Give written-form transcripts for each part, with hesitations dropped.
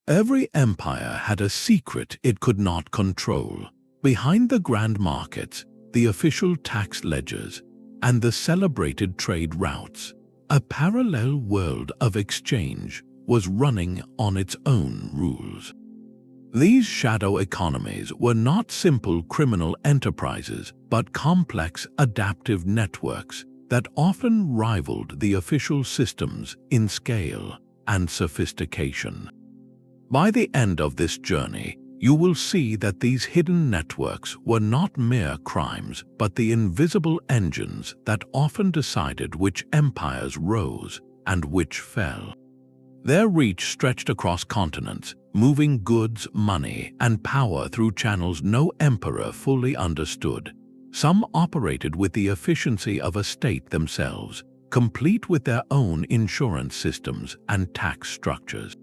Every empire had a secret it could not control. Behind the grand markets, the official tax ledgers, and the celebrated trade routes, a parallel world of exchange was running on its own rules. These shadow economies were not simple criminal enterprises, but complex adaptive networks that often rivaled the official systems in scale and sophistication. By the end of this journey, you will see that these hidden networks were not mere crimes, but the invisible engines that often decided which empires rose and which fell. Their reach stretched across continents, moving goods, money, and power through channels no emperor fully understood. Some operated with the efficiency of a state themselves, complete with their own insurance systems and tax structures.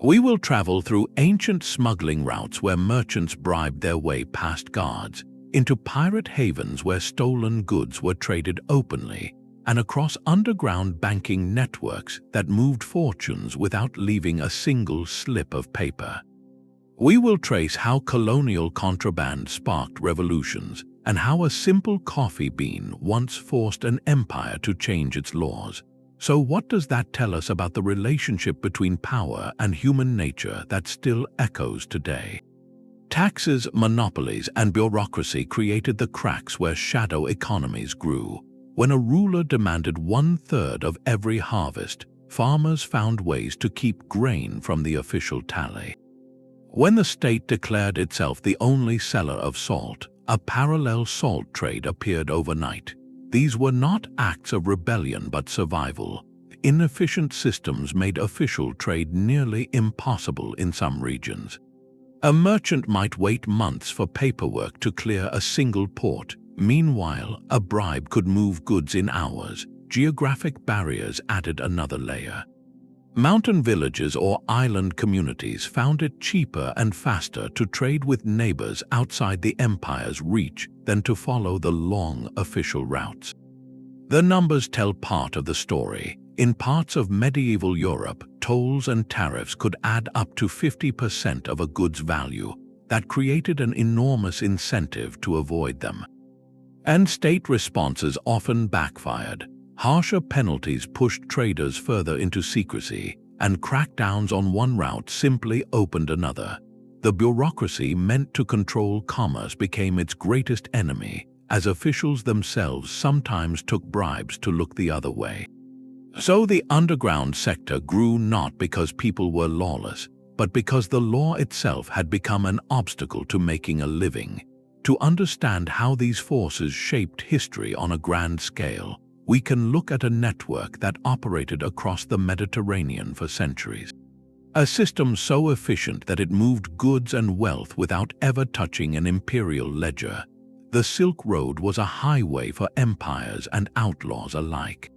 We will travel through ancient smuggling routes where merchants bribed their way past guards, into pirate havens where stolen goods were traded openly, and across underground banking networks that moved fortunes without leaving a single slip of paper. We will trace how colonial contraband sparked revolutions and how a simple coffee bean once forced an empire to change its laws. So what does that tell us about the relationship between power and human nature that still echoes today? Taxes, monopolies, and bureaucracy created the cracks where shadow economies grew. When a ruler demanded 1/3 of every harvest, farmers found ways to keep grain from the official tally. When the state declared itself the only seller of salt, a parallel salt trade appeared overnight. These were not acts of rebellion but survival. Inefficient systems made official trade nearly impossible in some regions. A merchant might wait months for paperwork to clear a single port. Meanwhile, a bribe could move goods in hours. Geographic barriers added another layer. Mountain villages or island communities found it cheaper and faster to trade with neighbors outside the empire's reach than to follow the long official routes. The numbers tell part of the story. In parts of medieval Europe, tolls and tariffs could add up to 50% of a good's value. That created an enormous incentive to avoid them. And state responses often backfired. Harsher penalties pushed traders further into secrecy, and crackdowns on one route simply opened another. The bureaucracy meant to control commerce became its greatest enemy, as officials themselves sometimes took bribes to look the other way. So the underground sector grew not because people were lawless, but because the law itself had become an obstacle to making a living. To understand how these forces shaped history on a grand scale, we can look at a network that operated across the Mediterranean for centuries. A system so efficient that it moved goods and wealth without ever touching an imperial ledger. The Silk Road was a highway for empires and outlaws alike.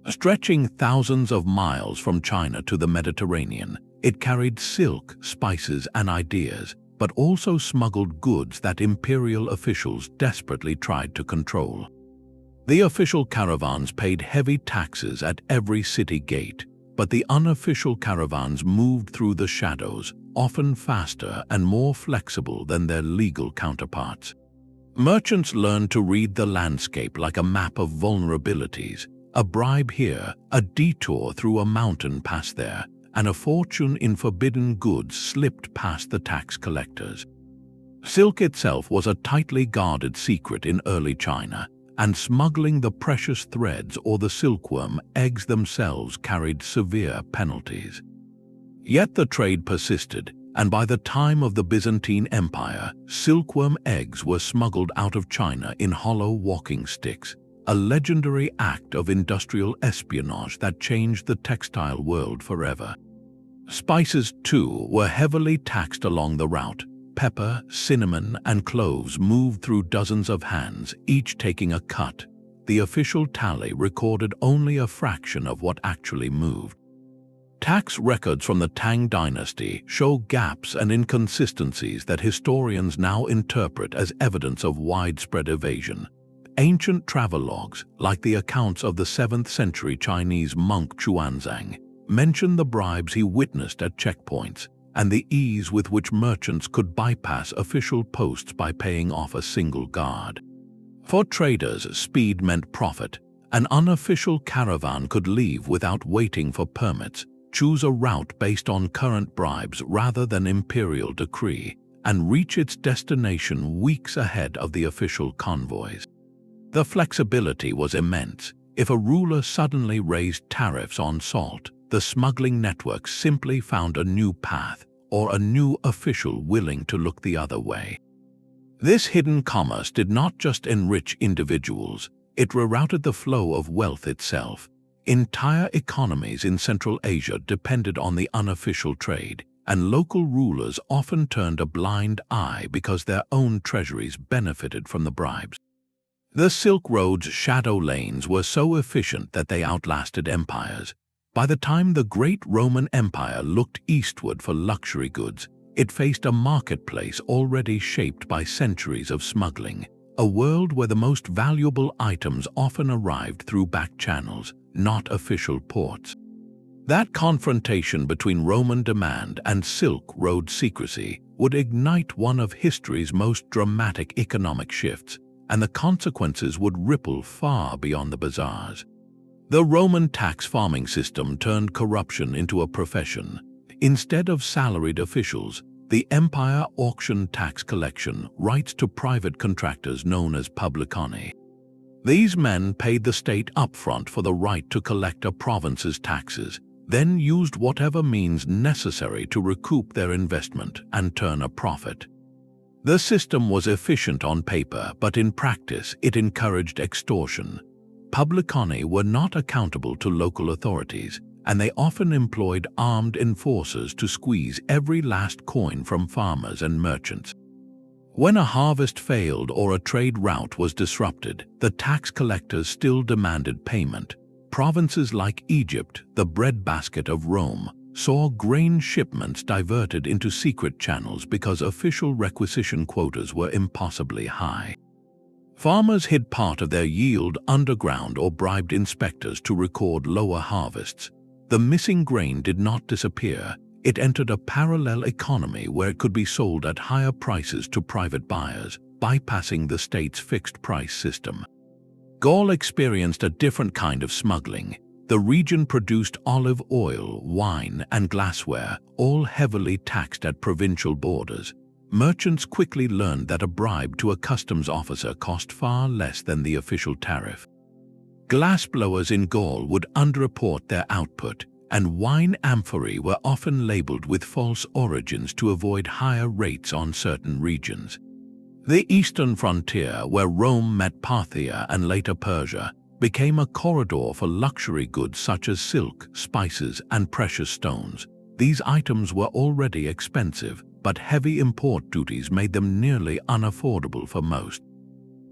Stretching thousands of miles from China to the Mediterranean, it carried silk, spices, and ideas, but also smuggled goods that imperial officials desperately tried to control. The official caravans paid heavy taxes at every city gate, but the unofficial caravans moved through the shadows, often faster and more flexible than their legal counterparts. Merchants learned to read the landscape like a map of vulnerabilities. A bribe here, a detour through a mountain pass there, and a fortune in forbidden goods slipped past the tax collectors. Silk itself was a tightly guarded secret in early China, and smuggling the precious threads or the silkworm eggs themselves carried severe penalties. Yet the trade persisted, and by the time of the Byzantine Empire, silkworm eggs were smuggled out of China in hollow walking sticks, a legendary act of industrial espionage that changed the textile world forever. Spices, too, were heavily taxed along the route. Pepper, cinnamon, and cloves moved through dozens of hands, each taking a cut. The official tally recorded only a fraction of what actually moved. Tax records from the Tang dynasty show gaps and inconsistencies that historians now interpret as evidence of widespread evasion. Ancient travelogues, like the accounts of the 7th century Chinese monk Xuanzang, mention the bribes he witnessed at checkpoints, and the ease with which merchants could bypass official posts by paying off a single guard. For traders, speed meant profit. An unofficial caravan could leave without waiting for permits, choose a route based on current bribes rather than imperial decree, and reach its destination weeks ahead of the official convoys. The flexibility was immense. If a ruler suddenly raised tariffs on salt, the smuggling network simply found a new path or a new official willing to look the other way. This hidden commerce did not just enrich individuals, it rerouted the flow of wealth itself. Entire economies in Central Asia depended on the unofficial trade, and local rulers often turned a blind eye because their own treasuries benefited from the bribes. The Silk Road's shadow lanes were so efficient that they outlasted empires. By the time the great Roman Empire looked eastward for luxury goods, it faced a marketplace already shaped by centuries of smuggling, a world where the most valuable items often arrived through back channels, not official ports. That confrontation between Roman demand and Silk Road secrecy would ignite one of history's most dramatic economic shifts, and the consequences would ripple far beyond the bazaars. The Roman tax farming system turned corruption into a profession. Instead of salaried officials, the empire auctioned tax collection rights to private contractors known as publicani. These men paid the state upfront for the right to collect a province's taxes, then used whatever means necessary to recoup their investment and turn a profit. The system was efficient on paper, but in practice it encouraged extortion. Publicani were not accountable to local authorities, and they often employed armed enforcers to squeeze every last coin from farmers and merchants. When a harvest failed or a trade route was disrupted, the tax collectors still demanded payment. Provinces like Egypt, the breadbasket of Rome, saw grain shipments diverted into secret channels because official requisition quotas were impossibly high. Farmers hid part of their yield underground or bribed inspectors to record lower harvests. The missing grain did not disappear. It entered a parallel economy where it could be sold at higher prices to private buyers, bypassing the state's fixed price system. Gaul experienced a different kind of smuggling. The region produced olive oil, wine, and glassware, all heavily taxed at provincial borders. Merchants quickly learned that a bribe to a customs officer cost far less than the official tariff. Glassblowers in Gaul would underreport their output, and wine amphorae were often labeled with false origins to avoid higher rates on certain regions. The eastern frontier, where Rome met Parthia and later Persia, became a corridor for luxury goods such as silk, spices, and precious stones. These items were already expensive, but heavy import duties made them nearly unaffordable for most.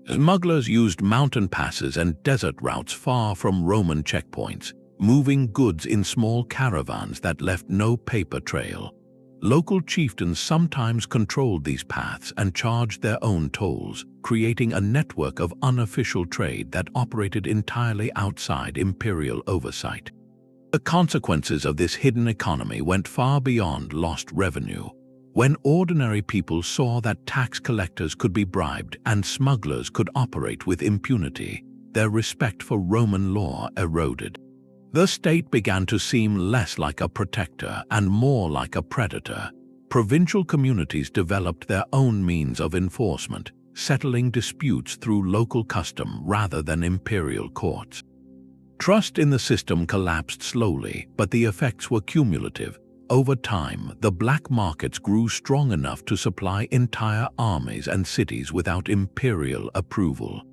Smugglers used mountain passes and desert routes far from Roman checkpoints, moving goods in small caravans that left no paper trail. Local chieftains sometimes controlled these paths and charged their own tolls, creating a network of unofficial trade that operated entirely outside imperial oversight. The consequences of this hidden economy went far beyond lost revenue. When ordinary people saw that tax collectors could be bribed and smugglers could operate with impunity, their respect for Roman law eroded. The state began to seem less like a protector and more like a predator. Provincial communities developed their own means of enforcement, settling disputes through local custom rather than imperial courts. Trust in the system collapsed slowly, but the effects were cumulative. Over time, the black markets grew strong enough to supply entire armies and cities without imperial approval.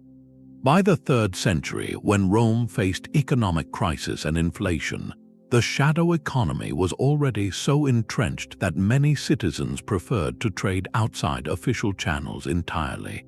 By the 3rd century, when Rome faced economic crisis and inflation, the shadow economy was already so entrenched that many citizens preferred to trade outside official channels entirely.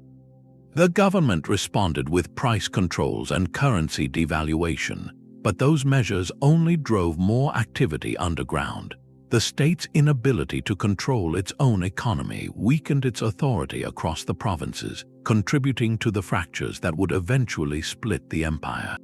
The government responded with price controls and currency devaluation, but those measures only drove more activity underground. The state's inability to control its own economy weakened its authority across the provinces, contributing to the fractures that would eventually split the empire.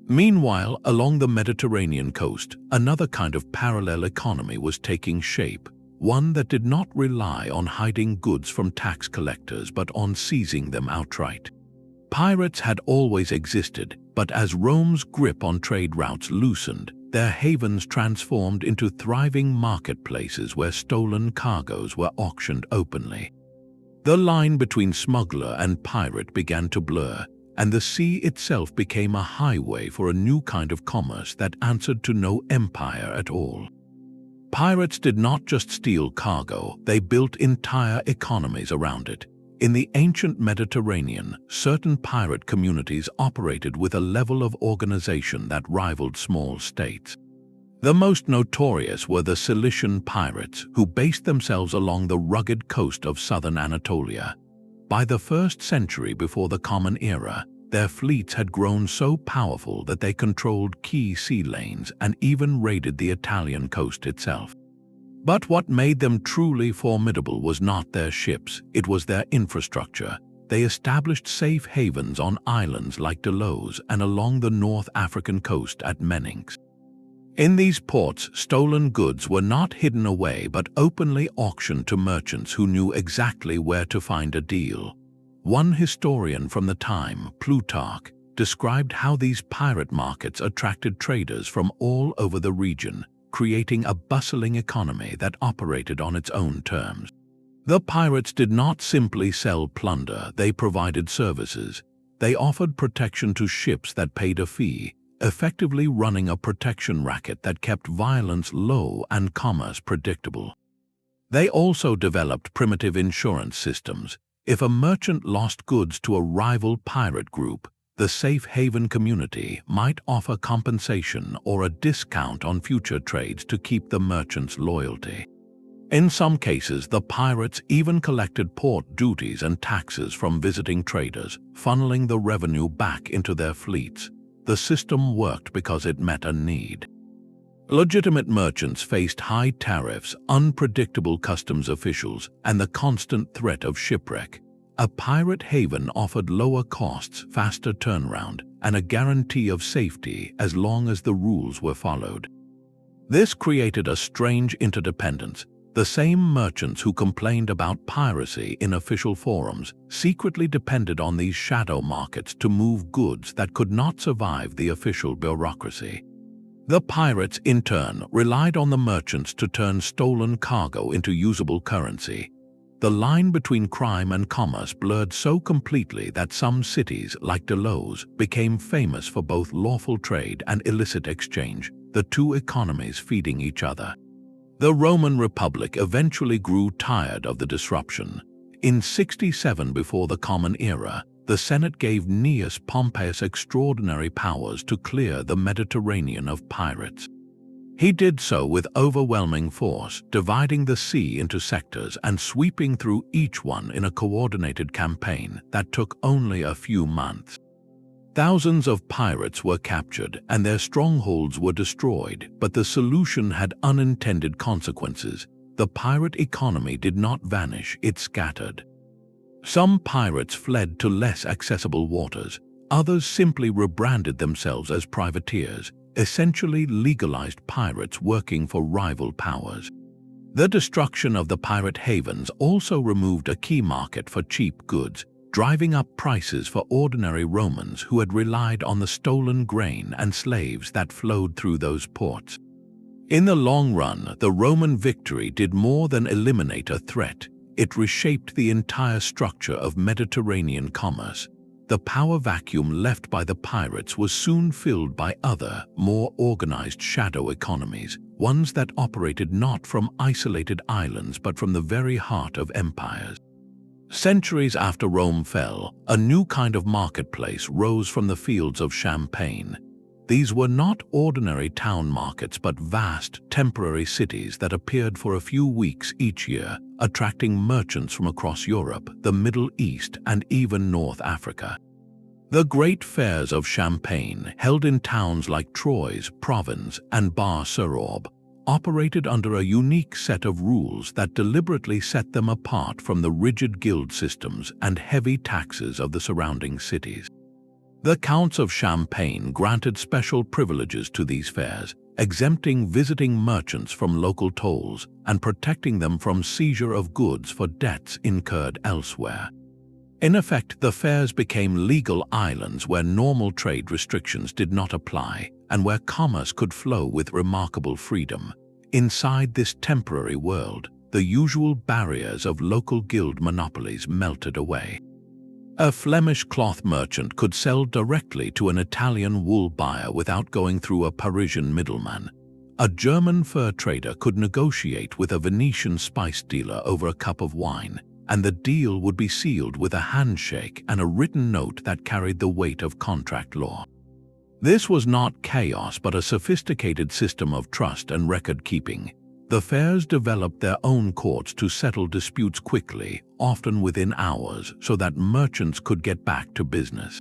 Meanwhile, along the Mediterranean coast, another kind of parallel economy was taking shape. one that did not rely on hiding goods from tax collectors but on seizing them outright. Pirates had always existed, but as Rome's grip on trade routes loosened, their havens transformed into thriving marketplaces where stolen cargoes were auctioned openly. The line between smuggler and pirate began to blur, and the sea itself became a highway for a new kind of commerce that answered to no empire at all. Pirates did not just steal cargo, they built entire economies around it. In the ancient Mediterranean, certain pirate communities operated with a level of organization that rivaled small states. The most notorious were the Cilician pirates, who based themselves along the rugged coast of southern Anatolia. By the 1st century before the Common Era, their fleets had grown so powerful that they controlled key sea lanes and even raided the Italian coast itself. But what made them truly formidable was not their ships, it was their infrastructure. They established safe havens on islands like Delos and along the North African coast at Ming. In these ports, stolen goods were not hidden away but openly auctioned to merchants who knew exactly where to find a deal. One historian from the time, Plutarch, described how these pirate markets attracted traders from all over the region, creating a bustling economy that operated on its own terms. The pirates did not simply sell plunder, they provided services. They offered protection to ships that paid a fee, effectively running a protection racket that kept violence low and commerce predictable. They also developed primitive insurance systems. If a merchant lost goods to a rival pirate group, the safe haven community might offer compensation or a discount on future trades to keep the merchant's loyalty. In some cases, the pirates even collected port duties and taxes from visiting traders, funneling the revenue back into their fleets. The system worked because it met a need. Legitimate merchants faced high tariffs, unpredictable customs officials, and the constant threat of shipwreck. A pirate haven offered lower costs, faster turnaround, and a guarantee of safety as long as the rules were followed. This created a strange interdependence. The same merchants who complained about piracy in official forums secretly depended on these shadow markets to move goods that could not survive the official bureaucracy. The pirates, in turn, relied on the merchants to turn stolen cargo into usable currency. The line between crime and commerce blurred so completely that some cities, like Delos, became famous for both lawful trade and illicit exchange, the two economies feeding each other. The Roman Republic eventually grew tired of the disruption. In 67 before the Common Era, the Senate gave Gnaeus Pompeius extraordinary powers to clear the Mediterranean of pirates. He did so with overwhelming force, dividing the sea into sectors and sweeping through each one in a coordinated campaign that took only a few months. Thousands of pirates were captured and their strongholds were destroyed, but the solution had unintended consequences. The pirate economy did not vanish, it scattered. Some pirates fled to less accessible waters, others simply rebranded themselves as privateers, essentially legalized pirates working for rival powers. The destruction of the pirate havens also removed a key market for cheap goods, driving up prices for ordinary Romans who had relied on the stolen grain and slaves that flowed through those ports. In the long run, the Roman victory did more than eliminate a threat. It reshaped the entire structure of Mediterranean commerce. The power vacuum left by the pirates was soon filled by other, more organized shadow economies, ones that operated not from isolated islands but from the very heart of empires. Centuries after Rome fell, a new kind of marketplace rose from the fields of Champagne. These were not ordinary town markets but vast, temporary cities that appeared for a few weeks each year, attracting merchants from across Europe, the Middle East, and even North Africa. The great fairs of Champagne, held in towns like Troyes, Provence, and Bar-sur-Aube, operated under a unique set of rules that deliberately set them apart from the rigid guild systems and heavy taxes of the surrounding cities. The Counts of Champagne granted special privileges to these fairs, exempting visiting merchants from local tolls and protecting them from seizure of goods for debts incurred elsewhere. In effect, the fairs became legal islands where normal trade restrictions did not apply and where commerce could flow with remarkable freedom. Inside this temporary world, the usual barriers of local guild monopolies melted away. A Flemish cloth merchant could sell directly to an Italian wool buyer without going through a Parisian middleman. A German fur trader could negotiate with a Venetian spice dealer over a cup of wine, and the deal would be sealed with a handshake and a written note that carried the weight of contract law. This was not chaos but a sophisticated system of trust and record-keeping. The fairs developed their own courts to settle disputes quickly, often within hours, so that merchants could get back to business.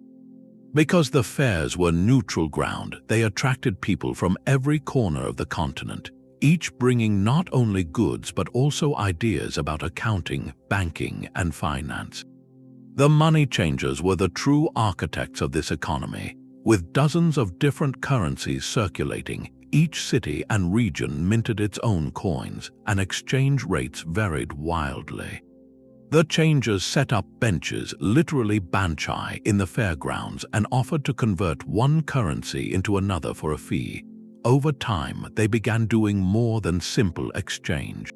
Because the fairs were neutral ground, they attracted people from every corner of the continent, each bringing not only goods but also ideas about accounting, banking, and finance. The money changers were the true architects of this economy. With dozens of different currencies circulating, each city and region minted its own coins, and exchange rates varied wildly. The changers set up benches, literally banchai, in the fairgrounds and offered to convert one currency into another for a fee. Over time, they began doing more than simple exchange.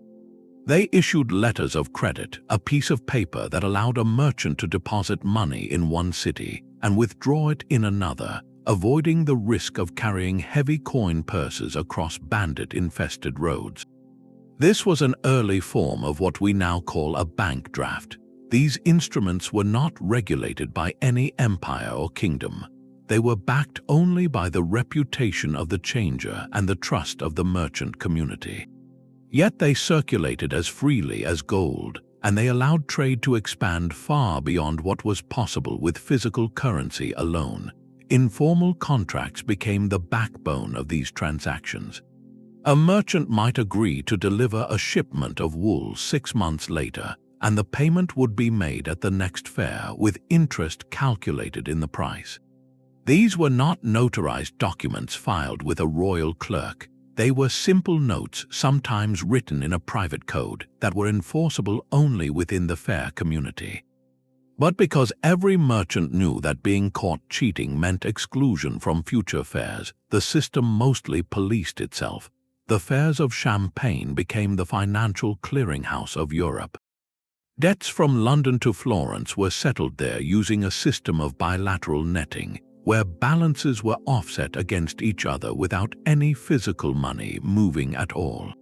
They issued letters of credit, a piece of paper that allowed a merchant to deposit money in one city and withdraw it in another, avoiding the risk of carrying heavy coin purses across bandit-infested roads. This was an early form of what we now call a bank draft. These instruments were not regulated by any empire or kingdom. They were backed only by the reputation of the changer and the trust of the merchant community. Yet they circulated as freely as gold, and they allowed trade to expand far beyond what was possible with physical currency alone. Informal contracts became the backbone of these transactions. A merchant might agree to deliver a shipment of wool 6 months later, and the payment would be made at the next fair with interest calculated in the price. These were not notarized documents filed with a royal clerk. They were simple notes, sometimes written in a private code, that were enforceable only within the fair community. But because every merchant knew that being caught cheating meant exclusion from future fairs, the system mostly policed itself. The fairs of Champagne became the financial clearinghouse of Europe. Debts from London to Florence were settled there using a system of bilateral netting, where balances were offset against each other without any physical money moving at all.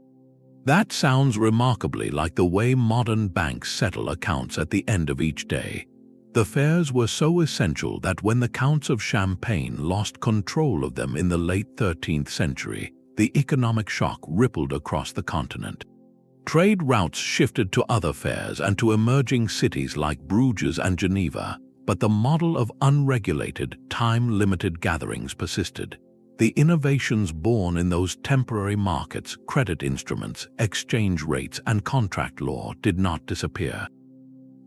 That sounds remarkably like the way modern banks settle accounts at the end of each day. The fairs were so essential that when the Counts of Champagne lost control of them in the late 13th century, the economic shock rippled across the continent. Trade routes shifted to other fairs and to emerging cities like Bruges and Geneva, but the model of unregulated, time-limited gatherings persisted. The innovations born in those temporary markets, credit instruments, exchange rates, and contract law did not disappear.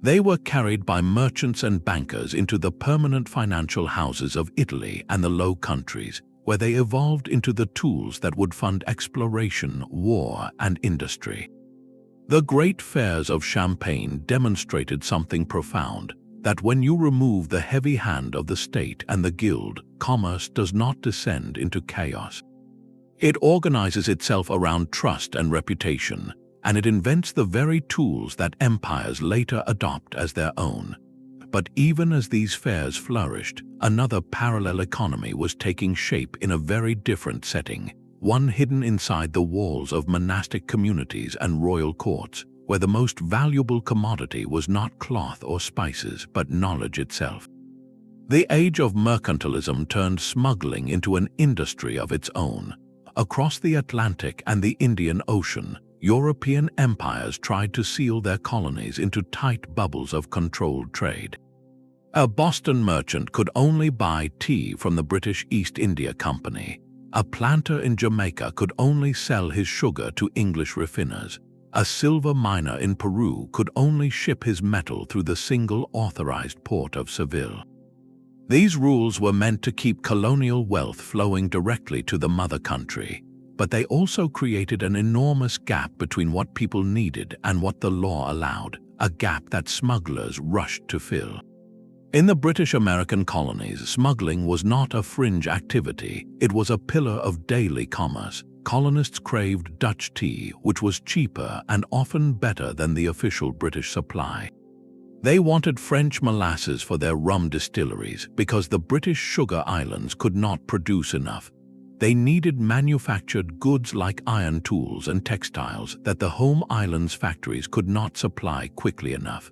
They were carried by merchants and bankers into the permanent financial houses of Italy and the Low Countries, where they evolved into the tools that would fund exploration, war, and industry. The great fairs of Champagne demonstrated something profound, that when you remove the heavy hand of the state and the guild, commerce does not descend into chaos. It organizes itself around trust and reputation, and it invents the very tools that empires later adopt as their own. But even as these fairs flourished, another parallel economy was taking shape in a very different setting, one hidden inside the walls of monastic communities and royal courts, where the most valuable commodity was not cloth or spices, but knowledge itself. The age of mercantilism turned smuggling into an industry of its own. Across the Atlantic and the Indian Ocean, European empires tried to seal their colonies into tight bubbles of controlled trade. A Boston merchant could only buy tea from the British East India Company. A planter in Jamaica could only sell his sugar to English refiners. A silver miner in Peru could only ship his metal through the single authorized port of Seville. These rules were meant to keep colonial wealth flowing directly to the mother country. but they also created an enormous gap between what people needed and what the law allowed, a gap that smugglers rushed to fill. In the British American colonies, smuggling was not a fringe activity, it was a pillar of daily commerce. Colonists craved Dutch tea, which was cheaper and often better than the official British supply. They wanted French molasses for their rum distilleries because the British sugar islands could not produce enough. They needed manufactured goods like iron tools and textiles that the home islands' factories could not supply quickly enough.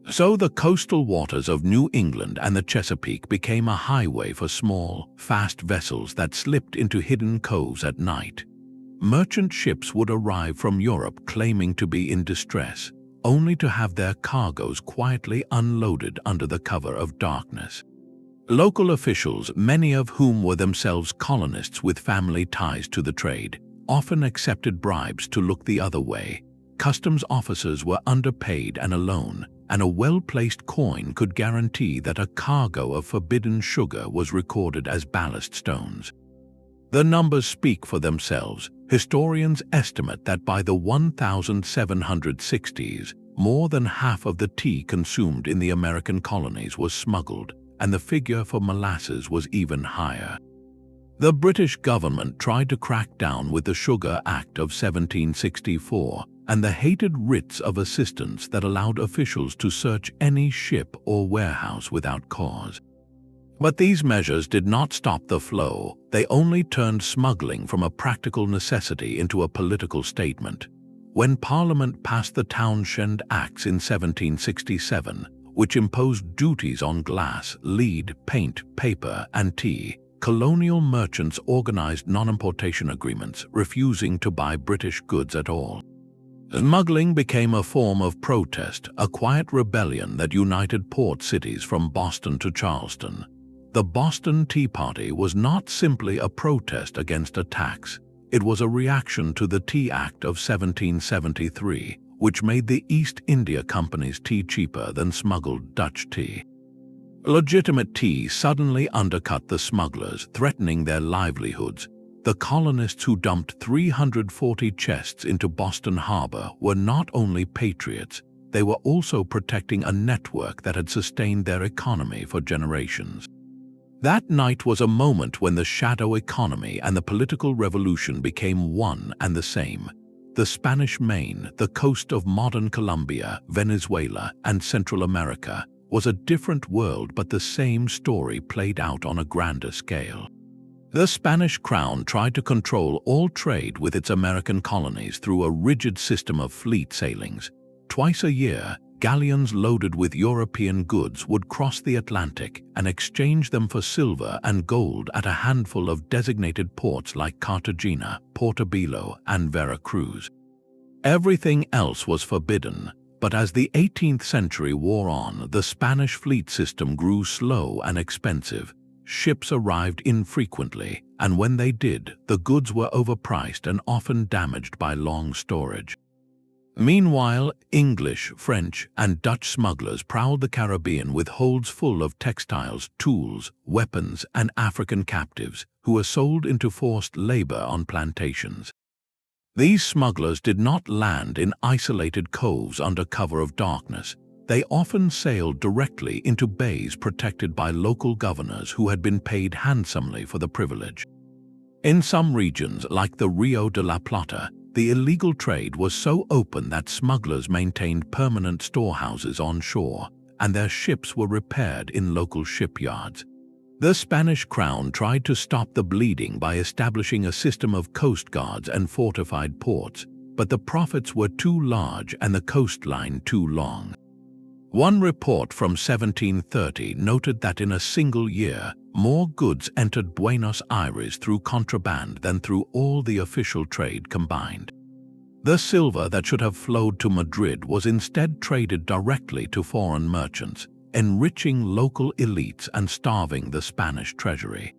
So the coastal waters of New England and the Chesapeake became a highway for small, fast vessels that slipped into hidden coves at night. Merchant ships would arrive from Europe claiming to be in distress, only to have their cargoes quietly unloaded under the cover of darkness. Local officials, many of whom were themselves colonists with family ties to the trade, often accepted bribes to look the other way. Customs officers were underpaid and alone, and a well-placed coin could guarantee that a cargo of forbidden sugar was recorded as ballast stones. The numbers speak for themselves. Historians estimate that by the 1760s, more than half of the tea consumed in the American colonies was smuggled, and the figure for molasses was even higher. The British government tried to crack down with the Sugar Act of 1764 and the hated writs of assistance that allowed officials to search any ship or warehouse without cause. But these measures did not stop the flow, they only turned smuggling from a practical necessity into a political statement. When Parliament passed the Townshend Acts in 1767, which imposed duties on glass, lead, paint, paper, and tea, colonial merchants organized non-importation agreements, refusing to buy British goods at all. Smuggling became a form of protest, a quiet rebellion that united port cities from Boston to Charleston. The Boston Tea Party was not simply a protest against a tax. It was a reaction to the Tea Act of 1773, which made the East India Company's tea cheaper than smuggled Dutch tea. Legitimate tea suddenly undercut the smugglers, threatening their livelihoods. The colonists who dumped 340 chests into Boston Harbor were not only patriots, they were also protecting a network that had sustained their economy for generations. That night was a moment when the shadow economy and the political revolution became one and the same. The Spanish Main, the coast of modern Colombia, Venezuela, and Central America, was a different world, but the same story played out on a grander scale. The Spanish crown tried to control all trade with its American colonies through a rigid system of fleet sailings. Twice a year, galleons loaded with European goods would cross the Atlantic and exchange them for silver and gold at a handful of designated ports like Cartagena, Portobelo, and Veracruz. Everything else was forbidden, but as the 18th century wore on, the Spanish fleet system grew slow and expensive. Ships arrived infrequently, and when they did, the goods were overpriced and often damaged by long storage. Meanwhile, English, French, and Dutch smugglers prowled the Caribbean with holds full of textiles, tools, weapons, and African captives who were sold into forced labor on plantations. These smugglers did not land in isolated coves under cover of darkness. They often sailed directly into bays protected by local governors who had been paid handsomely for the privilege. In some regions, like the Rio de la Plata, the illegal trade was so open that smugglers maintained permanent storehouses on shore, and their ships were repaired in local shipyards. The Spanish crown tried to stop the bleeding by establishing a system of coast guards and fortified ports, but the profits were too large and the coastline too long. One report from 1730 noted that in a single year, more goods entered Buenos Aires through contraband than through all the official trade combined. The silver that should have flowed to Madrid was instead traded directly to foreign merchants, enriching local elites and starving the Spanish treasury.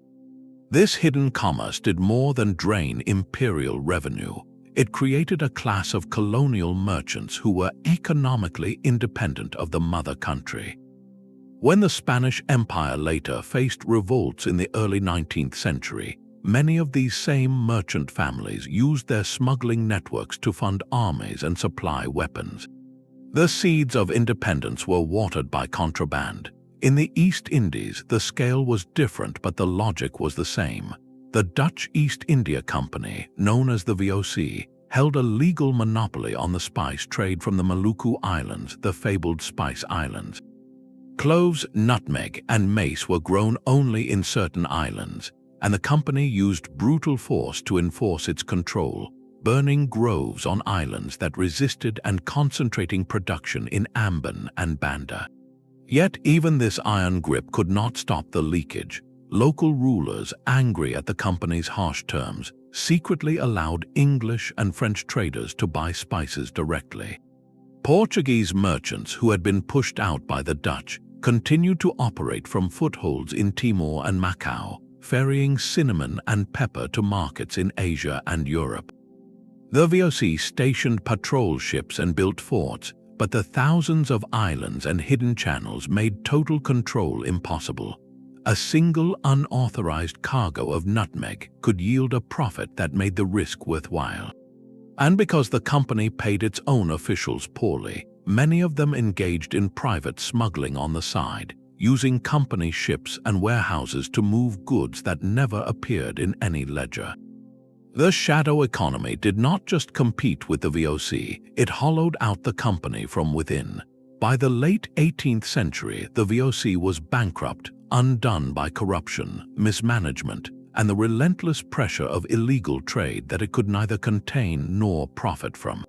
This hidden commerce did more than drain imperial revenue. It created a class of colonial merchants who were economically independent of the mother country. When the Spanish Empire later faced revolts in the early 19th century, many of these same merchant families used their smuggling networks to fund armies and supply weapons. The seeds of independence were watered by contraband. In the East Indies, the scale was different, but the logic was the same. The Dutch East India Company, known as the VOC, held a legal monopoly on the spice trade from the Maluku Islands, the fabled Spice Islands. Cloves, nutmeg, and mace were grown only in certain islands, and the company used brutal force to enforce its control, burning groves on islands that resisted and concentrating production in Ambon and Banda. Yet even this iron grip could not stop the leakage. Local rulers, angry at the company's harsh terms, secretly allowed English and French traders to buy spices directly. Portuguese merchants who had been pushed out by the Dutch continued to operate from footholds in Timor and Macau, ferrying cinnamon and pepper to markets in Asia and Europe. The VOC stationed patrol ships and built forts, but the thousands of islands and hidden channels made total control impossible. A single unauthorized cargo of nutmeg could yield a profit that made the risk worthwhile. And because the company paid its own officials poorly, many of them engaged in private smuggling on the side, using company ships and warehouses to move goods that never appeared in any ledger. The shadow economy did not just compete with the VOC, it hollowed out the company from within. By the late 18th century, the VOC was bankrupt, undone by corruption, mismanagement, and the relentless pressure of illegal trade that it could neither contain nor profit from.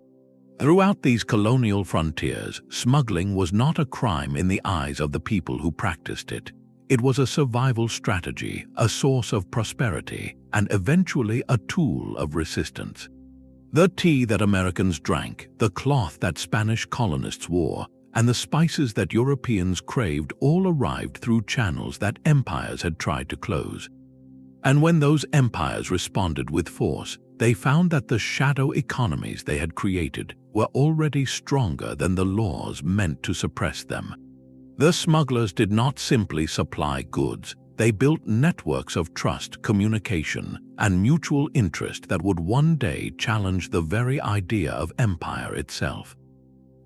Throughout these colonial frontiers, smuggling was not a crime in the eyes of the people who practiced it. It was a survival strategy, a source of prosperity, and eventually a tool of resistance. The tea that Americans drank, the cloth that Spanish colonists wore, and the spices that Europeans craved all arrived through channels that empires had tried to close. And when those empires responded with force, they found that the shadow economies they had created were already stronger than the laws meant to suppress them. The smugglers did not simply supply goods, they built networks of trust, communication, and mutual interest that would one day challenge the very idea of empire itself.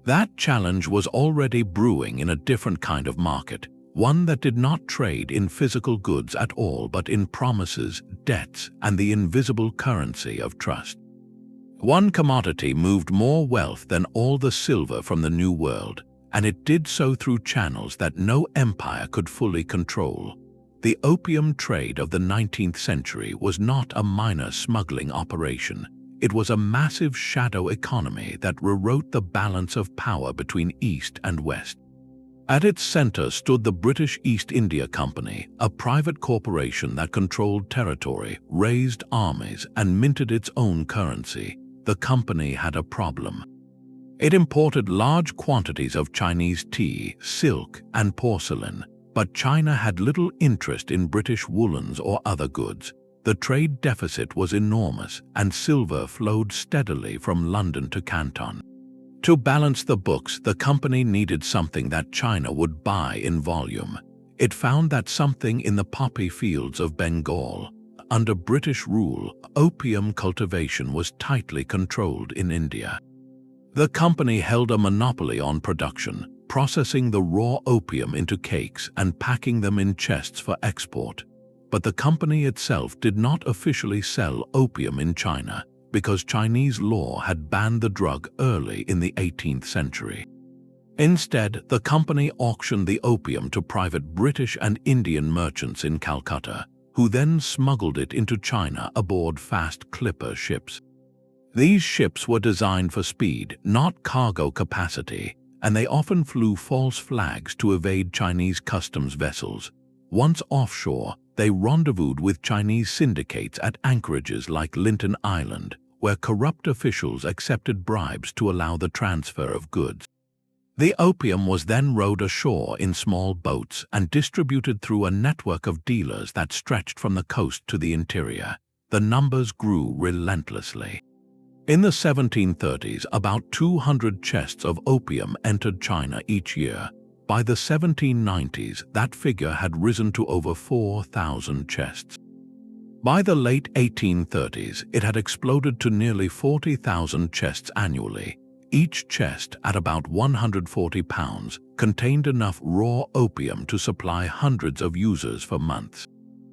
That challenge was already brewing in a different kind of market, one that did not trade in physical goods at all but in promises, debts, and the invisible currency of trust. One commodity moved more wealth than all the silver from the New World, and it did so through channels that no empire could fully control. The opium trade of the 19th century was not a minor smuggling operation. It was a massive shadow economy that rewrote the balance of power between East and West. At its center stood the British East India Company, a private corporation that controlled territory, raised armies, and minted its own currency. The company had a problem. It imported large quantities of Chinese tea, silk, and porcelain, but China had little interest in British woolens or other goods. The trade deficit was enormous, and silver flowed steadily from London to Canton. To balance the books, the company needed something that China would buy in volume. It found that something in the poppy fields of Bengal. Under British rule, opium cultivation was tightly controlled in India. The company held a monopoly on production, processing the raw opium into cakes and packing them in chests for export. But the company itself did not officially sell opium in China because Chinese law had banned the drug early in the 18th century. Instead, the company auctioned the opium to private British and Indian merchants in Calcutta, who then smuggled it into China aboard fast clipper ships. These ships were designed for speed, not cargo capacity, and they often flew false flags to evade Chinese customs vessels. Once offshore, they rendezvoused with Chinese syndicates at anchorages like Linton Island, where corrupt officials accepted bribes to allow the transfer of goods. The opium was then rowed ashore in small boats and distributed through a network of dealers that stretched from the coast to the interior. The numbers grew relentlessly. In the 1730s, about 200 chests of opium entered China each year. By the 1790s, that figure had risen to over 4,000 chests. By the late 1830s, it had exploded to nearly 40,000 chests annually. Each chest, at about 140 pounds, contained enough raw opium to supply hundreds of users for months.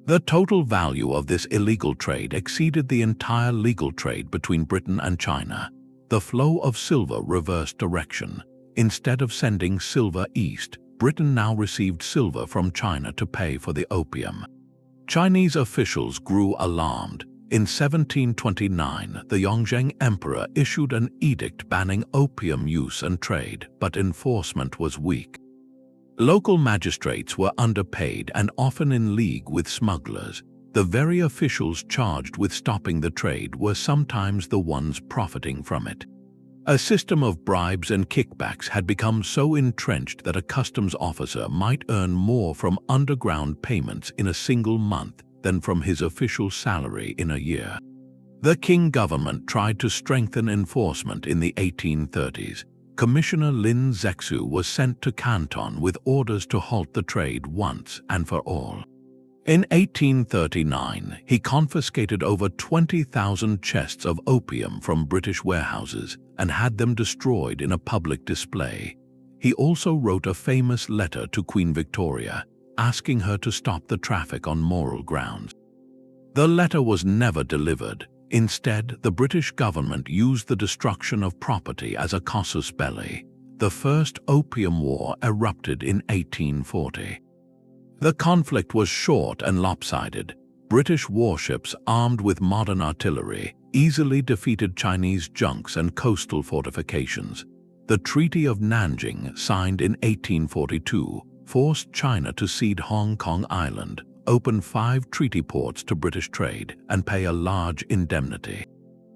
The total value of this illegal trade exceeded the entire legal trade between Britain and China. The flow of silver reversed direction. Instead of sending silver east, Britain now received silver from China to pay for the opium. Chinese officials grew alarmed. In 1729, the Yongzheng Emperor issued an edict banning opium use and trade, but enforcement was weak. Local magistrates were underpaid and often in league with smugglers. The very officials charged with stopping the trade were sometimes the ones profiting from it. A system of bribes and kickbacks had become so entrenched that a customs officer might earn more from underground payments in a single month than from his official salary in a year. The Qing government tried to strengthen enforcement in the 1830s. Commissioner Lin Zexu was sent to Canton with orders to halt the trade once and for all. In 1839, he confiscated over 20,000 chests of opium from British warehouses and had them destroyed in a public display. He also wrote a famous letter to Queen Victoria, asking her to stop the traffic on moral grounds. The letter was never delivered. Instead, the British government used the destruction of property as a casus belli. The First Opium War erupted in 1840. The conflict was short and lopsided. British warships armed with modern artillery easily defeated Chinese junks and coastal fortifications. The Treaty of Nanjing, signed in 1842, forced China to cede Hong Kong Island, open 5 treaty ports to British trade, and pay a large indemnity.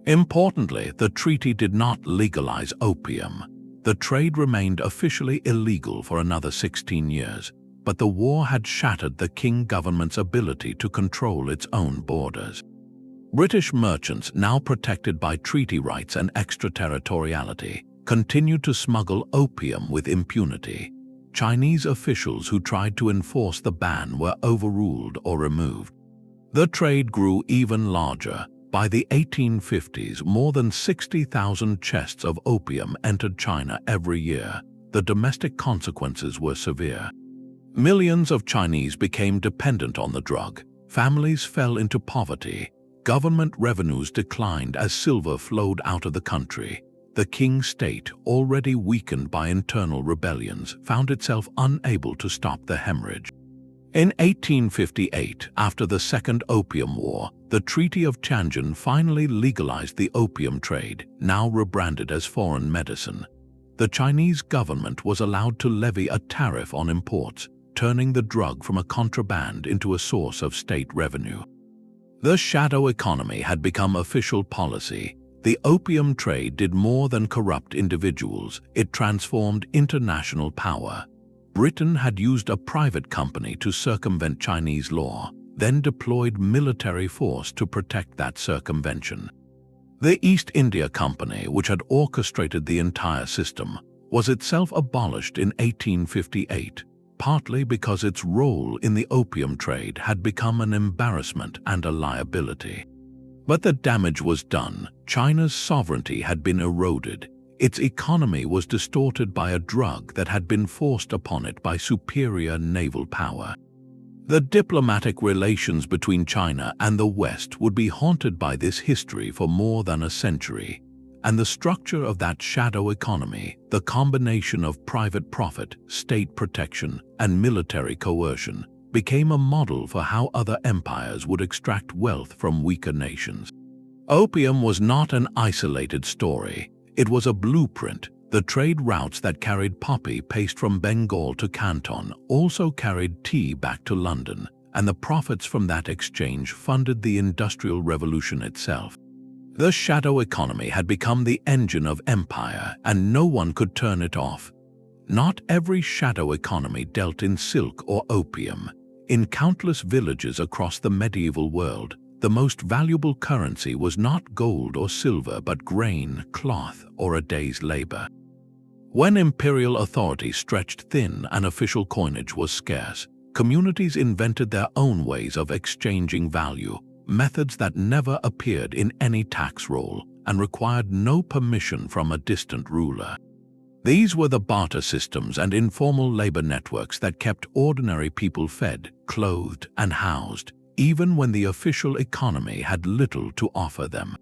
Importantly, the treaty did not legalize opium. The trade remained officially illegal for another 16 years. But the war had shattered the Qing government's ability to control its own borders. British merchants, now protected by treaty rights and extraterritoriality, continued to smuggle opium with impunity. Chinese officials who tried to enforce the ban were overruled or removed. The trade grew even larger. By the 1850s, more than 60,000 chests of opium entered China every year. The domestic consequences were severe. Millions of Chinese became dependent on the drug. Families fell into poverty. Government revenues declined as silver flowed out of the country. The Qing state, already weakened by internal rebellions, found itself unable to stop the hemorrhage. In 1858, after the Second Opium War, the Treaty of Tianjin finally legalized the opium trade, now rebranded as foreign medicine. The Chinese government was allowed to levy a tariff on imports, turning the drug from a contraband into a source of state revenue. The shadow economy had become official policy. The opium trade did more than corrupt individuals, it transformed international power. Britain had used a private company to circumvent Chinese law, then deployed military force to protect that circumvention. The East India Company, which had orchestrated the entire system, was itself abolished in 1858. Partly because its role in the opium trade had become an embarrassment and a liability. But the damage was done. China's sovereignty had been eroded. Its economy was distorted by a drug that had been forced upon it by superior naval power. The diplomatic relations between China and the West would be haunted by this history for more than a century. And the structure of that shadow economy, the combination of private profit, state protection, and military coercion, became a model for how other empires would extract wealth from weaker nations. Opium was not an isolated story. It was a blueprint. The trade routes that carried poppy paste from Bengal to Canton also carried tea back to London, and the profits from that exchange funded the Industrial Revolution itself. The shadow economy had become the engine of empire, and no one could turn it off. Not every shadow economy dealt in silk or opium. In countless villages across the medieval world, the most valuable currency was not gold or silver but grain, cloth, or a day's labor. When imperial authority stretched thin and official coinage was scarce, communities invented their own ways of exchanging value. methods that never appeared in any tax roll and required no permission from a distant ruler. These were the barter systems and informal labor networks that kept ordinary people fed, clothed, and housed, even when the official economy had little to offer them.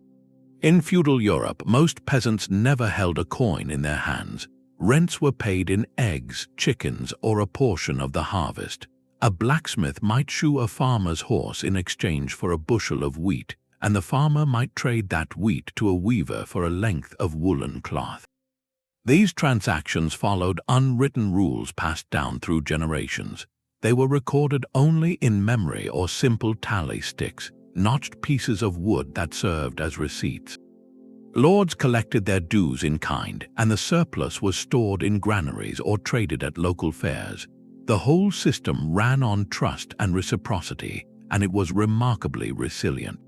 In feudal Europe, most peasants never held a coin in their hands. Rents were paid in eggs, chickens, or a portion of the harvest. A blacksmith might shoe a farmer's horse in exchange for a bushel of wheat, and the farmer might trade that wheat to a weaver for a length of woolen cloth. These transactions followed unwritten rules passed down through generations. They were recorded only in memory or simple tally sticks, notched pieces of wood that served as receipts. Lords collected their dues in kind, and the surplus was stored in granaries or traded at local fairs. The whole system ran on trust and reciprocity, and it was remarkably resilient.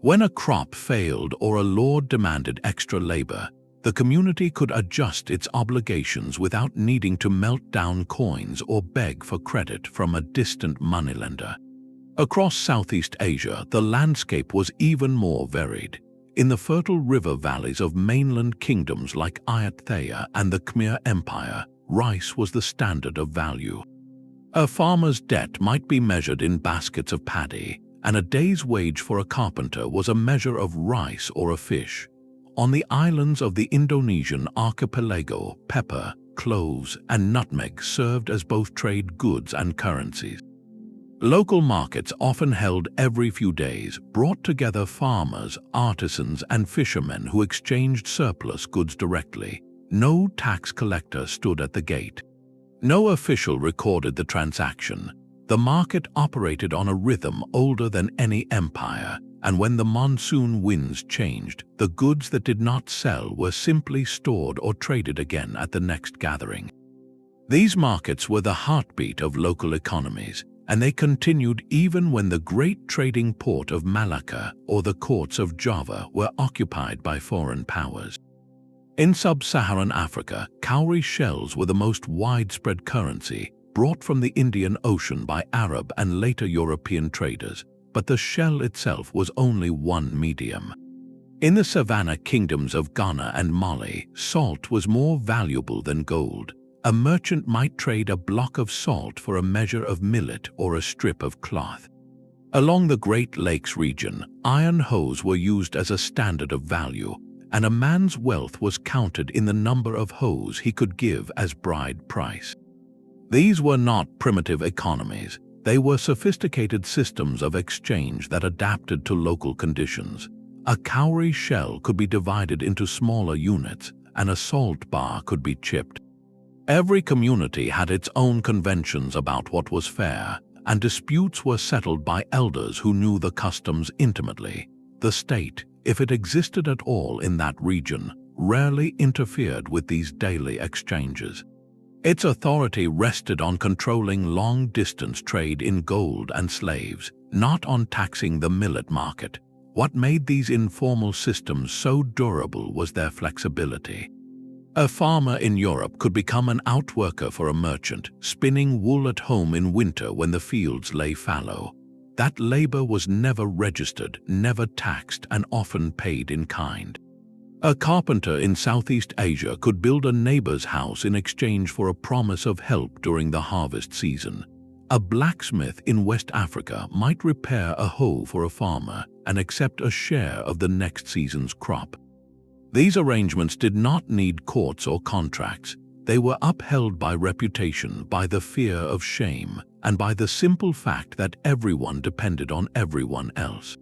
When a crop failed or a lord demanded extra labor, the community could adjust its obligations without needing to melt down coins or beg for credit from a distant moneylender. Across Southeast Asia, the landscape was even more varied. In the fertile river valleys of mainland kingdoms like Ayutthaya and the Khmer Empire, rice was the standard of value. A farmer's debt might be measured in baskets of paddy, and a day's wage for a carpenter was a measure of rice or a fish. On the islands of the Indonesian archipelago, pepper, cloves, and nutmeg served as both trade goods and currencies. Local markets, often held every few days, brought together farmers, artisans, and fishermen who exchanged surplus goods directly. No tax collector stood at the gate. No official recorded the transaction. The market operated on a rhythm older than any empire, and when the monsoon winds changed, the goods that did not sell were simply stored or traded again at the next gathering. These markets were the heartbeat of local economies, and they continued even when the great trading port of Malacca or the courts of Java were occupied by foreign powers. In sub-Saharan Africa, cowrie shells were the most widespread currency, brought from the Indian Ocean by Arab and later European traders, but the shell itself was only one medium. In the savanna kingdoms of Ghana and Mali, salt was more valuable than gold. A merchant might trade a block of salt for a measure of millet or a strip of cloth. Along the Great Lakes region, iron hoes were used as a standard of value, and a man's wealth was counted in the number of hoes he could give as bride price. These were not primitive economies. They were sophisticated systems of exchange that adapted to local conditions. A cowrie shell could be divided into smaller units, and a salt bar could be chipped. Every community had its own conventions about what was fair, and disputes were settled by elders who knew the customs intimately. The state, if it existed at all in that region, rarely interfered with these daily exchanges. Its authority rested on controlling long-distance trade in gold and slaves, not on taxing the millet market. What made these informal systems so durable was their flexibility. A farmer in Europe could become an outworker for a merchant, spinning wool at home in winter when the fields lay fallow. That labor was never registered, never taxed, and often paid in kind. A carpenter in Southeast Asia could build a neighbor's house in exchange for a promise of help during the harvest season. A blacksmith in West Africa might repair a hoe for a farmer and accept a share of the next season's crop. These arrangements did not need courts or contracts. They were upheld by reputation, by the fear of shame, and by the simple fact that everyone depended on everyone else.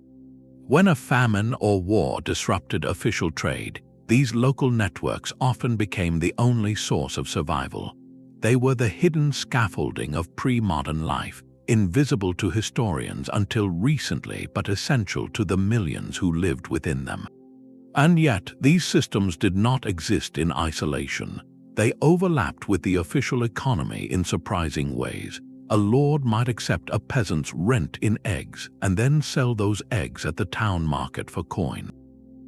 When a famine or war disrupted official trade, these local networks often became the only source of survival. They were the hidden scaffolding of pre-modern life, invisible to historians until recently but essential to the millions who lived within them. And yet, these systems did not exist in isolation. They overlapped with the official economy in surprising ways. A lord might accept a peasant's rent in eggs and then sell those eggs at the town market for coin.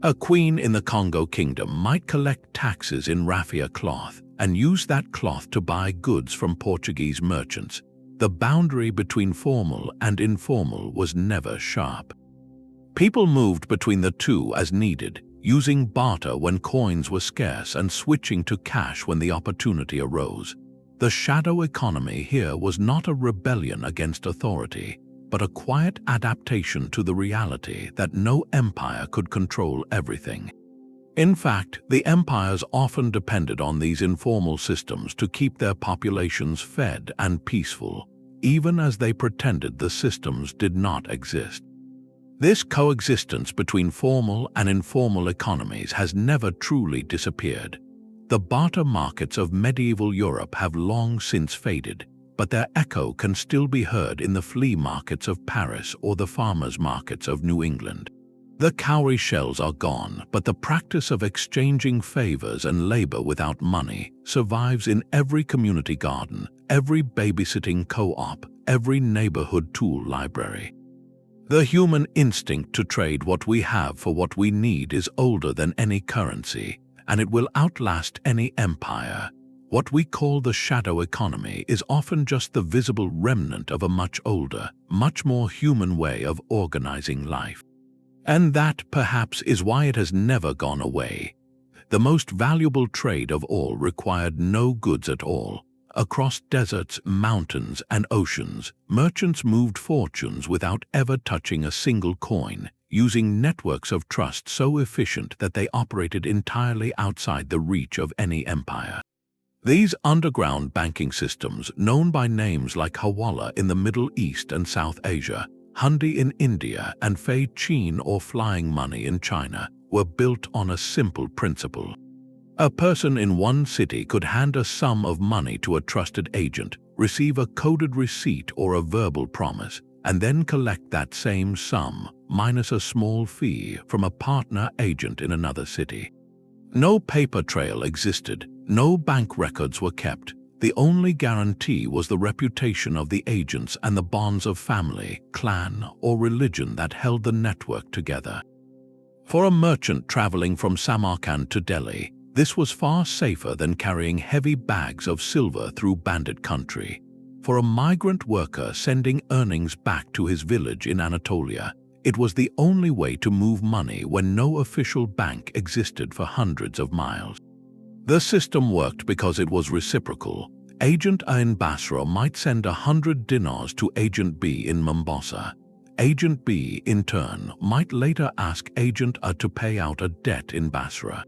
A queen in the Congo kingdom might collect taxes in raffia cloth and use that cloth to buy goods from Portuguese merchants. The boundary between formal and informal was never sharp. People moved between the two as needed, using barter when coins were scarce and switching to cash when the opportunity arose. The shadow economy here was not a rebellion against authority, but a quiet adaptation to the reality that no empire could control everything. In fact, the empires often depended on these informal systems to keep their populations fed and peaceful, even as they pretended the systems did not exist. This coexistence between formal and informal economies has never truly disappeared. The barter markets of medieval Europe have long since faded, but their echo can still be heard in the flea markets of Paris or the farmers' markets of New England. The cowrie shells are gone, but the practice of exchanging favors and labor without money survives in every community garden, every babysitting co-op, every neighborhood tool library. The human instinct to trade what we have for what we need is older than any currency, and it will outlast any empire. What we call the shadow economy is often just the visible remnant of a much older, much more human way of organizing life. And that, perhaps, is why it has never gone away. The most valuable trade of all required no goods at all. Across deserts, mountains, and oceans, merchants moved fortunes without ever touching a single coin, using networks of trust so efficient that they operated entirely outside the reach of any empire. These underground banking systems, known by names like Hawala in the Middle East and South Asia, Hundi in India, and Fei Qin or flying money in China, were built on a simple principle. A person in one city could hand a sum of money to a trusted agent, receive a coded receipt or a verbal promise, and then collect that same sum, minus a small fee, from a partner agent in another city. No paper trail existed, no bank records were kept. The only guarantee was the reputation of the agents and the bonds of family, clan, or religion that held the network together. For a merchant traveling from Samarkand to Delhi, this was far safer than carrying heavy bags of silver through bandit country. For a migrant worker sending earnings back to his village in Anatolia, it was the only way to move money when no official bank existed for hundreds of miles. The system worked because it was reciprocal. Agent A in Basra might send 100 dinars to Agent B in Mombasa. Agent B, in turn, might later ask Agent A to pay out a debt in Basra.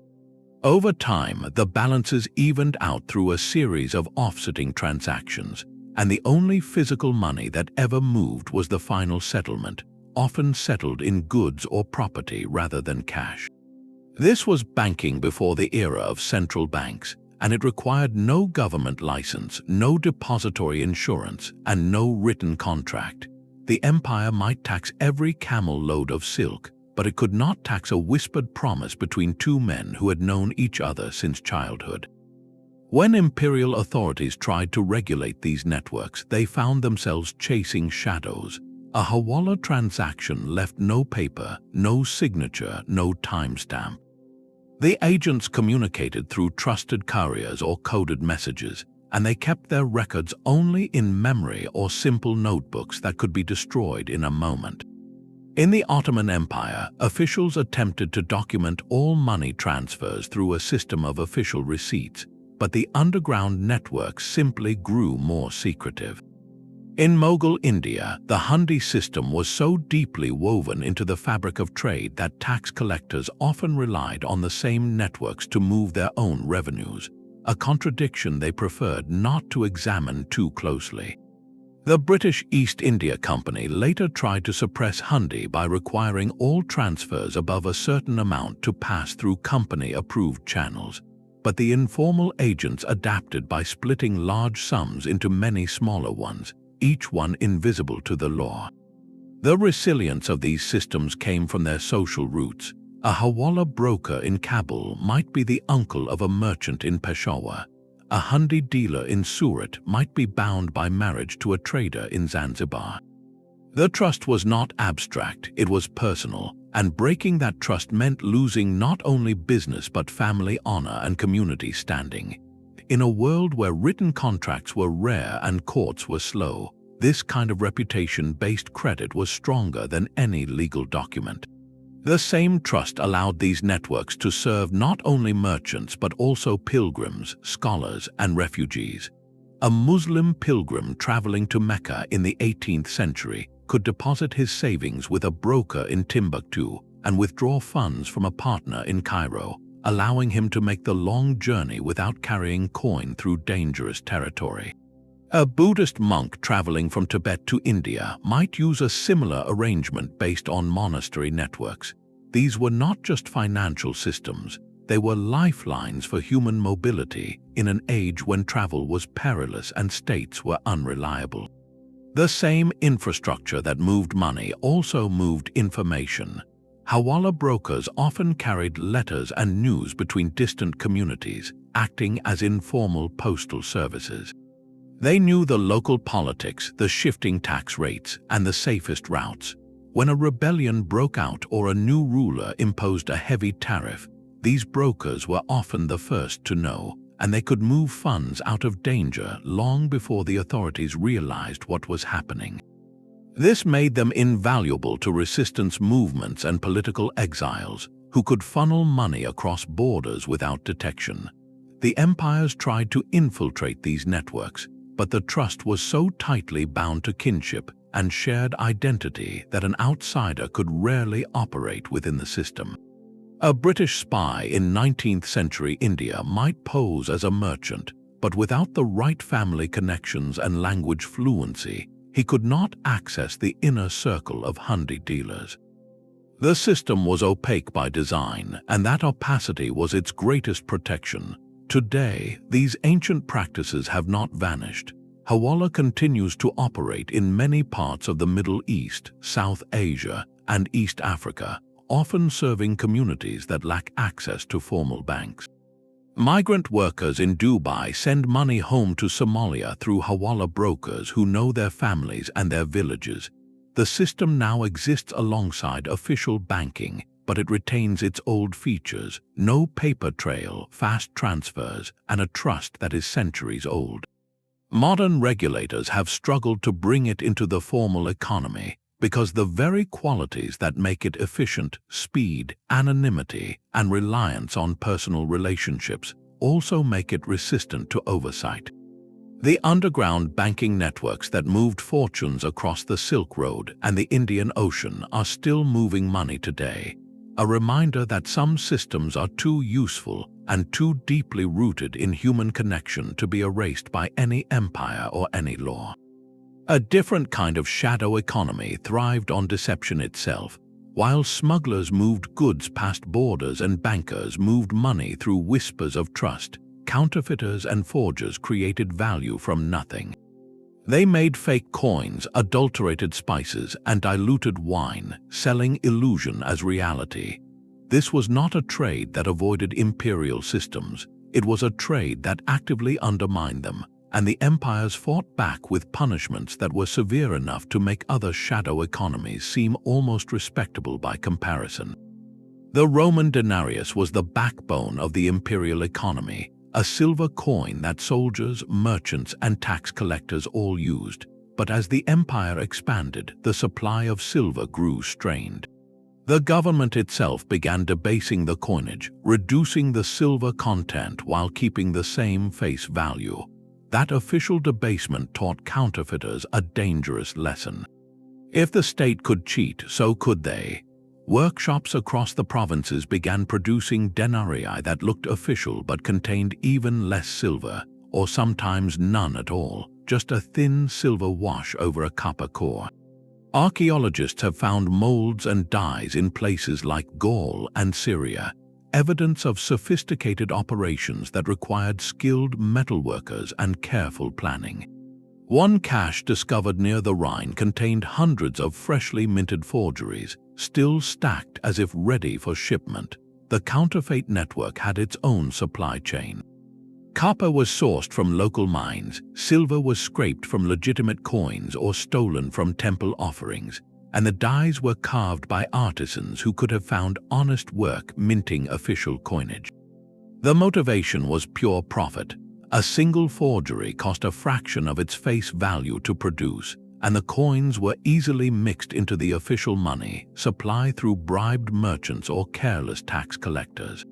Over time, the balances evened out through a series of offsetting transactions, and the only physical money that ever moved was the final settlement, often settled in goods or property rather than cash. This was banking before the era of central banks, and it required no government license, no depository insurance, and no written contract. The empire might tax every camel load of silk, but it could not tax a whispered promise between two men who had known each other since childhood. When imperial authorities tried to regulate these networks, they found themselves chasing shadows. A Hawala transaction left no paper, no signature, no timestamp. The agents communicated through trusted couriers or coded messages, and they kept their records only in memory or simple notebooks that could be destroyed in a moment. In the Ottoman Empire, officials attempted to document all money transfers through a system of official receipts, but the underground network simply grew more secretive. In Mughal India, the Hundi system was so deeply woven into the fabric of trade that tax collectors often relied on the same networks to move their own revenues, a contradiction they preferred not to examine too closely. The British East India Company later tried to suppress Hundi by requiring all transfers above a certain amount to pass through company-approved channels, but the informal agents adapted by splitting large sums into many smaller ones, each one invisible to the law. The resilience of these systems came from their social roots. A Hawala broker in Kabul might be the uncle of a merchant in Peshawar. A Hundi dealer in Surat might be bound by marriage to a trader in Zanzibar. The trust was not abstract, it was personal, and breaking that trust meant losing not only business but family honor and community standing. In a world where written contracts were rare and courts were slow, this kind of reputation-based credit was stronger than any legal document. The same trust allowed these networks to serve not only merchants but also pilgrims, scholars, and refugees. A Muslim pilgrim traveling to Mecca in the 18th century could deposit his savings with a broker in Timbuktu and withdraw funds from a partner in Cairo, allowing him to make the long journey without carrying coin through dangerous territory. A Buddhist monk traveling from Tibet to India might use a similar arrangement based on monastery networks. These were not just financial systems, they were lifelines for human mobility in an age when travel was perilous and states were unreliable. The same infrastructure that moved money also moved information. Hawala brokers often carried letters and news between distant communities, acting as informal postal services. They knew the local politics, the shifting tax rates, and the safest routes. When a rebellion broke out or a new ruler imposed a heavy tariff, these brokers were often the first to know, and they could move funds out of danger long before the authorities realized what was happening. This made them invaluable to resistance movements and political exiles, who could funnel money across borders without detection. The empires tried to infiltrate these networks, but the trust was so tightly bound to kinship and shared identity that an outsider could rarely operate within the system. A British spy in 19th century India might pose as a merchant, but without the right family connections and language fluency, he could not access the inner circle of Hundi dealers. The system was opaque by design, and that opacity was its greatest protection. Today, these ancient practices have not vanished. Hawala continues to operate in many parts of the Middle East, South Asia, and East Africa, often serving communities that lack access to formal banks. Migrant workers in Dubai send money home to Somalia through Hawala brokers who know their families and their villages. The system now exists alongside official banking, but it retains its old features: no paper trail, fast transfers, and a trust that is centuries old. Modern regulators have struggled to bring it into the formal economy because the very qualities that make it efficient, speed, anonymity, and reliance on personal relationships, also make it resistant to oversight. The underground banking networks that moved fortunes across the Silk Road and the Indian Ocean are still moving money today, a reminder that some systems are too useful and too deeply rooted in human connection to be erased by any empire or any law. A different kind of shadow economy thrived on deception itself. While smugglers moved goods past borders and bankers moved money through whispers of trust, counterfeiters and forgers created value from nothing. They made fake coins, adulterated spices, and diluted wine, selling illusion as reality. This was not a trade that avoided imperial systems. It was a trade that actively undermined them, and the empires fought back with punishments that were severe enough to make other shadow economies seem almost respectable by comparison. The Roman denarius was the backbone of the imperial economy, a silver coin that soldiers, merchants, and tax collectors all used. But as the empire expanded, the supply of silver grew strained. The government itself began debasing the coinage, reducing the silver content while keeping the same face value. That official debasement taught counterfeiters a dangerous lesson. If the state could cheat, so could they. Workshops across the provinces began producing denarii that looked official but contained even less silver, or sometimes none at all, just a thin silver wash over a copper core. Archaeologists have found molds and dyes in places like Gaul and Syria, evidence of sophisticated operations that required skilled metalworkers and careful planning. One cache discovered near the Rhine contained hundreds of freshly minted forgeries, still stacked as if ready for shipment. The counterfeit network had its own supply chain. Copper was sourced from local mines, silver was scraped from legitimate coins or stolen from temple offerings, and the dyes were carved by artisans who could have found honest work minting official coinage. The motivation was pure profit. A single forgery cost a fraction of its face value to produce, and the coins were easily mixed into the official money supply through bribed merchants or careless tax collectors.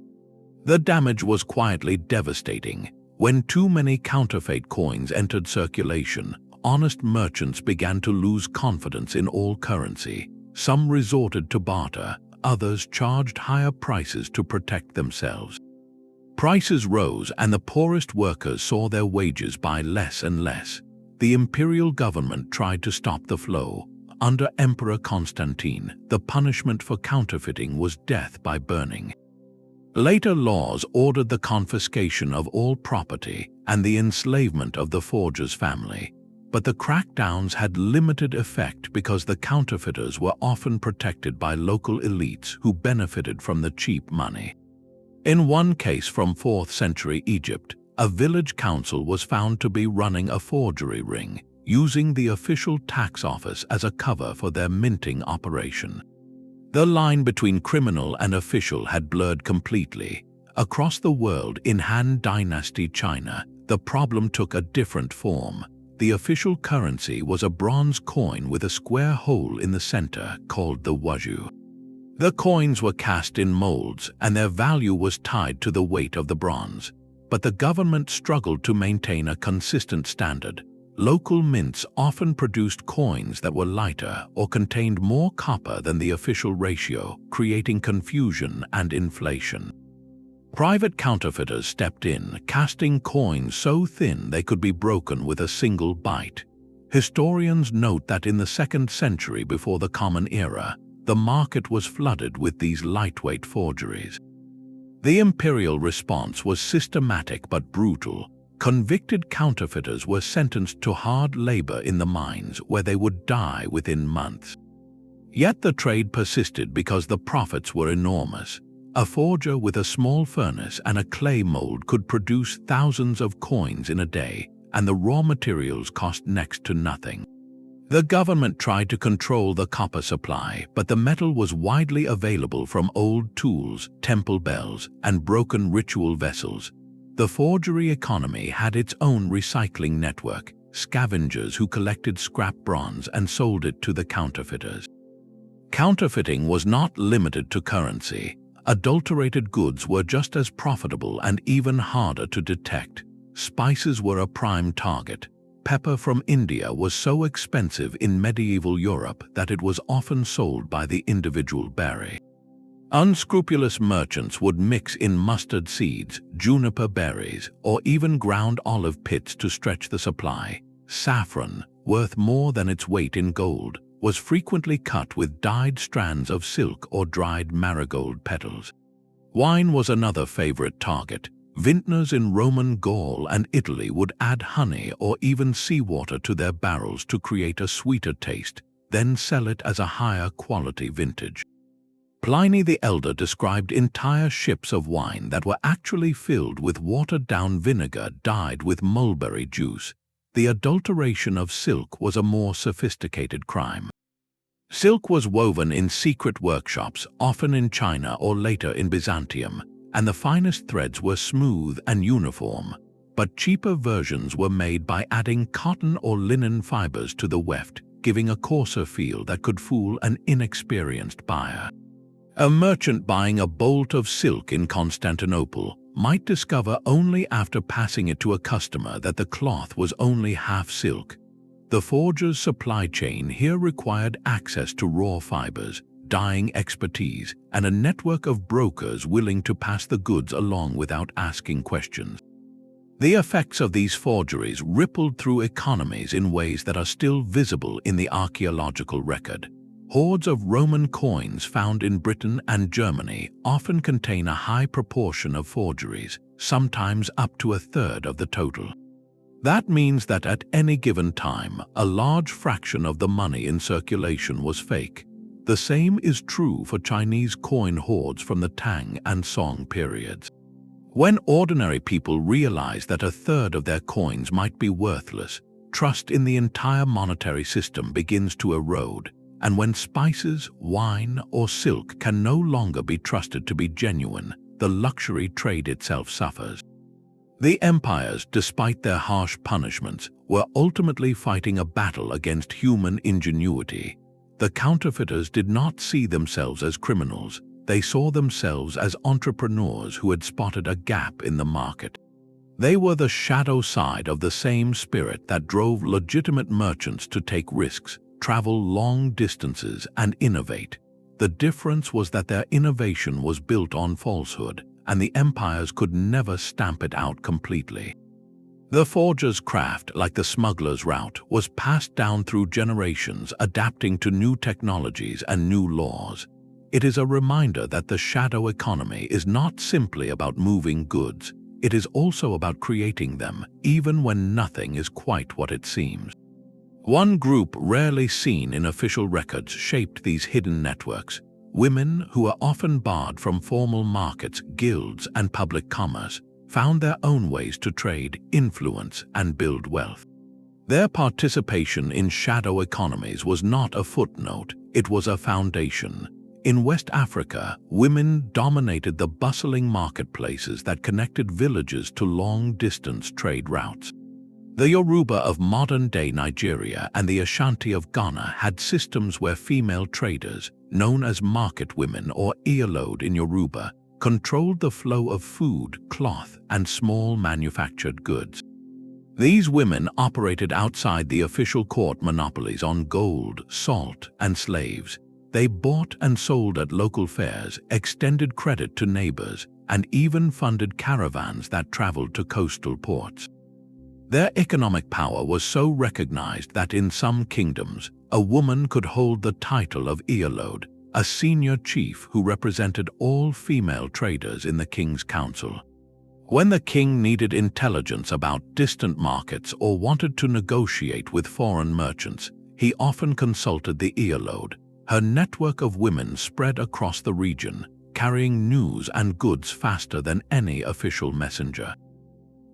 The damage was quietly devastating. When too many counterfeit coins entered circulation, honest merchants began to lose confidence in all currency. Some resorted to barter, others charged higher prices to protect themselves. Prices rose and the poorest workers saw their wages by less and less. The imperial government tried to stop the flow. Under Emperor Constantine, the punishment for counterfeiting was death by burning. Later laws ordered the confiscation of all property and the enslavement of the forger's family. But the crackdowns had limited effect because the counterfeiters were often protected by local elites who benefited from the cheap money. In one case from 4th century Egypt, a village council was found to be running a forgery ring, using the official tax office as a cover for their minting operation. The line between criminal and official had blurred completely. Across the world in Han Dynasty China, the problem took a different form. The official currency was a bronze coin with a square hole in the center called the wazhu. The coins were cast in molds and their value was tied to the weight of the bronze. But the government struggled to maintain a consistent standard. Local mints often produced coins that were lighter or contained more copper than the official ratio, creating confusion and inflation. Private counterfeiters stepped in, casting coins so thin they could be broken with a single bite. Historians note that in the 2nd century before the Common Era, the market was flooded with these lightweight forgeries. The imperial response was systematic but brutal. Convicted counterfeiters were sentenced to hard labor in the mines where they would die within months. Yet the trade persisted because the profits were enormous. A forger with a small furnace and a clay mold could produce thousands of coins in a day, and the raw materials cost next to nothing. The government tried to control the copper supply, but the metal was widely available from old tools, temple bells, and broken ritual vessels. The forgery economy had its own recycling network, scavengers who collected scrap bronze and sold it to the counterfeiters. Counterfeiting was not limited to currency. Adulterated goods were just as profitable and even harder to detect. Spices were a prime target. Pepper from India was so expensive in medieval Europe that it was often sold by the individual berry. Unscrupulous merchants would mix in mustard seeds, juniper berries, or even ground olive pits to stretch the supply. Saffron, worth more than its weight in gold, was frequently cut with dyed strands of silk or dried marigold petals. Wine was another favorite target. Vintners in Roman Gaul and Italy would add honey or even seawater to their barrels to create a sweeter taste, then sell it as a higher quality vintage. Pliny the Elder described entire ships of wine that were actually filled with watered-down vinegar dyed with mulberry juice. The adulteration of silk was a more sophisticated crime. Silk was woven in secret workshops, often in China or later in Byzantium, and the finest threads were smooth and uniform. But cheaper versions were made by adding cotton or linen fibers to the weft, giving a coarser feel that could fool an inexperienced buyer. A merchant buying a bolt of silk in Constantinople might discover only after passing it to a customer that the cloth was only half silk. The forger's supply chain here required access to raw fibers, dyeing expertise, and a network of brokers willing to pass the goods along without asking questions. The effects of these forgeries rippled through economies in ways that are still visible in the archaeological record. Hoards of Roman coins found in Britain and Germany often contain a high proportion of forgeries, sometimes up to a third of the total. That means that at any given time, a large fraction of the money in circulation was fake. The same is true for Chinese coin hoards from the Tang and Song periods. When ordinary people realize that a third of their coins might be worthless, trust in the entire monetary system begins to erode, and when spices, wine, or silk can no longer be trusted to be genuine, the luxury trade itself suffers. The empires, despite their harsh punishments, were ultimately fighting a battle against human ingenuity. The counterfeiters did not see themselves as criminals. They saw themselves as entrepreneurs who had spotted a gap in the market. They were the shadow side of the same spirit that drove legitimate merchants to take risks, travel long distances, and innovate. The difference was that their innovation was built on falsehood, and the empires could never stamp it out completely. The forger's craft, like the smuggler's route, was passed down through generations, adapting to new technologies and new laws. It is a reminder that the shadow economy is not simply about moving goods. It is also about creating them, even when nothing is quite what it seems. One group rarely seen in official records shaped these hidden networks: women who are often barred from formal markets, guilds, and public commerce, found their own ways to trade, influence, and build wealth. Their participation in shadow economies was not a footnote, it was a foundation. In West Africa, women dominated the bustling marketplaces that connected villages to long-distance trade routes. The Yoruba of modern-day Nigeria and the Ashanti of Ghana had systems where female traders, known as market women or Iyalode in Yoruba, controlled the flow of food, cloth, and small manufactured goods. These women operated outside the official court monopolies on gold, salt, and slaves. They bought and sold at local fairs, extended credit to neighbors, and even funded caravans that traveled to coastal ports. Their economic power was so recognized that in some kingdoms, a woman could hold the title of Iyalode, a senior chief who represented all female traders in the king's council. When the king needed intelligence about distant markets or wanted to negotiate with foreign merchants, he often consulted the Iyalode. Her network of women spread across the region, carrying news and goods faster than any official messenger.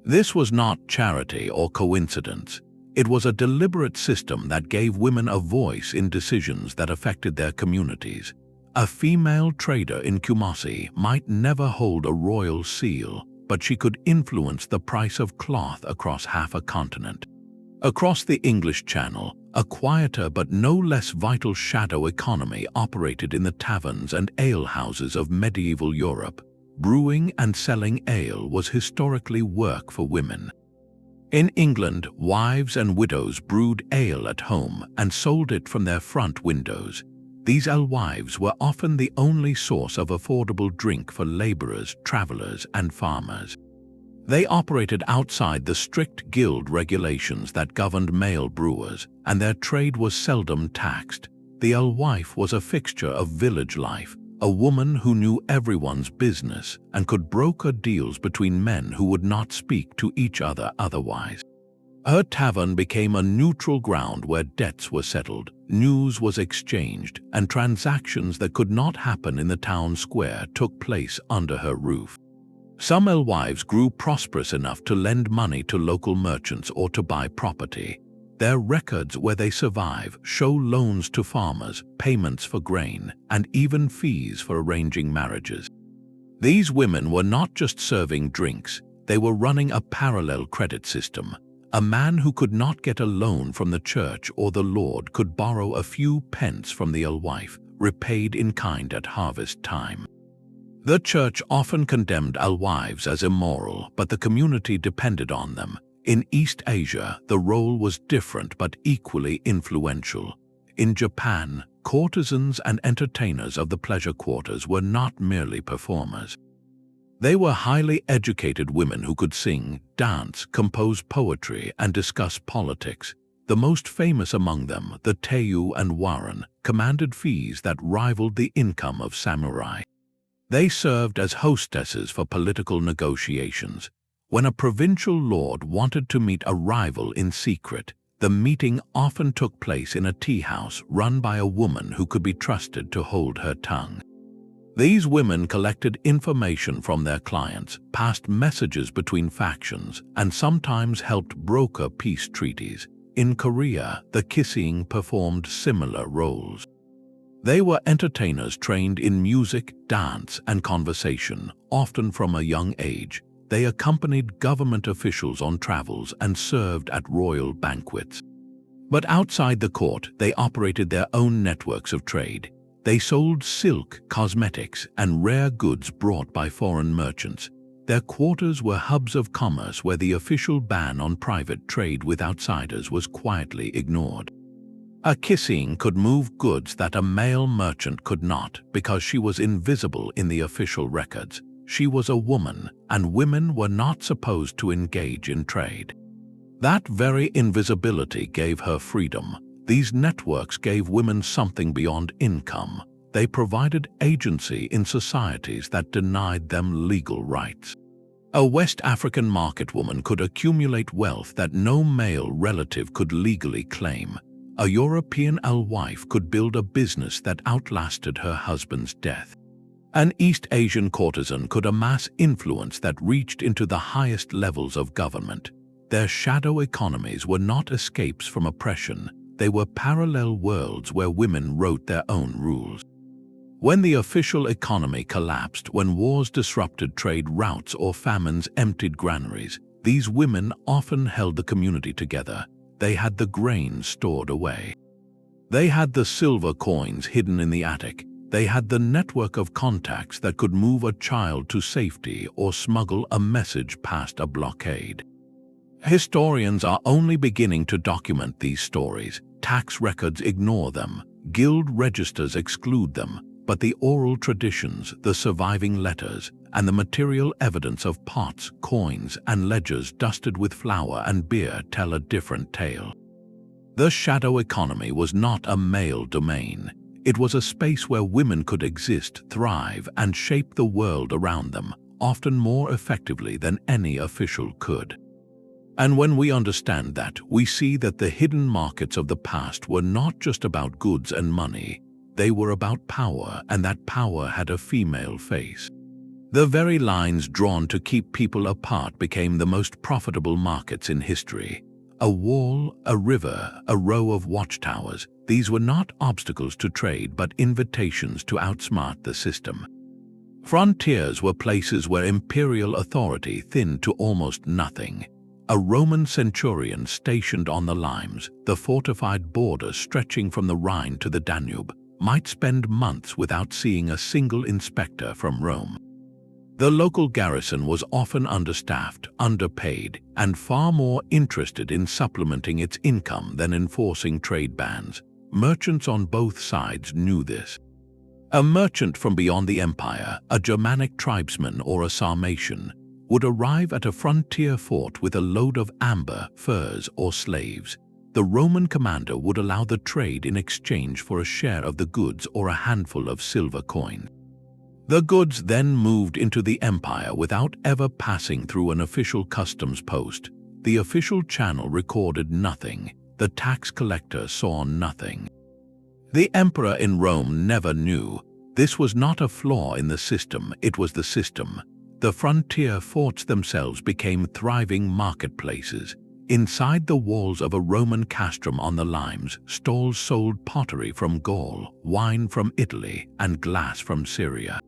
This was not charity or coincidence. It was a deliberate system that gave women a voice in decisions that affected their communities. A female trader in Kumasi might never hold a royal seal, but she could influence the price of cloth across half a continent. Across the English Channel, a quieter but no less vital shadow economy operated in the taverns and alehouses of medieval Europe. Brewing and selling ale was historically work for women. In England, wives and widows brewed ale at home and sold it from their front windows. These alewives were often the only source of affordable drink for laborers, travelers, and farmers. They operated outside the strict guild regulations that governed male brewers, and their trade was seldom taxed. The alewife was a fixture of village life, a woman who knew everyone's business and could broker deals between men who would not speak to each other otherwise. Her tavern became a neutral ground where debts were settled, news was exchanged, and transactions that could not happen in the town square took place under her roof. Some alewives grew prosperous enough to lend money to local merchants or to buy property. Their records where they survive show loans to farmers, payments for grain, and even fees for arranging marriages. These women were not just serving drinks, they were running a parallel credit system. A man who could not get a loan from the church or the Lord could borrow a few pence from the alewife, repaid in kind at harvest time. The church often condemned alewives as immoral, but the community depended on them. In East Asia, the role was different but equally influential. In Japan, courtesans and entertainers of the pleasure quarters were not merely performers. They were highly educated women who could sing, dance, compose poetry, and discuss politics. The most famous among them, the Teiyu and Warren, commanded fees that rivaled the income of samurai. They served as hostesses for political negotiations. When a provincial lord wanted to meet a rival in secret, the meeting often took place in a tea house run by a woman who could be trusted to hold her tongue. These women collected information from their clients, passed messages between factions, and sometimes helped broker peace treaties. In Korea, the kissing performed similar roles. They were entertainers trained in music, dance, and conversation, often from a young age. They accompanied government officials on travels and served at royal banquets. But outside the court, they operated their own networks of trade. They sold silk, cosmetics, and rare goods brought by foreign merchants. Their quarters were hubs of commerce where the official ban on private trade with outsiders was quietly ignored. A kissing could move goods that a male merchant could not because she was invisible in the official records. She was a woman, and women were not supposed to engage in trade. That very invisibility gave her freedom. These networks gave women something beyond income. They provided agency in societies that denied them legal rights. A West African market woman could accumulate wealth that no male relative could legally claim. A European alewife could build a business that outlasted her husband's death. An East Asian courtesan could amass influence that reached into the highest levels of government. Their shadow economies were not escapes from oppression. They were parallel worlds where women wrote their own rules. When the official economy collapsed, when wars disrupted trade routes or famines emptied granaries, these women often held the community together. They had the grain stored away. They had the silver coins hidden in the attic. They had the network of contacts that could move a child to safety or smuggle a message past a blockade. Historians are only beginning to document these stories. Tax records ignore them, guild registers exclude them, but the oral traditions, the surviving letters, and the material evidence of pots, coins, and ledgers dusted with flour and beer tell a different tale. The shadow economy was not a male domain. It was a space where women could exist, thrive, and shape the world around them, often more effectively than any official could. And when we understand that, we see that the hidden markets of the past were not just about goods and money. They were about power, and that power had a female face. The very lines drawn to keep people apart became the most profitable markets in history. A wall, a river, a row of watchtowers. These were not obstacles to trade, but invitations to outsmart the system. Frontiers were places where imperial authority thinned to almost nothing. A Roman centurion stationed on the limes, the fortified border stretching from the Rhine to the Danube, might spend months without seeing a single inspector from Rome. The local garrison was often understaffed, underpaid, and far more interested in supplementing its income than enforcing trade bans. Merchants on both sides knew this. A merchant from beyond the empire, a Germanic tribesman or a Sarmatian, would arrive at a frontier fort with a load of amber, furs, or slaves. The Roman commander would allow the trade in exchange for a share of the goods or a handful of silver coin. The goods then moved into the empire without ever passing through an official customs post. The official channel recorded nothing. The tax collector saw nothing. The emperor in Rome never knew. This was not a flaw in the system, it was the system. The frontier forts themselves became thriving marketplaces. Inside the walls of a Roman castrum on the limes, stalls sold pottery from Gaul, wine from Italy, and glass from Syria.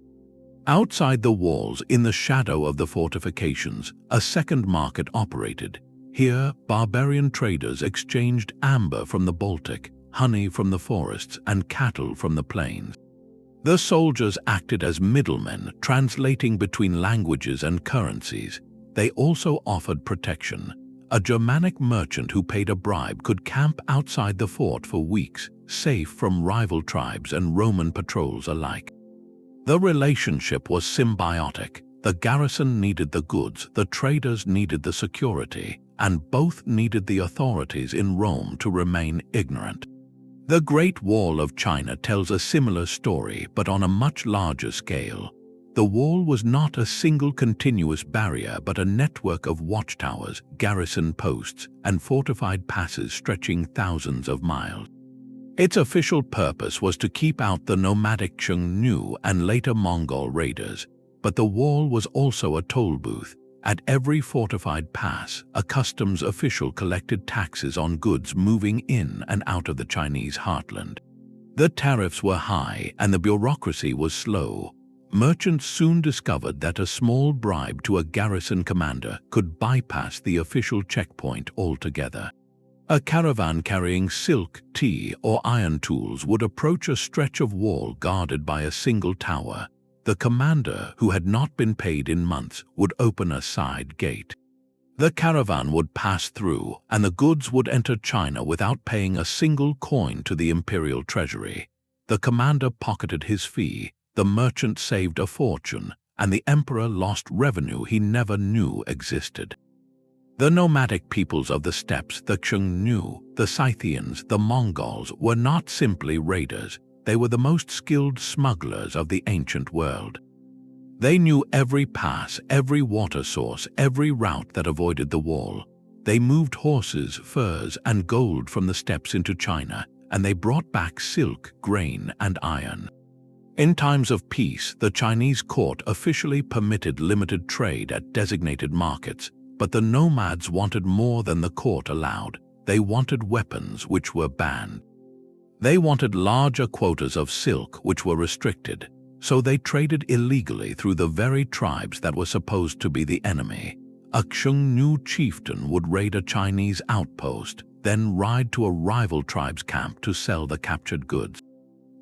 Outside the walls, in the shadow of the fortifications, a second market operated. Here, barbarian traders exchanged amber from the Baltic, honey from the forests, and cattle from the plains. The soldiers acted as middlemen, translating between languages and currencies. They also offered protection. A Germanic merchant who paid a bribe could camp outside the fort for weeks, safe from rival tribes and Roman patrols alike. The relationship was symbiotic. The garrison needed the goods, the traders needed the security, and both needed the authorities in Rome to remain ignorant. The Great Wall of China tells a similar story, but on a much larger scale. The wall was not a single continuous barrier, but a network of watchtowers, garrison posts, and fortified passes stretching thousands of miles. Its official purpose was to keep out the nomadic Xiongnu and later Mongol raiders, but the wall was also a toll booth. At every fortified pass, a customs official collected taxes on goods moving in and out of the Chinese heartland. The tariffs were high and the bureaucracy was slow. merchants soon discovered that a small bribe to a garrison commander could bypass the official checkpoint altogether. A caravan carrying silk, tea, or iron tools would approach a stretch of wall guarded by a single tower. The commander, who had not been paid in months, would open a side gate. The caravan would pass through, and the goods would enter China without paying a single coin to the imperial treasury. The commander pocketed his fee, the merchant saved a fortune, and the emperor lost revenue he never knew existed. The nomadic peoples of the steppes, the Xiongnu, the Scythians, the Mongols, were not simply raiders. They were the most skilled smugglers of the ancient world. They knew every pass, every water source, every route that avoided the wall. They moved horses, furs, and gold from the steppes into China, and they brought back silk, grain, and iron. In times of peace, the Chinese court officially permitted limited trade at designated markets, but the nomads wanted more than the court allowed. They wanted weapons, which were banned. They wanted larger quotas of silk, which were restricted, so they traded illegally through the very tribes that were supposed to be the enemy. A Xiongnu chieftain would raid a Chinese outpost, then ride to a rival tribe's camp to sell the captured goods.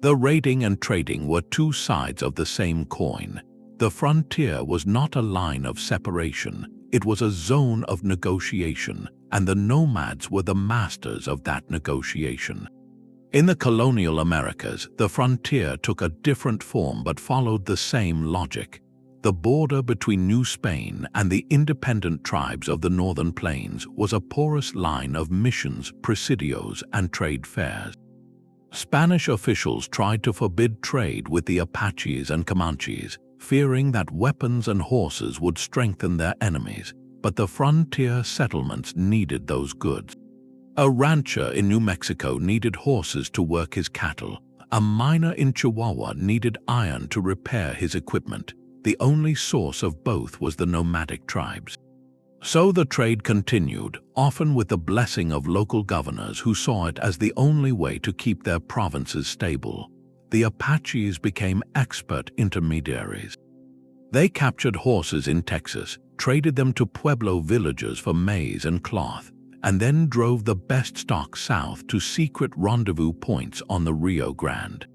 The raiding and trading were two sides of the same coin. The frontier was not a line of separation, it was a zone of negotiation, and the nomads were the masters of that negotiation. In the colonial Americas, the frontier took a different form but followed the same logic. The border between New Spain and the independent tribes of the northern plains was a porous line of missions, presidios, and trade fairs. Spanish officials tried to forbid trade with the Apaches and Comanches, fearing that weapons and horses would strengthen their enemies, but the frontier settlements needed those goods. A rancher in New Mexico needed horses to work his cattle. A miner in Chihuahua needed iron to repair his equipment. The only source of both was the nomadic tribes. So the trade continued, often with the blessing of local governors who saw it as the only way to keep their provinces stable. The Apaches became expert intermediaries. They captured horses in Texas, traded them to Pueblo villagers for maize and cloth, and then drove the best stock south to secret rendezvous points on the Rio Grande.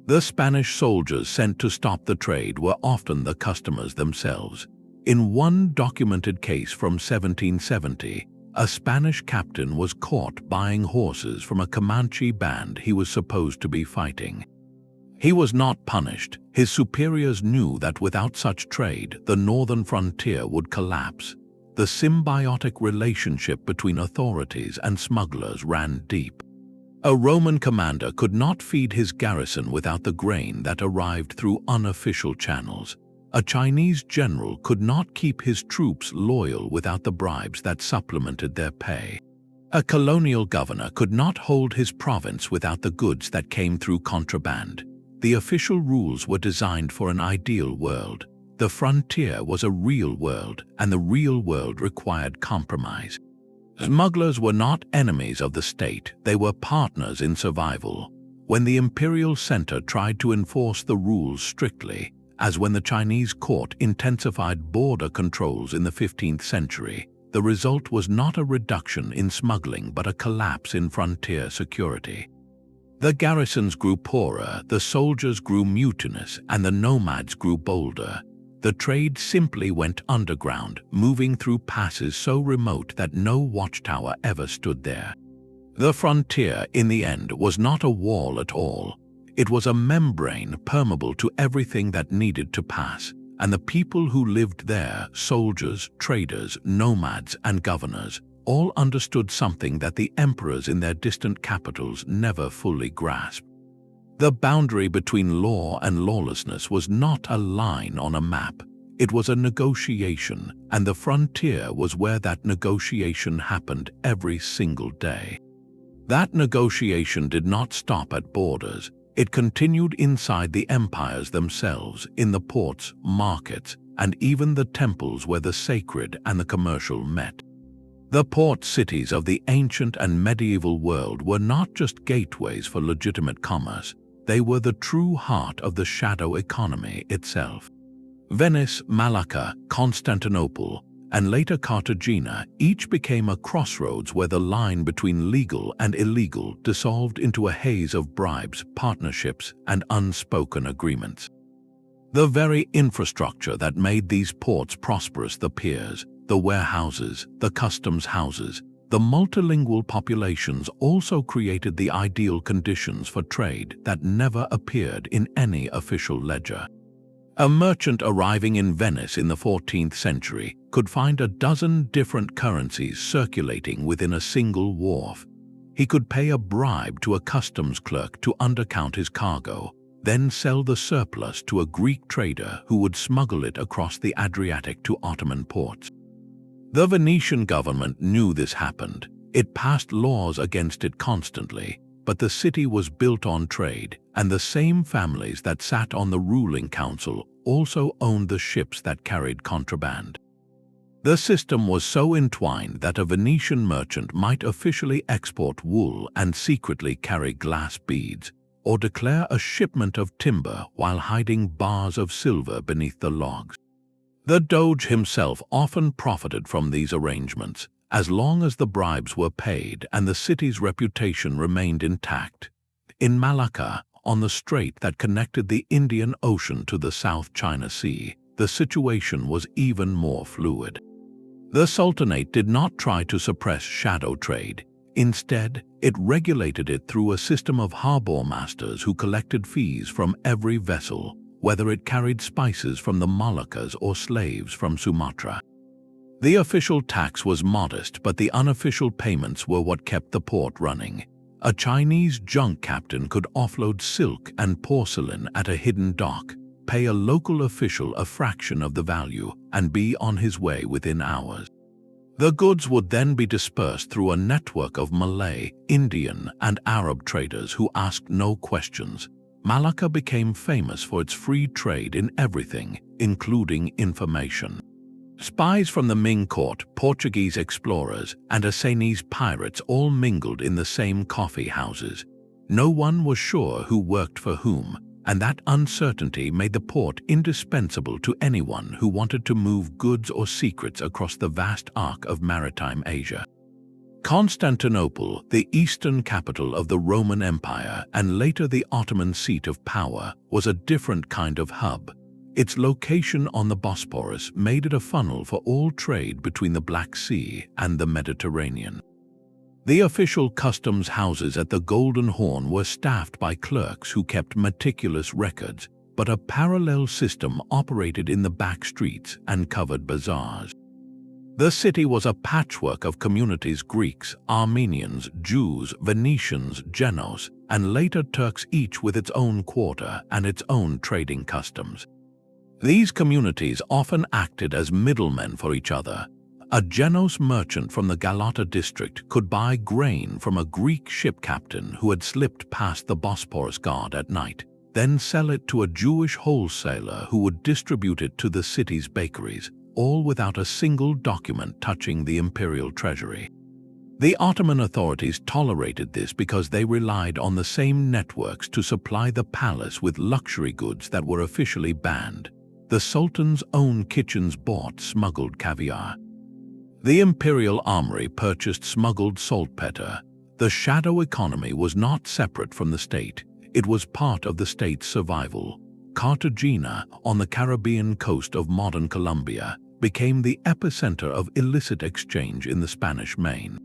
The Spanish soldiers sent to stop the trade were often the customers themselves. In one documented case from 1770, a Spanish captain was caught buying horses from a Comanche band he was supposed to be fighting. He was not punished. His superiors knew that without such trade, the northern frontier would collapse. The symbiotic relationship between authorities and smugglers ran deep. A Roman commander could not feed his garrison without the grain that arrived through unofficial channels. A Chinese general could not keep his troops loyal without the bribes that supplemented their pay. A colonial governor could not hold his province without the goods that came through contraband. The official rules were designed for an ideal world. The frontier was a real world, and the real world required compromise. Smugglers were not enemies of the state, they were partners in survival. When the imperial center tried to enforce the rules strictly, as when the Chinese court intensified border controls in the 15th century, the result was not a reduction in smuggling but a collapse in frontier security. The garrisons grew poorer, the soldiers grew mutinous, and the nomads grew bolder. The trade simply went underground, moving through passes so remote that no watchtower ever stood there. The frontier, in the end, was not a wall at all. It was a membrane permeable to everything that needed to pass, and the people who lived there, soldiers, traders, nomads, and governors, all understood something that the emperors in their distant capitals never fully grasped. The boundary between law and lawlessness was not a line on a map. It was a negotiation, and the frontier was where that negotiation happened every single day. That negotiation did not stop at borders. It continued inside the empires themselves, in the ports, markets, and even the temples where the sacred and the commercial met. The port cities of the ancient and medieval world were not just gateways for legitimate commerce. They were the true heart of the shadow economy itself. Venice, Malacca, Constantinople, and later Cartagena each became a crossroads where the line between legal and illegal dissolved into a haze of bribes, partnerships, and unspoken agreements. The very infrastructure that made these ports prosperous, the piers, the warehouses, the customs houses, the multilingual populations, also created the ideal conditions for trade that never appeared in any official ledger. A merchant arriving in Venice in the 14th century could find a dozen different currencies circulating within a single wharf. He could pay a bribe to a customs clerk to undercount his cargo, then sell the surplus to a Greek trader who would smuggle it across the Adriatic to Ottoman ports. The Venetian government knew this happened. It passed laws against it constantly, but the city was built on trade, and the same families that sat on the ruling council also owned the ships that carried contraband. The system was so entwined that a Venetian merchant might officially export wool and secretly carry glass beads, or declare a shipment of timber while hiding bars of silver beneath the logs. The Doge himself often profited from these arrangements, as long as the bribes were paid and the city's reputation remained intact. In Malacca, on the strait that connected the Indian Ocean to the South China Sea, the situation was even more fluid. The Sultanate did not try to suppress shadow trade. Instead, it regulated it through a system of harbor masters who collected fees from every vessel, whether it carried spices from the Moluccas or slaves from Sumatra. The official tax was modest, but the unofficial payments were what kept the port running. A Chinese junk captain could offload silk and porcelain at a hidden dock, pay a local official a fraction of the value, and be on his way within hours. The goods would then be dispersed through a network of Malay, Indian, and Arab traders who asked no questions. Malacca became famous for its free trade in everything, including information. Spies from the Ming court, Portuguese explorers, and Assanese pirates all mingled in the same coffee houses. No one was sure who worked for whom, and that uncertainty made the port indispensable to anyone who wanted to move goods or secrets across the vast arc of maritime Asia. Constantinople, the eastern capital of the Roman Empire and later the Ottoman seat of power, was a different kind of hub. Its location on the Bosporus made it a funnel for all trade between the Black Sea and the Mediterranean. The official customs houses at the Golden Horn were staffed by clerks who kept meticulous records, but a parallel system operated in the back streets and covered bazaars. The city was a patchwork of communities: Greeks, Armenians, Jews, Venetians, Genoese, and later Turks, each with its own quarter and its own trading customs. These communities often acted as middlemen for each other. A Genoese merchant from the Galata district could buy grain from a Greek ship captain who had slipped past the Bosporus guard at night, then sell it to a Jewish wholesaler who would distribute it to the city's bakeries, all without a single document touching the imperial treasury. The Ottoman authorities tolerated this because they relied on the same networks to supply the palace with luxury goods that were officially banned. The Sultan's own kitchens bought smuggled caviar. The imperial armory purchased smuggled saltpeter. The shadow economy was not separate from the state. It was part of the state's survival. Cartagena, on the Caribbean coast of modern Colombia, became the epicenter of illicit exchange in the Spanish Main.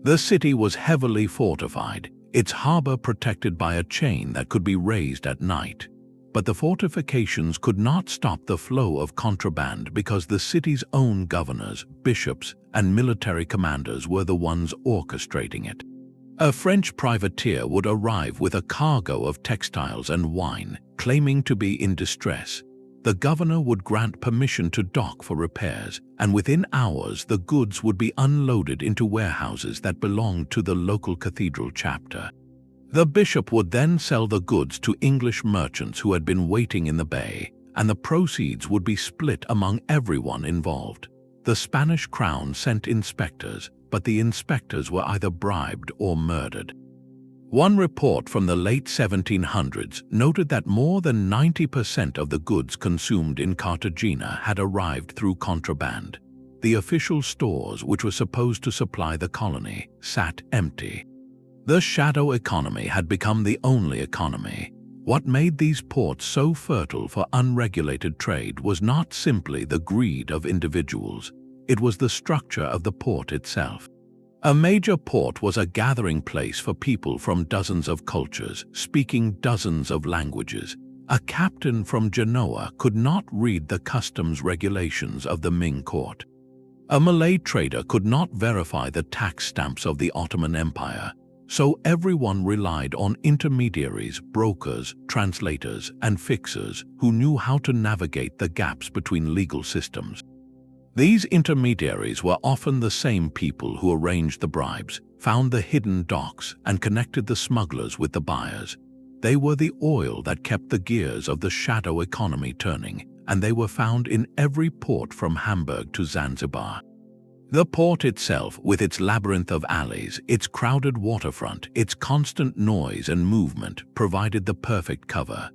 The city was heavily fortified, its harbor protected by a chain that could be raised at night. But the fortifications could not stop the flow of contraband because the city's own governors, bishops, and military commanders were the ones orchestrating it. A French privateer would arrive with a cargo of textiles and wine, claiming to be in distress. The governor would grant permission to dock for repairs, and within hours the goods would be unloaded into warehouses that belonged to the local cathedral chapter. The bishop would then sell the goods to English merchants who had been waiting in the bay, and the proceeds would be split among everyone involved. The Spanish crown sent inspectors, but the inspectors were either bribed or murdered. One report from the late 1700s noted that more than 90% of the goods consumed in Cartagena had arrived through contraband. The official stores, which were supposed to supply the colony, sat empty. The shadow economy had become the only economy. What made these ports so fertile for unregulated trade was not simply the greed of individuals. It was the structure of the port itself. A major port was a gathering place for people from dozens of cultures, speaking dozens of languages. A captain from Genoa could not read the customs regulations of the Ming court. A Malay trader could not verify the tax stamps of the Ottoman Empire. So everyone relied on intermediaries, brokers, translators, and fixers who knew how to navigate the gaps between legal systems. These intermediaries were often the same people who arranged the bribes, found the hidden docks, and connected the smugglers with the buyers. They were the oil that kept the gears of the shadow economy turning, and they were found in every port from Hamburg to Zanzibar. The port itself, with its labyrinth of alleys, its crowded waterfront, its constant noise and movement, provided the perfect cover.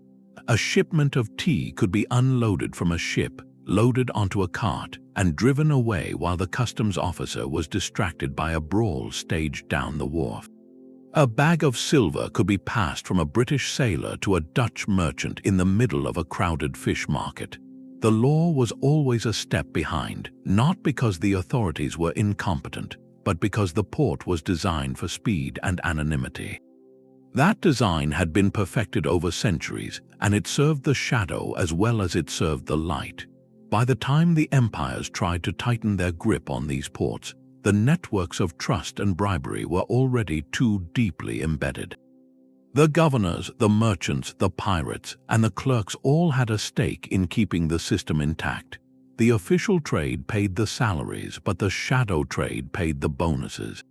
A shipment of tea could be unloaded from a ship, loaded onto a cart, and driven away while the customs officer was distracted by a brawl staged down the wharf. A bag of silver could be passed from a British sailor to a Dutch merchant in the middle of a crowded fish market. The law was always a step behind, not because the authorities were incompetent, but because the port was designed for speed and anonymity. That design had been perfected over centuries, and it served the shadow as well as it served the light. By the time the empires tried to tighten their grip on these ports, the networks of trust and bribery were already too deeply embedded. The governors, the merchants, the pirates, and the clerks all had a stake in keeping the system intact. The official trade paid the salaries, but the shadow trade paid the bonuses.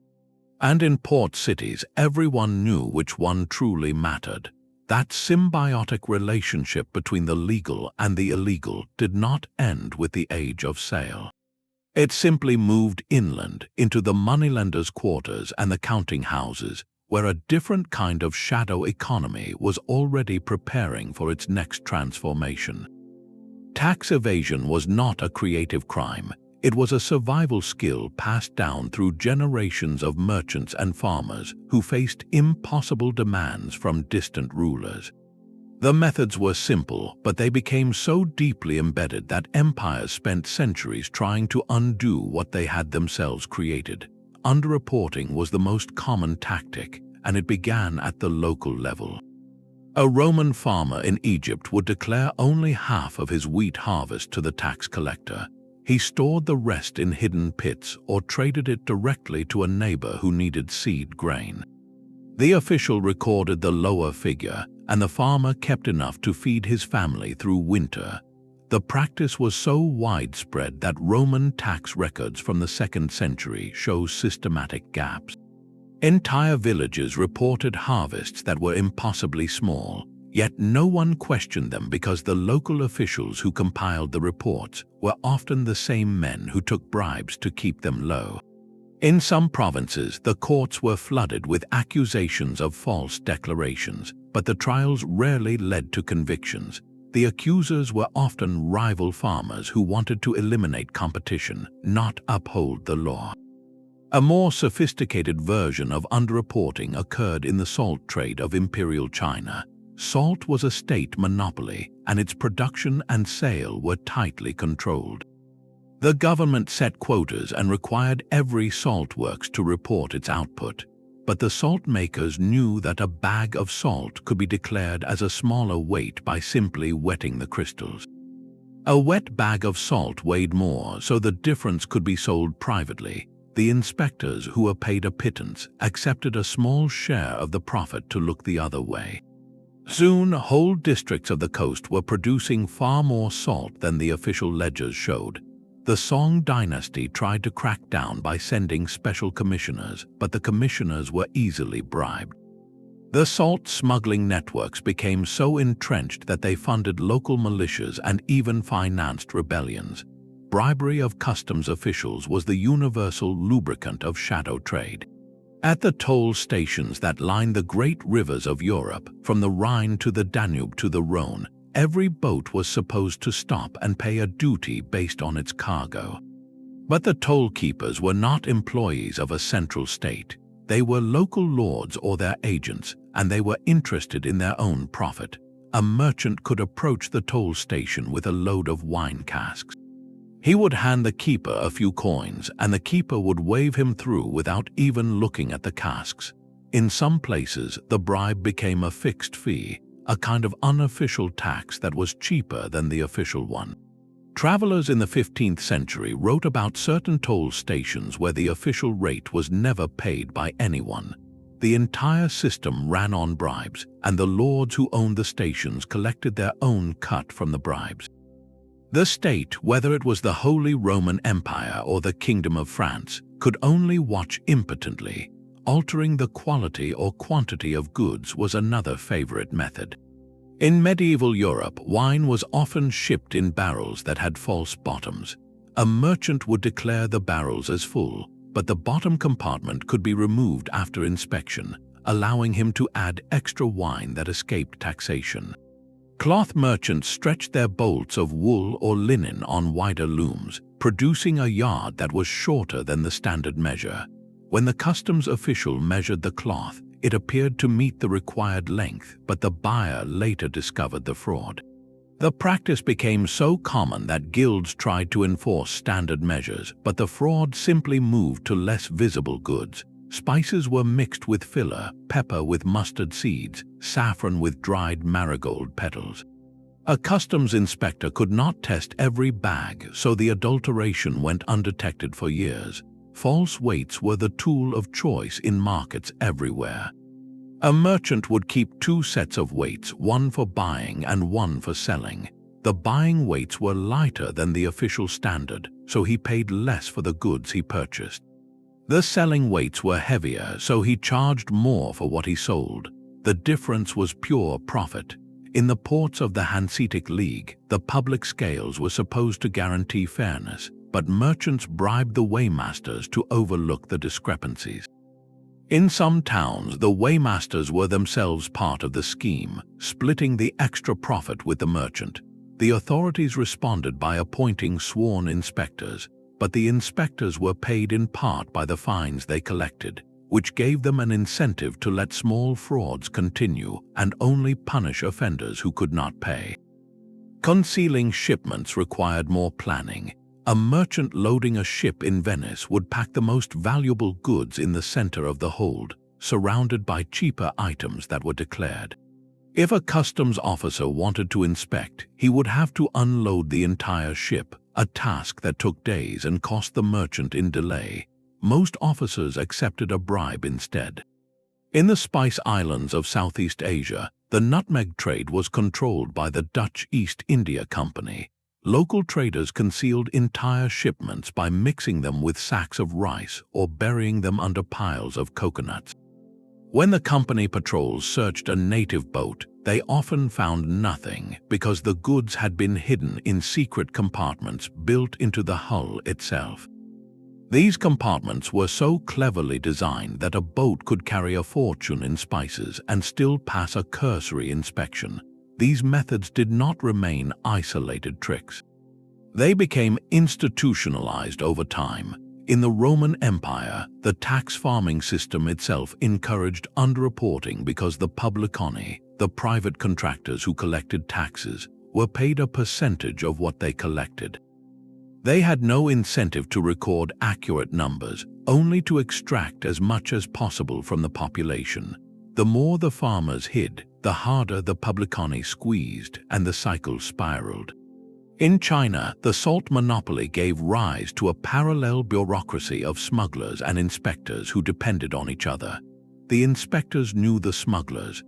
And in port cities, everyone knew which one truly mattered. That symbiotic relationship between the legal and the illegal did not end with the age of sail. It simply moved inland into the moneylenders' quarters and the counting houses, where a different kind of shadow economy was already preparing for its next transformation. Tax evasion was not a creative crime. It was a survival skill passed down through generations of merchants and farmers who faced impossible demands from distant rulers. The methods were simple, but they became so deeply embedded that empires spent centuries trying to undo what they had themselves created. Underreporting was the most common tactic, and it began at the local level. A Roman farmer in Egypt would declare only half of his wheat harvest to the tax collector. He stored the rest in hidden pits or traded it directly to a neighbor who needed seed grain. The official recorded the lower figure, and the farmer kept enough to feed his family through winter. The practice was so widespread that Roman tax records from the 2nd century show systematic gaps. Entire villages reported harvests that were impossibly small, yet no one questioned them because the local officials who compiled the reports were often the same men who took bribes to keep them low. In some provinces, the courts were flooded with accusations of false declarations, but the trials rarely led to convictions. The accusers were often rival farmers who wanted to eliminate competition, not uphold the law. A more sophisticated version of underreporting occurred in the salt trade of Imperial China. Salt was a state monopoly, and its production and sale were tightly controlled. The government set quotas and required every salt works to report its output. But the salt makers knew that a bag of salt could be declared as a smaller weight by simply wetting the crystals. A wet bag of salt weighed more, so the difference could be sold privately. The inspectors, who were paid a pittance, accepted a small share of the profit to look the other way. Soon, whole districts of the coast were producing far more salt than the official ledgers showed. The Song dynasty tried to crack down by sending special commissioners, but the commissioners were easily bribed. The salt smuggling networks became so entrenched that they funded local militias and even financed rebellions. Bribery of customs officials was the universal lubricant of shadow trade. At the toll stations that line the great rivers of Europe, from the Rhine to the Danube to the Rhone, every boat was supposed to stop and pay a duty based on its cargo. But the toll keepers were not employees of a central state. They were local lords or their agents, and they were interested in their own profit. A merchant could approach the toll station with a load of wine casks. He would hand the keeper a few coins, and the keeper would wave him through without even looking at the casks. In some places, the bribe became a fixed fee, a kind of unofficial tax that was cheaper than the official one. Travelers in the 15th century wrote about certain toll stations where the official rate was never paid by anyone. The entire system ran on bribes, and the lords who owned the stations collected their own cut from the bribes. The state, whether it was the Holy Roman Empire or the Kingdom of France, could only watch impotently. Altering the quality or quantity of goods was another favorite method. In medieval Europe, wine was often shipped in barrels that had false bottoms. A merchant would declare the barrels as full, but the bottom compartment could be removed after inspection, allowing him to add extra wine that escaped taxation. Cloth merchants stretched their bolts of wool or linen on wider looms, producing a yard that was shorter than the standard measure. When the customs official measured the cloth, it appeared to meet the required length, but the buyer later discovered the fraud. The practice became so common that guilds tried to enforce standard measures, but the fraud simply moved to less visible goods. Spices were mixed with filler, pepper with mustard seeds, saffron with dried marigold petals. A customs inspector could not test every bag, so the adulteration went undetected for years. False weights were the tool of choice in markets everywhere. A merchant would keep two sets of weights, one for buying and one for selling. The buying weights were lighter than the official standard, so he paid less for the goods he purchased. The selling weights were heavier, so he charged more for what he sold. The difference was pure profit. In the ports of the Hanseatic League, the public scales were supposed to guarantee fairness, but merchants bribed the weighmasters to overlook the discrepancies. In some towns, the weighmasters were themselves part of the scheme, splitting the extra profit with the merchant. The authorities responded by appointing sworn inspectors, but the inspectors were paid in part by the fines they collected, which gave them an incentive to let small frauds continue and only punish offenders who could not pay. Concealing shipments required more planning. A merchant loading a ship in Venice would pack the most valuable goods in the center of the hold, surrounded by cheaper items that were declared. If a customs officer wanted to inspect, he would have to unload the entire ship, a task that took days and cost the merchant in delay. Most officers accepted a bribe instead. In the Spice Islands of Southeast Asia, the nutmeg trade was controlled by the Dutch East India Company. Local traders concealed entire shipments by mixing them with sacks of rice or burying them under piles of coconuts. When the company patrols searched a native boat, they often found nothing because the goods had been hidden in secret compartments built into the hull itself. These compartments were so cleverly designed that a boat could carry a fortune in spices and still pass a cursory inspection. These methods did not remain isolated tricks. They became institutionalized over time. In the Roman Empire, the tax farming system itself encouraged underreporting because the publiconi, the private contractors who collected taxes, were paid a percentage of what they collected. They had no incentive to record accurate numbers, only to extract as much as possible from the population. The more the farmers hid, the harder the publiconi squeezed, and the cycle spiraled. In China, the salt monopoly gave rise to a parallel bureaucracy of smugglers and inspectors who depended on each other. The inspectors knew the smugglers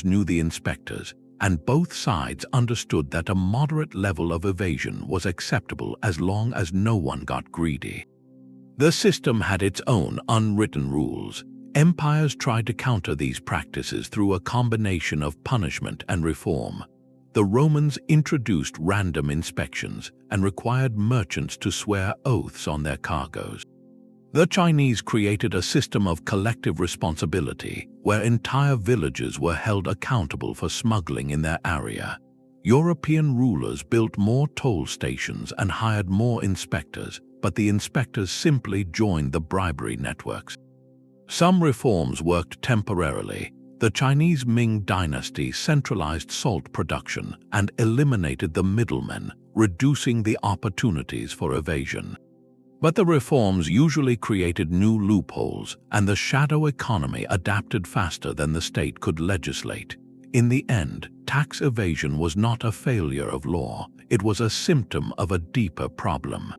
knew the inspectors, and both sides understood that a moderate level of evasion was acceptable as long as no one got greedy. The system had its own unwritten rules. Empires tried to counter these practices through a combination of punishment and reform. The Romans introduced random inspections and required merchants to swear oaths on their cargoes. The Chinese created a system of collective responsibility where entire villages were held accountable for smuggling in their area. European rulers built more toll stations and hired more inspectors, but the inspectors simply joined the bribery networks. Some reforms worked temporarily. The Chinese Ming dynasty centralized salt production and eliminated the middlemen, reducing the opportunities for evasion. But the reforms usually created new loopholes, and the shadow economy adapted faster than the state could legislate. In the end, tax evasion was not a failure of law, it was a symptom of a deeper problem.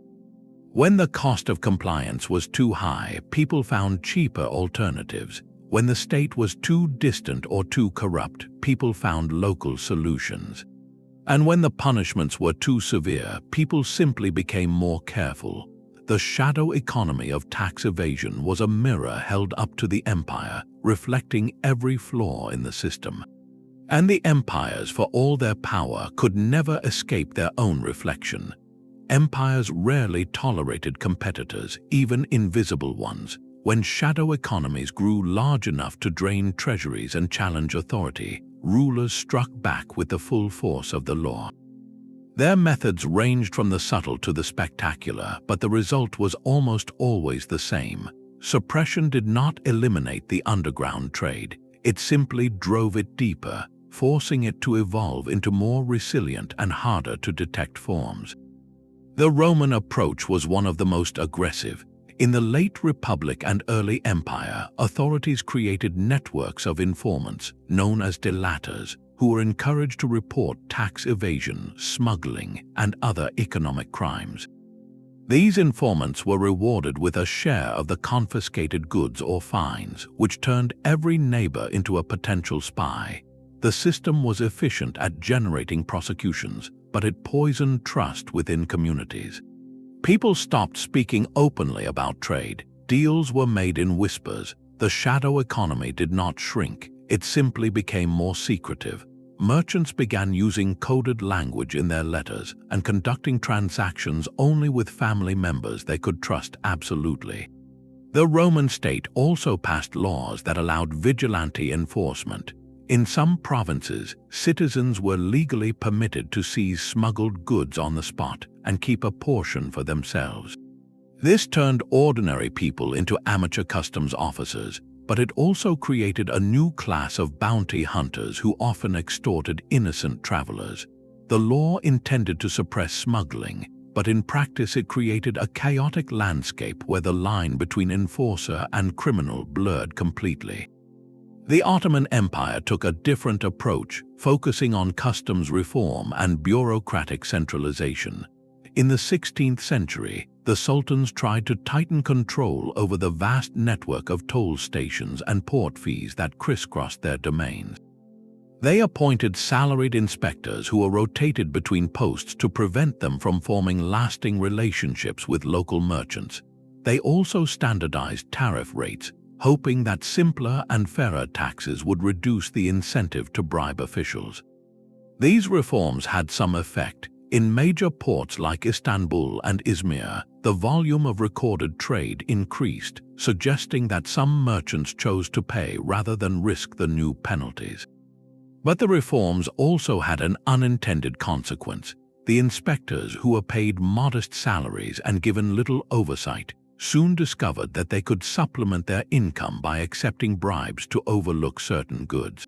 When the cost of compliance was too high, people found cheaper alternatives. When the state was too distant or too corrupt, people found local solutions. And when the punishments were too severe, people simply became more careful. The shadow economy of tax evasion was a mirror held up to the empire, reflecting every flaw in the system. And the empires, for all their power, could never escape their own reflection. Empires rarely tolerated competitors, even invisible ones. When shadow economies grew large enough to drain treasuries and challenge authority, rulers struck back with the full force of the law. Their methods ranged from the subtle to the spectacular, but the result was almost always the same. Suppression did not eliminate the underground trade, it simply drove it deeper, forcing it to evolve into more resilient and harder to detect forms. The Roman approach was one of the most aggressive. In the late Republic and early Empire, authorities created networks of informants, known as delators, who were encouraged to report tax evasion, smuggling, and other economic crimes. These informants were rewarded with a share of the confiscated goods or fines, which turned every neighbor into a potential spy. The system was efficient at generating prosecutions, but it poisoned trust within communities. People stopped speaking openly about trade. Deals were made in whispers. The shadow economy did not shrink, it simply became more secretive. Merchants began using coded language in their letters and conducting transactions only with family members they could trust absolutely. The Roman state also passed laws that allowed vigilante enforcement. In some provinces, citizens were legally permitted to seize smuggled goods on the spot and keep a portion for themselves. This turned ordinary people into amateur customs officers, but it also created a new class of bounty hunters who often extorted innocent travelers. The law intended to suppress smuggling, but in practice it created a chaotic landscape where the line between enforcer and criminal blurred completely. The Ottoman Empire took a different approach, focusing on customs reform and bureaucratic centralization. In the 16th century, the sultans tried to tighten control over the vast network of toll stations and port fees that crisscrossed their domains. They appointed salaried inspectors who were rotated between posts to prevent them from forming lasting relationships with local merchants. They also standardized tariff rates, hoping that simpler and fairer taxes would reduce the incentive to bribe officials. These reforms had some effect. In major ports like Istanbul and Izmir, the volume of recorded trade increased, suggesting that some merchants chose to pay rather than risk the new penalties. But the reforms also had an unintended consequence. The inspectors, who were paid modest salaries and given little oversight, soon discovered that they could supplement their income by accepting bribes to overlook certain goods.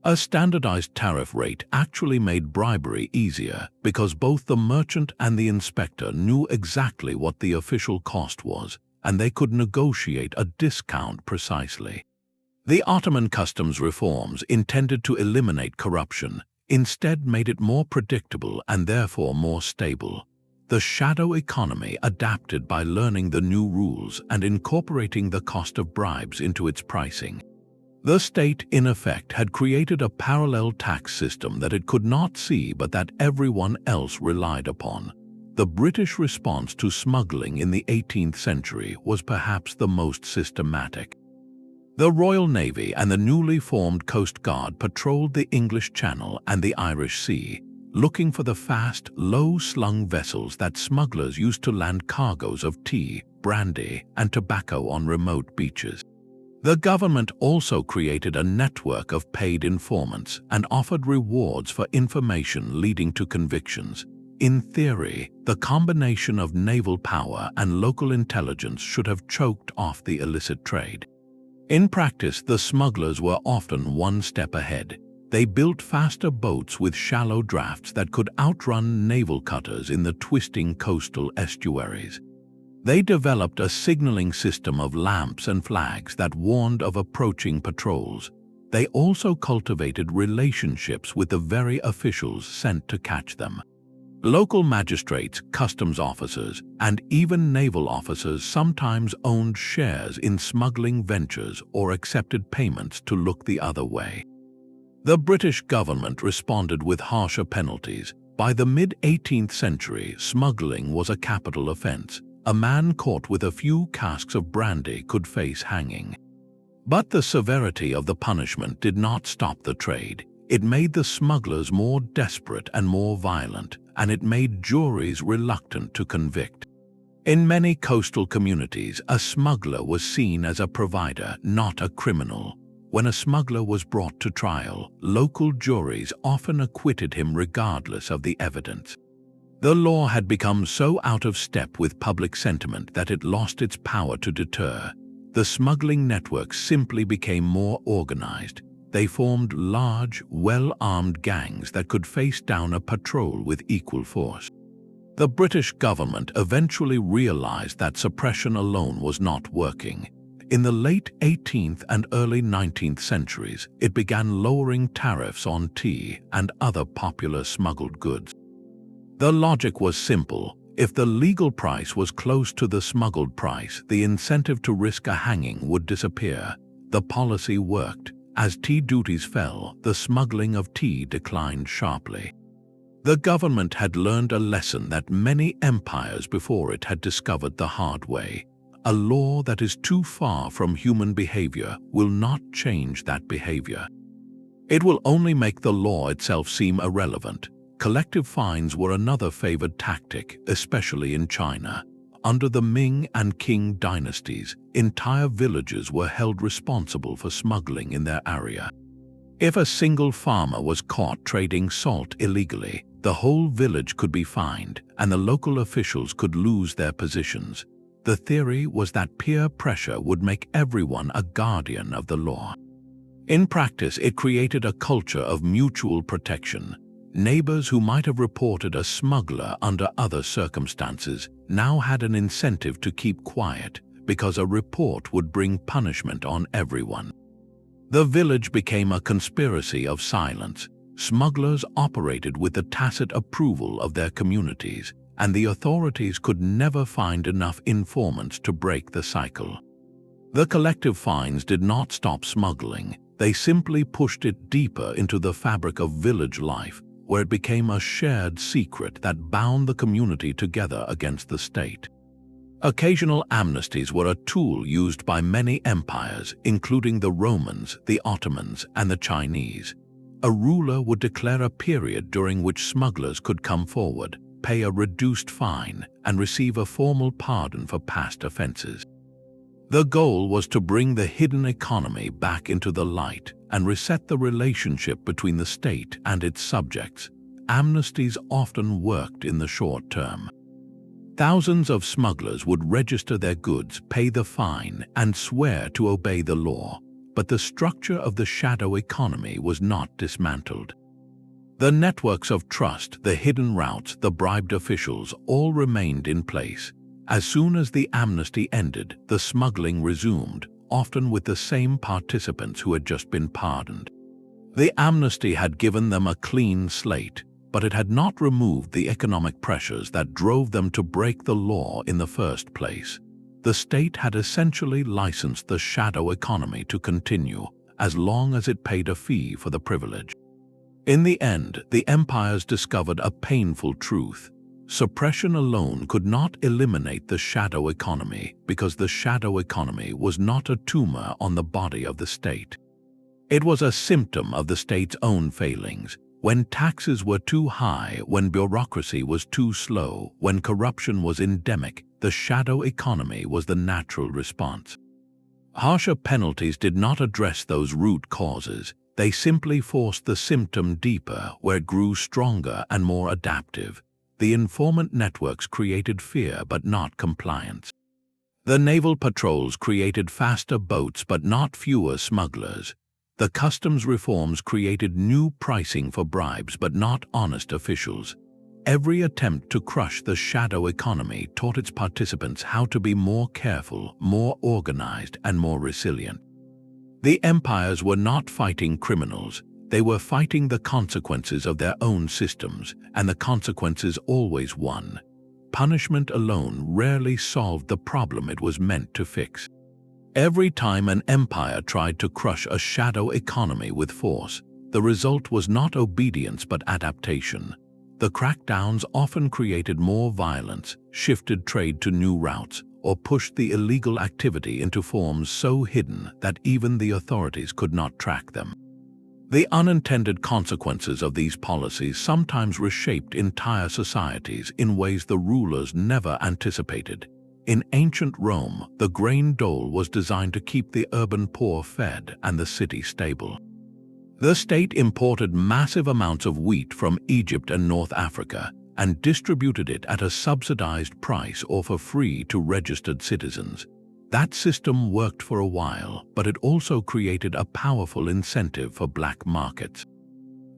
A standardized tariff rate actually made bribery easier because both the merchant and the inspector knew exactly what the official cost was, and they could negotiate a discount precisely. The Ottoman customs reforms, intended to eliminate corruption, instead made it more predictable and therefore more stable. The shadow economy adapted by learning the new rules and incorporating the cost of bribes into its pricing. The state, in effect, had created a parallel tax system that it could not see but that everyone else relied upon. The British response to smuggling in the 18th century was perhaps the most systematic. The Royal Navy and the newly formed Coast Guard patrolled the English Channel and the Irish Sea. looking for the fast, low-slung vessels that smugglers used to land cargoes of tea, brandy, and tobacco on remote beaches. The government also created a network of paid informants and offered rewards for information leading to convictions. In theory, the combination of naval power and local intelligence should have choked off the illicit trade. In practice, the smugglers were often one step ahead. They built faster boats with shallow drafts that could outrun naval cutters in the twisting coastal estuaries. They developed a signaling system of lamps and flags that warned of approaching patrols. They also cultivated relationships with the very officials sent to catch them. Local magistrates, customs officers, and even naval officers sometimes owned shares in smuggling ventures or accepted payments to look the other way. The British government responded with harsher penalties. By the mid-18th century, smuggling was a capital offense. A man caught with a few casks of brandy could face hanging. But the severity of the punishment did not stop the trade. It made the smugglers more desperate and more violent, and it made juries reluctant to convict. In many coastal communities, a smuggler was seen as a provider, not a criminal. When a smuggler was brought to trial, local juries often acquitted him regardless of the evidence. The law had become so out of step with public sentiment that it lost its power to deter. The smuggling networks simply became more organized. They formed large, well-armed gangs that could face down a patrol with equal force. The British government eventually realized that suppression alone was not working. In the late 18th and early 19th centuries, it began lowering tariffs on tea and other popular smuggled goods. The logic was simple. If the legal price was close to the smuggled price, the incentive to risk a hanging would disappear. The policy worked. As tea duties fell, the smuggling of tea declined sharply. The government had learned a lesson that many empires before it had discovered the hard way. A law that is too far from human behavior will not change that behavior. It will only make the law itself seem irrelevant. Collective fines were another favored tactic, especially in China. Under the Ming and Qing dynasties, entire villages were held responsible for smuggling in their area. If a single farmer was caught trading salt illegally, the whole village could be fined, and the local officials could lose their positions. The theory was that peer pressure would make everyone a guardian of the law. In practice, it created a culture of mutual protection. Neighbors who might have reported a smuggler under other circumstances now had an incentive to keep quiet because a report would bring punishment on everyone. The village became a conspiracy of silence. Smugglers operated with the tacit approval of their communities, and the authorities could never find enough informants to break the cycle. The collective fines did not stop smuggling. They simply pushed it deeper into the fabric of village life, where it became a shared secret that bound the community together against the state. Occasional amnesties were a tool used by many empires, including the Romans, the Ottomans, and the Chinese. A ruler would declare a period during which smugglers could come forward, pay a reduced fine, and receive a formal pardon for past offenses. The goal was to bring the hidden economy back into the light and reset the relationship between the state and its subjects. Amnesties often worked in the short term. Thousands of smugglers would register their goods, pay the fine, and swear to obey the law, but the structure of the shadow economy was not dismantled. The networks of trust, the hidden routes, the bribed officials all remained in place. As soon as the amnesty ended, the smuggling resumed, often with the same participants who had just been pardoned. The amnesty had given them a clean slate, but it had not removed the economic pressures that drove them to break the law in the first place. The state had essentially licensed the shadow economy to continue, as long as it paid a fee for the privilege. In the end, the empires discovered a painful truth. Suppression alone could not eliminate the shadow economy because the shadow economy was not a tumor on the body of the state. It was a symptom of the state's own failings. When taxes were too high, when bureaucracy was too slow, when corruption was endemic, the shadow economy was the natural response. Harsher penalties did not address those root causes. They simply forced the symptom deeper, where it grew stronger and more adaptive. The informant networks created fear but not compliance. The naval patrols created faster boats but not fewer smugglers. The customs reforms created new pricing for bribes but not honest officials. Every attempt to crush the shadow economy taught its participants how to be more careful, more organized, and more resilient. The empires were not fighting criminals. They were fighting the consequences of their own systems, and the consequences always won. Punishment alone rarely solved the problem it was meant to fix. Every time an empire tried to crush a shadow economy with force, the result was not obedience but adaptation. The crackdowns often created more violence, shifted trade to new routes, or pushed the illegal activity into forms so hidden that even the authorities could not track them. The unintended consequences of these policies sometimes reshaped entire societies in ways the rulers never anticipated. In ancient Rome, the grain dole was designed to keep the urban poor fed and the city stable. The state imported massive amounts of wheat from Egypt and North Africa and distributed it at a subsidized price or for free to registered citizens. That system worked for a while, but it also created a powerful incentive for black markets.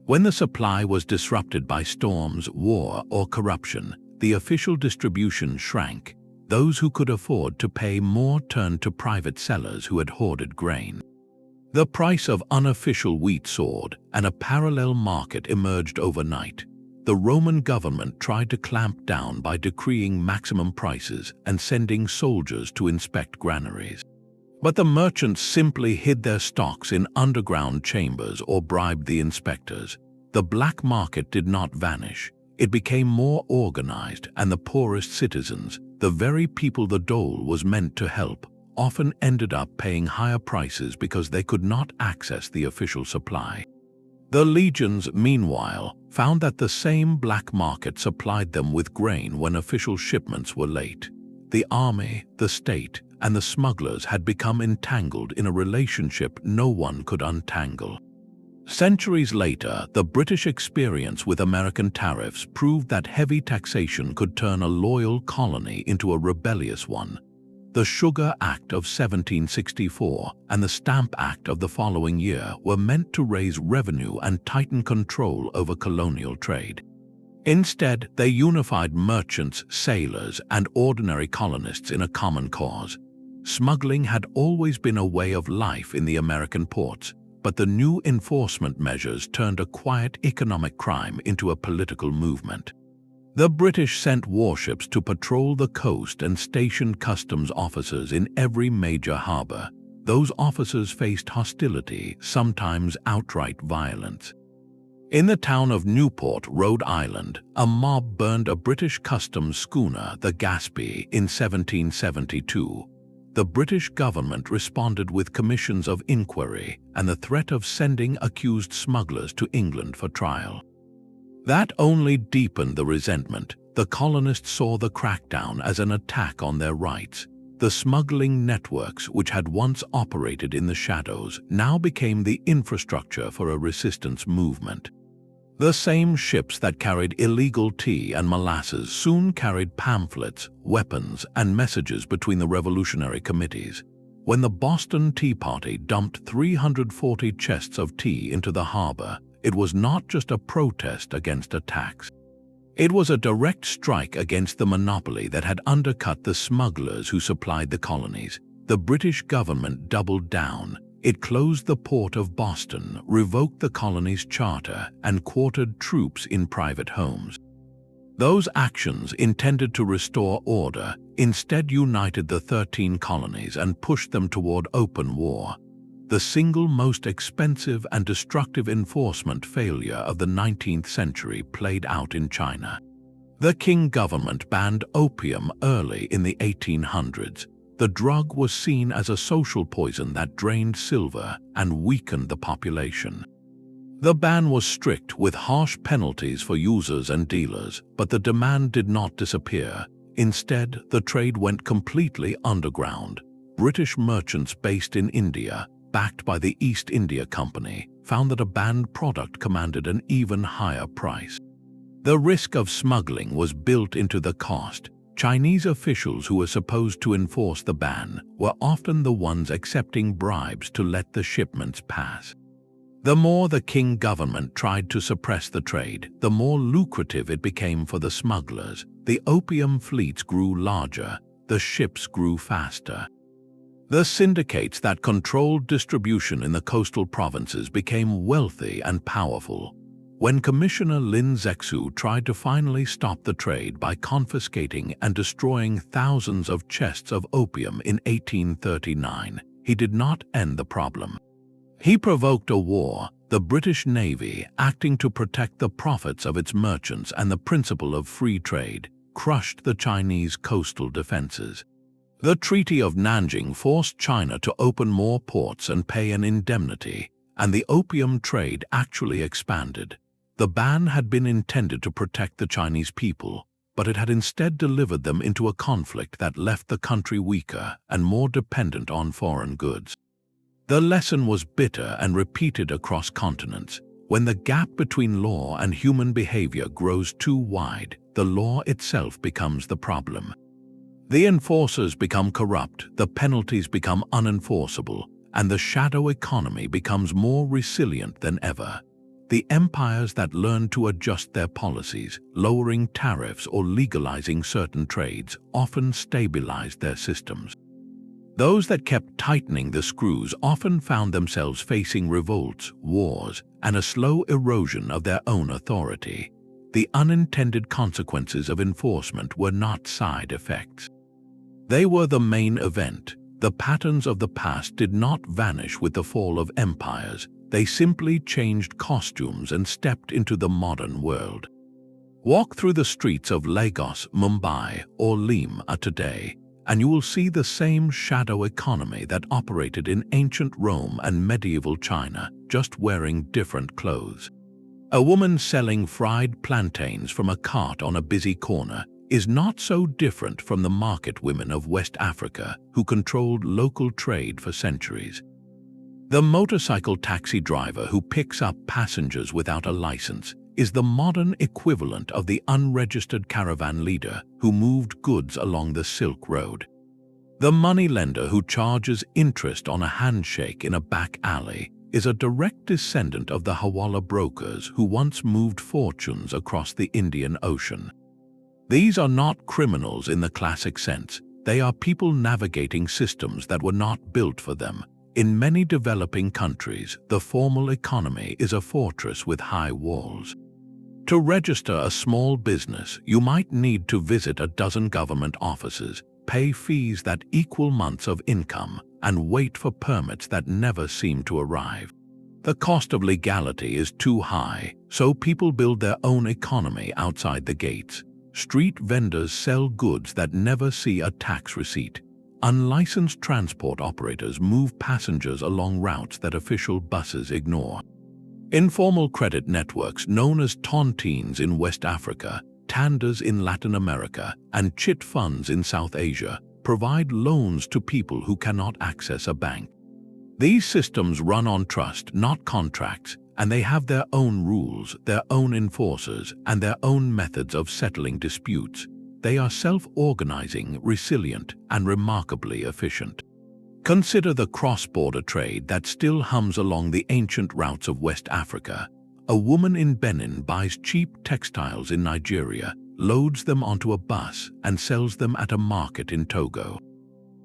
When the supply was disrupted by storms, war, or corruption, the official distribution shrank. Those who could afford to pay more turned to private sellers who had hoarded grain. The price of unofficial wheat soared, and a parallel market emerged overnight. The Roman government tried to clamp down by decreeing maximum prices and sending soldiers to inspect granaries. But the merchants simply hid their stocks in underground chambers or bribed the inspectors. The black market did not vanish. It became more organized, and the poorest citizens, the very people the dole was meant to help, often ended up paying higher prices because they could not access the official supply. The legions, meanwhile, found that the same black market supplied them with grain when official shipments were late. The army, the state, and the smugglers had become entangled in a relationship no one could untangle. Centuries later, the British experience with American tariffs proved that heavy taxation could turn a loyal colony into a rebellious one. The Sugar Act of 1764 and the Stamp Act of the following year were meant to raise revenue and tighten control over colonial trade. Instead, they unified merchants, sailors, and ordinary colonists in a common cause. Smuggling had always been a way of life in the American ports, but the new enforcement measures turned a quiet economic crime into a political movement. The British sent warships to patrol the coast and stationed customs officers in every major harbor. Those officers faced hostility, sometimes outright violence. In the town of Newport, Rhode Island, a mob burned a British customs schooner, the Gaspee, in 1772. The British government responded with commissions of inquiry and the threat of sending accused smugglers to England for trial. That only deepened the resentment. The colonists saw the crackdown as an attack on their rights. The smuggling networks, which had once operated in the shadows, now became the infrastructure for a resistance movement. The same ships that carried illegal tea and molasses soon carried pamphlets, weapons, and messages between the revolutionary committees. When the Boston Tea Party dumped 340 chests of tea into the harbor, it was not just a protest against a tax. It was a direct strike against the monopoly that had undercut the smugglers who supplied the colonies. The British government doubled down. It closed the port of Boston, revoked the colony's charter, and quartered troops in private homes. Those actions, intended to restore order, instead united the 13 colonies and pushed them toward open war. The single most expensive and destructive enforcement failure of the 19th century played out in China. The Qing government banned opium early in the 1800s. The drug was seen as a social poison that drained silver and weakened the population. The ban was strict with harsh penalties for users and dealers, but the demand did not disappear. Instead, the trade went completely underground. British merchants based in India, backed by the East India Company, found that a banned product commanded an even higher price. The risk of smuggling was built into the cost. Chinese officials who were supposed to enforce the ban were often the ones accepting bribes to let the shipments pass. The more the Qing government tried to suppress the trade, the more lucrative it became for the smugglers. The opium fleets grew larger, the ships grew faster. The syndicates that controlled distribution in the coastal provinces became wealthy and powerful. When Commissioner Lin Zexu tried to finally stop the trade by confiscating and destroying thousands of chests of opium in 1839, he did not end the problem. He provoked a war. The British Navy, acting to protect the profits of its merchants and the principle of free trade, crushed the Chinese coastal defenses. The Treaty of Nanjing forced China to open more ports and pay an indemnity, and the opium trade actually expanded. The ban had been intended to protect the Chinese people, but it had instead delivered them into a conflict that left the country weaker and more dependent on foreign goods. The lesson was bitter and repeated across continents. When the gap between law and human behavior grows too wide, the law itself becomes the problem. The enforcers become corrupt, the penalties become unenforceable, and the shadow economy becomes more resilient than ever. The empires that learned to adjust their policies, lowering tariffs or legalizing certain trades, often stabilized their systems. Those that kept tightening the screws often found themselves facing revolts, wars, and a slow erosion of their own authority. The unintended consequences of enforcement were not side effects. They were the main event. The patterns of the past did not vanish with the fall of empires. They simply changed costumes and stepped into the modern world. Walk through the streets of Lagos, Mumbai, or Lima today, and you will see the same shadow economy that operated in ancient Rome and medieval China, just wearing different clothes. A woman selling fried plantains from a cart on a busy corner is not so different from the market women of West Africa who controlled local trade for centuries. The motorcycle taxi driver who picks up passengers without a license is the modern equivalent of the unregistered caravan leader who moved goods along the Silk Road. The moneylender who charges interest on a handshake in a back alley is a direct descendant of the Hawala brokers who once moved fortunes across the Indian Ocean. These are not criminals in the classic sense. They are people navigating systems that were not built for them. In many developing countries, the formal economy is a fortress with high walls. To register a small business, you might need to visit a dozen government offices, pay fees that equal months of income, and wait for permits that never seem to arrive. The cost of legality is too high, so people build their own economy outside the gates. Street vendors sell goods that never see a tax receipt. Unlicensed transport operators move passengers along routes that official buses ignore. Informal credit networks known as tontines in West Africa, tandas in Latin America, and chit funds in South Asia provide loans to people who cannot access a bank. These systems run on trust, not contracts, and they have their own rules, their own enforcers, and their own methods of settling disputes. They are self-organizing, resilient, and remarkably efficient. Consider the cross-border trade that still hums along the ancient routes of West Africa. A woman in Benin buys cheap textiles in Nigeria, loads them onto a bus, and sells them at a market in Togo.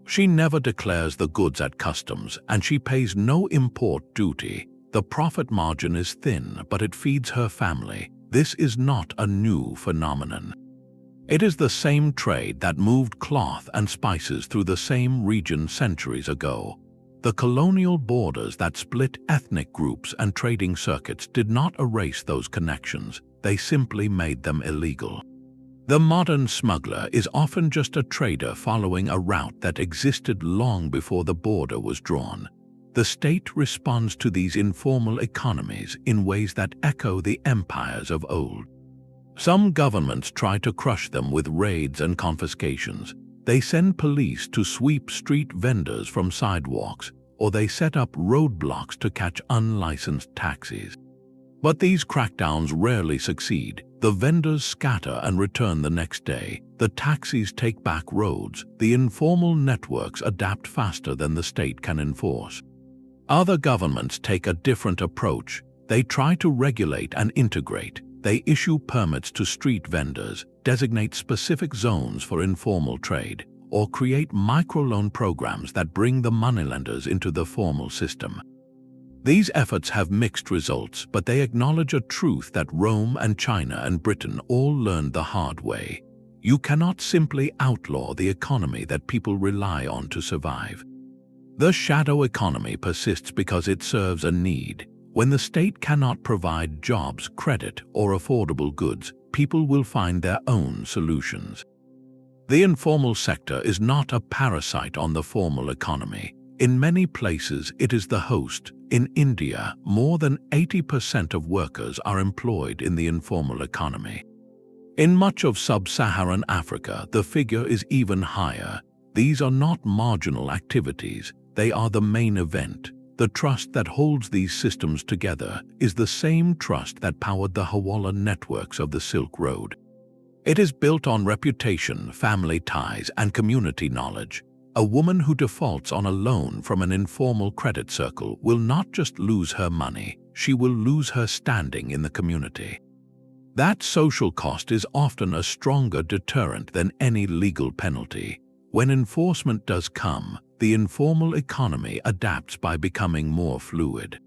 She never declares the goods at customs, and she pays no import duty. The profit margin is thin, but it feeds her family. This is not a new phenomenon. It is the same trade that moved cloth and spices through the same region centuries ago. The colonial borders that split ethnic groups and trading circuits did not erase those connections, they simply made them illegal. The modern smuggler is often just a trader following a route that existed long before the border was drawn. the state responds to these informal economies in ways that echo the empires of old. Some governments try to crush them with raids and confiscations. They send police to sweep street vendors from sidewalks, or they set up roadblocks to catch unlicensed taxis. But these crackdowns rarely succeed. The vendors scatter and return the next day. The taxis take back roads. The informal networks adapt faster than the state can enforce. Other governments take a different approach. They try to regulate and integrate. They issue permits to street vendors, designate specific zones for informal trade, or create microloan programs that bring the moneylenders into the formal system. These efforts have mixed results, but they acknowledge a truth that Rome and China and Britain all learned the hard way. You cannot simply outlaw the economy that people rely on to survive. The shadow economy persists because it serves a need. When the state cannot provide jobs, credit, or affordable goods, people will find their own solutions. The informal sector is not a parasite on the formal economy. In many places, it is the host. In India, more than 80% of workers are employed in the informal economy. In much of sub-Saharan Africa, the figure is even higher. These are not marginal activities, they are the main event. The trust that holds these systems together is the same trust that powered the Hawala networks of the Silk Road. It is built on reputation, family ties, and community knowledge. A woman who defaults on a loan from an informal credit circle will not just lose her money, she will lose her standing in the community. That social cost is often a stronger deterrent than any legal penalty. When enforcement does come, the informal economy adapts by becoming more fluid.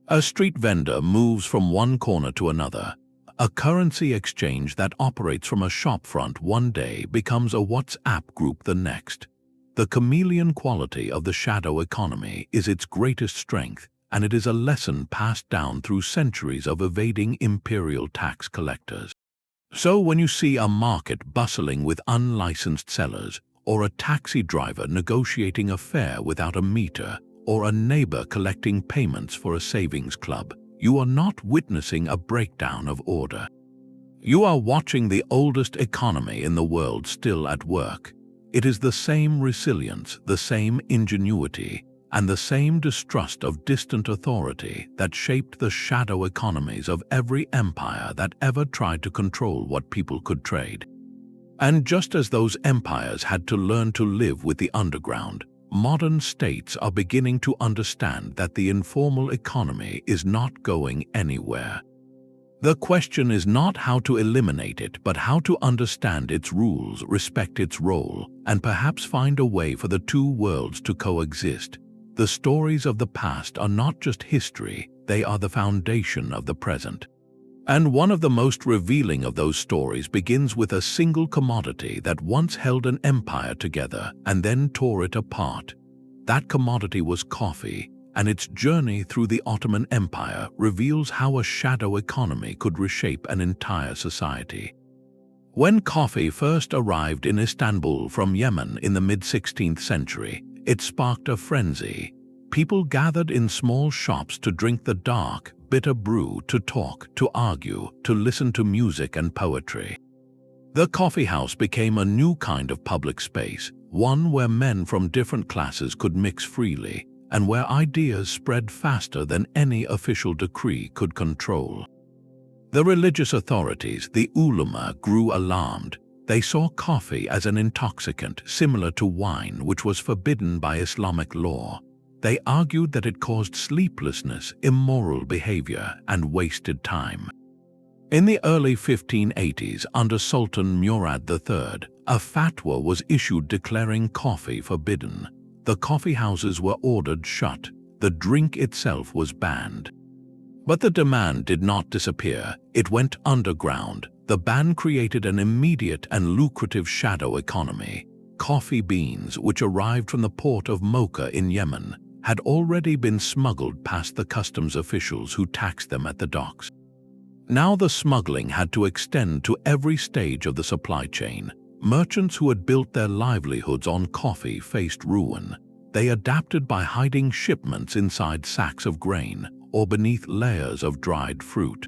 A street vendor moves from one corner to another. A currency exchange that operates from a shopfront one day becomes a WhatsApp group the next. The chameleon quality of the shadow economy is its greatest strength, and it is a lesson passed down through centuries of evading imperial tax collectors. So when you see a market bustling with unlicensed sellers, or a taxi driver negotiating a fare without a meter, or a neighbor collecting payments for a savings club, you are not witnessing a breakdown of order. You are watching the oldest economy in the world still at work. It is the same resilience, the same ingenuity, and the same distrust of distant authority that shaped the shadow economies of every empire that ever tried to control what people could trade. And just as those empires had to learn to live with the underground, modern states are beginning to understand that the informal economy is not going anywhere. The question is not how to eliminate it, but how to understand its rules, respect its role, and perhaps find a way for the two worlds to coexist. The stories of the past are not just history, they are the foundation of the present. And one of the most revealing of those stories begins with a single commodity that once held an empire together and then tore it apart. That commodity was coffee, and its journey through the Ottoman Empire reveals how a shadow economy could reshape an entire society. When coffee first arrived in Istanbul from Yemen in the mid-16th century, it sparked a frenzy. People gathered in small shops to drink the dark, bitter brew, to talk, to argue, to listen to music and poetry. The coffeehouse became a new kind of public space, one where men from different classes could mix freely, and where ideas spread faster than any official decree could control. The religious authorities, the ulama, grew alarmed. They saw coffee as an intoxicant similar to wine, which was forbidden by Islamic law. They argued that it caused sleeplessness, immoral behavior, and wasted time. In the early 1580s, under Sultan Murad III, a fatwa was issued declaring coffee forbidden. The coffeehouses were ordered shut. The drink itself was banned. But the demand did not disappear. It went underground. The ban created an immediate and lucrative shadow economy. Coffee beans, which arrived from the port of Mocha in Yemen, had already been smuggled past the customs officials who taxed them at the docks. Now the smuggling had to extend to every stage of the supply chain. Merchants who had built their livelihoods on coffee faced ruin. they adapted by hiding shipments inside sacks of grain or beneath layers of dried fruit.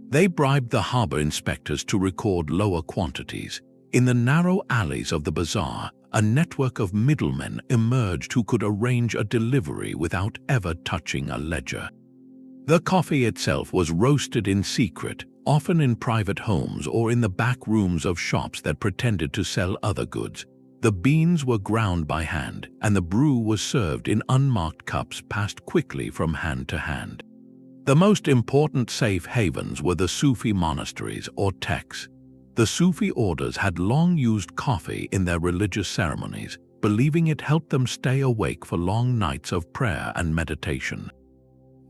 They bribed the harbor inspectors to record lower quantities. In the narrow alleys of the bazaar, a network of middlemen emerged who could arrange a delivery without ever touching a ledger. The coffee itself was roasted in secret, often in private homes or in the back rooms of shops that pretended to sell other goods. The beans were ground by hand, and the brew was served in unmarked cups passed quickly from hand to hand. The most important safe havens were the Sufi monasteries or texts. The Sufi orders had long used coffee in their religious ceremonies, believing it helped them stay awake for long nights of prayer and meditation.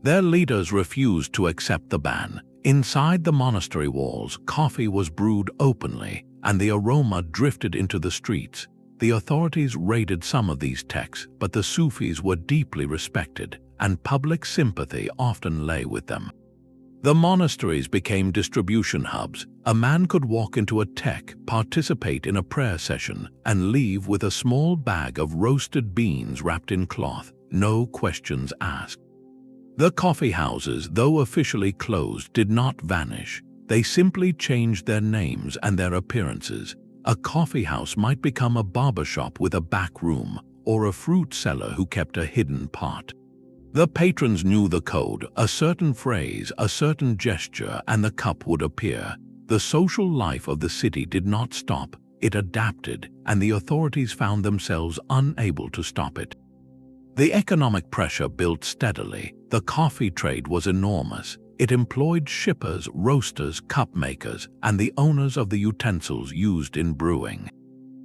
Their leaders refused to accept the ban. Inside the monastery walls, coffee was brewed openly, and the aroma drifted into the streets. The authorities raided some of these texts, but the Sufis were deeply respected, and public sympathy often lay with them. The monasteries became distribution hubs. A man could walk into a tech, participate in a prayer session, and leave with a small bag of roasted beans wrapped in cloth, no questions asked. The coffee houses, though officially closed, did not vanish. They simply changed their names and their appearances. A coffee house might become a barbershop with a back room, or a fruit seller who kept a hidden pot. The patrons knew the code: a certain phrase, a certain gesture, and the cup would appear. The social life of the city did not stop, it adapted, and the authorities found themselves unable to stop it. The economic pressure built steadily. The coffee trade was enormous. It employed shippers, roasters, cup makers, and the owners of the utensils used in brewing.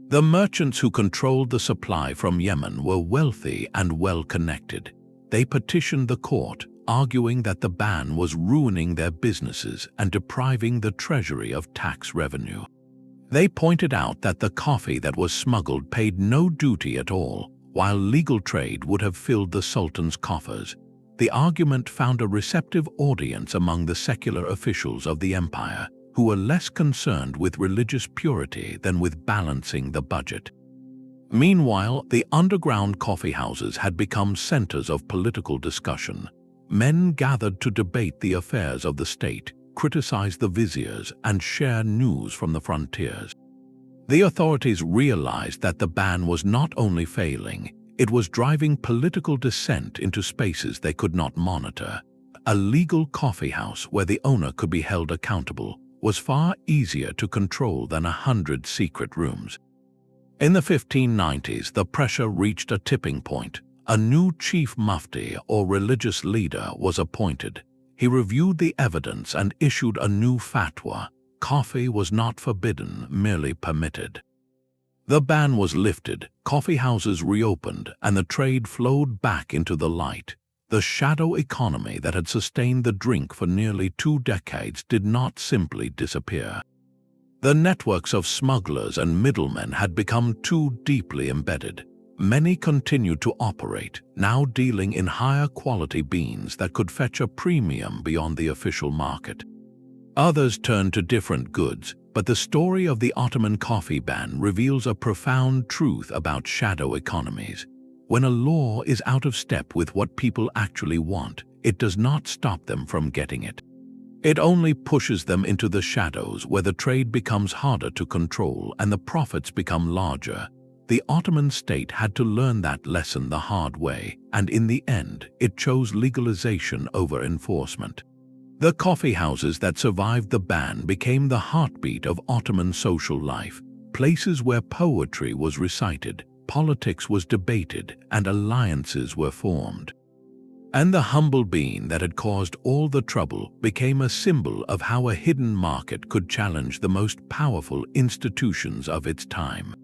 The merchants who controlled the supply from Yemen were wealthy and well-connected. They petitioned the court, arguing that the ban was ruining their businesses and depriving the treasury of tax revenue. They pointed out that the coffee that was smuggled paid no duty at all, while legal trade would have filled the Sultan's coffers. The argument found a receptive audience among the secular officials of the empire, who were less concerned with religious purity than with balancing the budget. Meanwhile, the underground coffee houses had become centers of political discussion. Men gathered to debate the affairs of the state, criticize the viziers, and share news from the frontiers. The authorities realized that the ban was not only failing, it was driving political dissent into spaces they could not monitor. A legal coffee house where the owner could be held accountable was far easier to control than 100 secret rooms. In the 1590s, the pressure reached a tipping point. A new chief mufti or religious leader was appointed. He reviewed the evidence and issued a new fatwa. Coffee was not forbidden, merely permitted. The ban was lifted, coffee houses reopened, and the trade flowed back into the light. The shadow economy that had sustained the drink for nearly 2 decades did not simply disappear. The networks of smugglers and middlemen had become too deeply embedded. Many continued to operate, now dealing in higher quality beans that could fetch a premium beyond the official market. Others turned to different goods, but the story of the Ottoman Coffee Ban reveals a profound truth about shadow economies. When a law is out of step with what people actually want, it does not stop them from getting it. It only pushes them into the shadows where the trade becomes harder to control and the profits become larger. The Ottoman state had to learn that lesson the hard way, and in the end, it chose legalization over enforcement. The coffee houses that survived the ban became the heartbeat of Ottoman social life, places where poetry was recited, politics was debated, and alliances were formed. And the humble bean that had caused all the trouble became a symbol of how a hidden market could challenge the most powerful institutions of its time.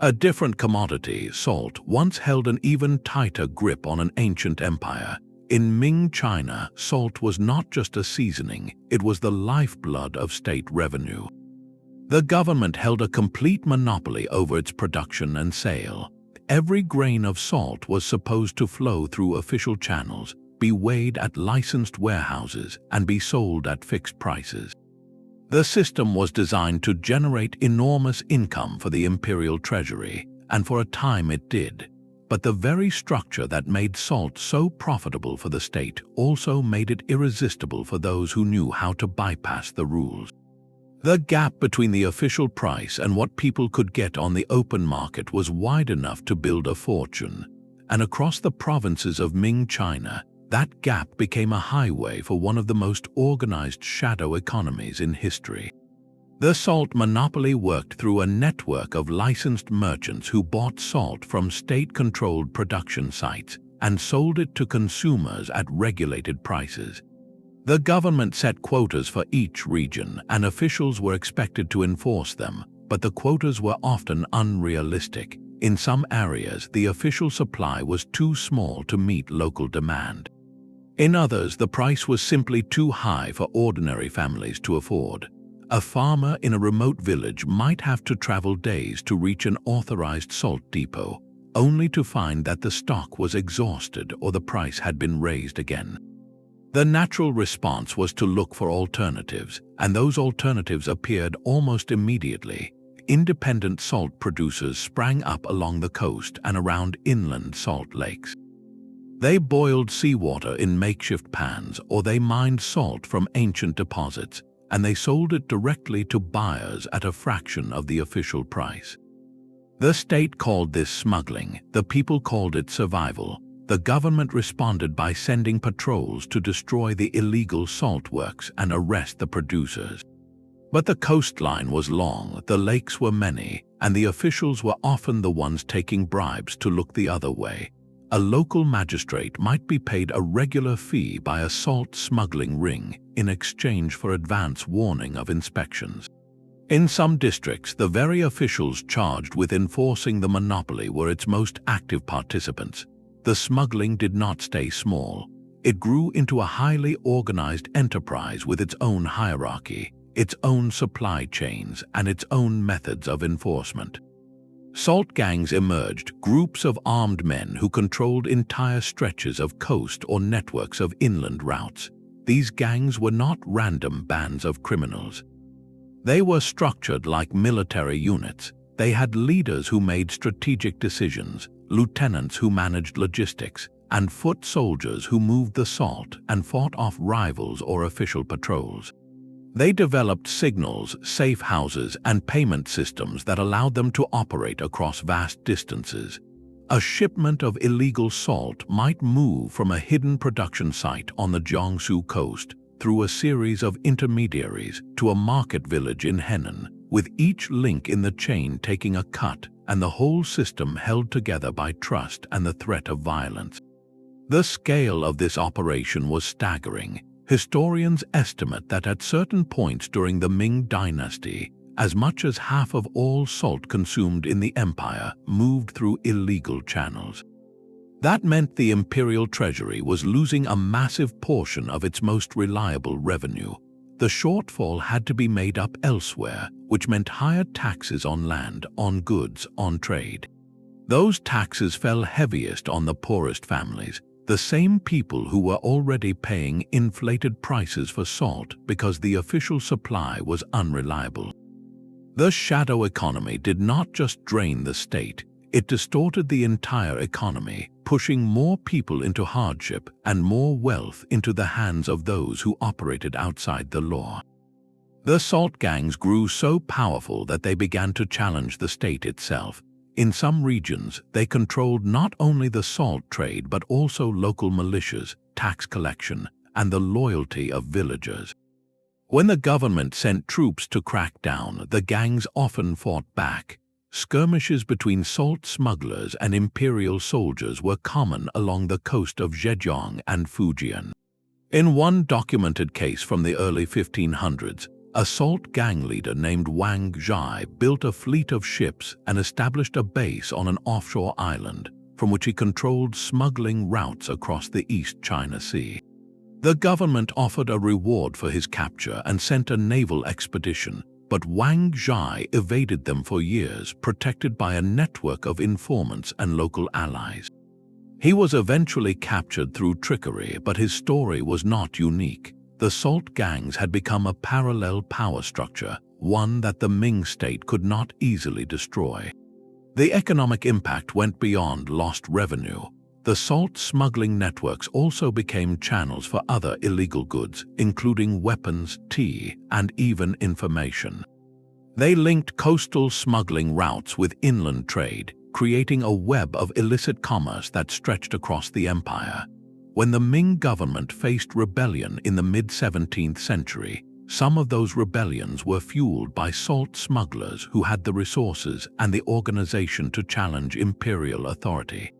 A different commodity, salt, once held an even tighter grip on an ancient empire. In Ming China, salt was not just a seasoning, it was the lifeblood of state revenue. The government held a complete monopoly over its production and sale. Every grain of salt was supposed to flow through official channels, be weighed at licensed warehouses, and be sold at fixed prices. The system was designed to generate enormous income for the imperial treasury, and for a time it did. But the very structure that made salt so profitable for the state also made it irresistible for those who knew how to bypass the rules. The gap between the official price and what people could get on the open market was wide enough to build a fortune, and across the provinces of Ming China, that gap became a highway for one of the most organized shadow economies in history. The salt monopoly worked through a network of licensed merchants who bought salt from state-controlled production sites and sold it to consumers at regulated prices. The government set quotas for each region, and officials were expected to enforce them, but the quotas were often unrealistic. In some areas, the official supply was too small to meet local demand. In others, the price was simply too high for ordinary families to afford. A farmer in a remote village might have to travel days to reach an authorized salt depot, only to find that the stock was exhausted or the price had been raised again. The natural response was to look for alternatives, and those alternatives appeared almost immediately. Independent salt producers sprang up along the coast and around inland salt lakes. They boiled seawater in makeshift pans, or they mined salt from ancient deposits, and they sold it directly to buyers at a fraction of the official price. The state called this smuggling, the people called it survival. The government responded by sending patrols to destroy the illegal salt works and arrest the producers. But the coastline was long, the lakes were many, and the officials were often the ones taking bribes to look the other way. A local magistrate might be paid a regular fee by a salt smuggling ring in exchange for advance warning of inspections. In some districts, the very officials charged with enforcing the monopoly were its most active participants. The smuggling did not stay small. It grew into a highly organized enterprise with its own hierarchy, its own supply chains, and its own methods of enforcement. Salt gangs emerged, groups of armed men who controlled entire stretches of coast or networks of inland routes. These gangs were not random bands of criminals. They were structured like military units. They had leaders who made strategic decisions, lieutenants who managed logistics, and foot soldiers who moved the salt and fought off rivals or official patrols. They developed signals, safe houses, and payment systems that allowed them to operate across vast distances. A shipment of illegal salt might move from a hidden production site on the Jiangsu coast through a series of intermediaries to a market village in Henan, with each link in the chain taking a cut and the whole system held together by trust and the threat of violence. The scale of this operation was staggering. Historians estimate that at certain points during the Ming dynasty, as much as half of all salt consumed in the empire moved through illegal channels. That meant the imperial treasury was losing a massive portion of its most reliable revenue. The shortfall had to be made up elsewhere, which meant higher taxes on land, on goods, on trade. Those taxes fell heaviest on the poorest families, the same people who were already paying inflated prices for salt because the official supply was unreliable. The shadow economy did not just drain the state, it distorted the entire economy, pushing more people into hardship and more wealth into the hands of those who operated outside the law. The salt gangs grew so powerful that they began to challenge the state itself. In some regions, they controlled not only the salt trade but also local militias, tax collection, and the loyalty of villagers. When the government sent troops to crack down, the gangs often fought back. Skirmishes between salt smugglers and imperial soldiers were common along the coast of Zhejiang and Fujian. In one documented case from the early 1500s, a salt gang leader named Wang Zhai built a fleet of ships and established a base on an offshore island, from which he controlled smuggling routes across the East China Sea. The government offered a reward for his capture and sent a naval expedition, but Wang Zhai evaded them for years, protected by a network of informants and local allies. He was eventually captured through trickery, but his story was not unique. The salt gangs had become a parallel power structure, one that the Ming state could not easily destroy. The economic impact went beyond lost revenue. The salt smuggling networks also became channels for other illegal goods, including weapons, tea, and even information. They linked coastal smuggling routes with inland trade, creating a web of illicit commerce that stretched across the empire. When the Ming government faced rebellion in the mid-17th century, some of those rebellions were fueled by salt smugglers who had the resources and the organization to challenge imperial authority.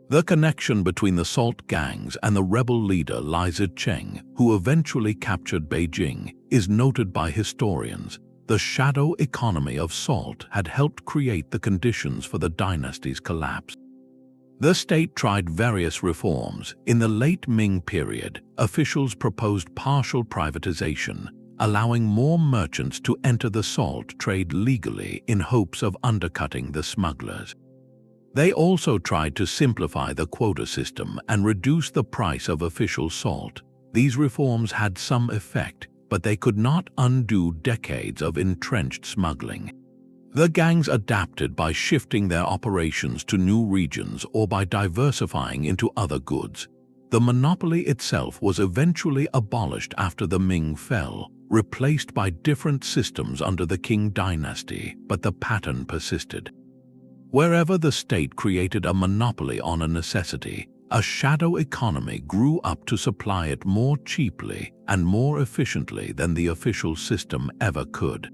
The connection between the salt gangs and the rebel leader Li Zicheng, who eventually captured Beijing, is noted by historians. The shadow economy of salt had helped create the conditions for the dynasty's collapse. The state tried various reforms. In the late Ming period, officials proposed partial privatization, allowing more merchants to enter the salt trade legally in hopes of undercutting the smugglers. They also tried to simplify the quota system and reduce the price of official salt. These reforms had some effect, but they could not undo decades of entrenched smuggling. The gangs adapted by shifting their operations to new regions or by diversifying into other goods. The monopoly itself was eventually abolished after the Ming fell, replaced by different systems under the Qing dynasty, but the pattern persisted. Wherever the state created a monopoly on a necessity, a shadow economy grew up to supply it more cheaply and more efficiently than the official system ever could.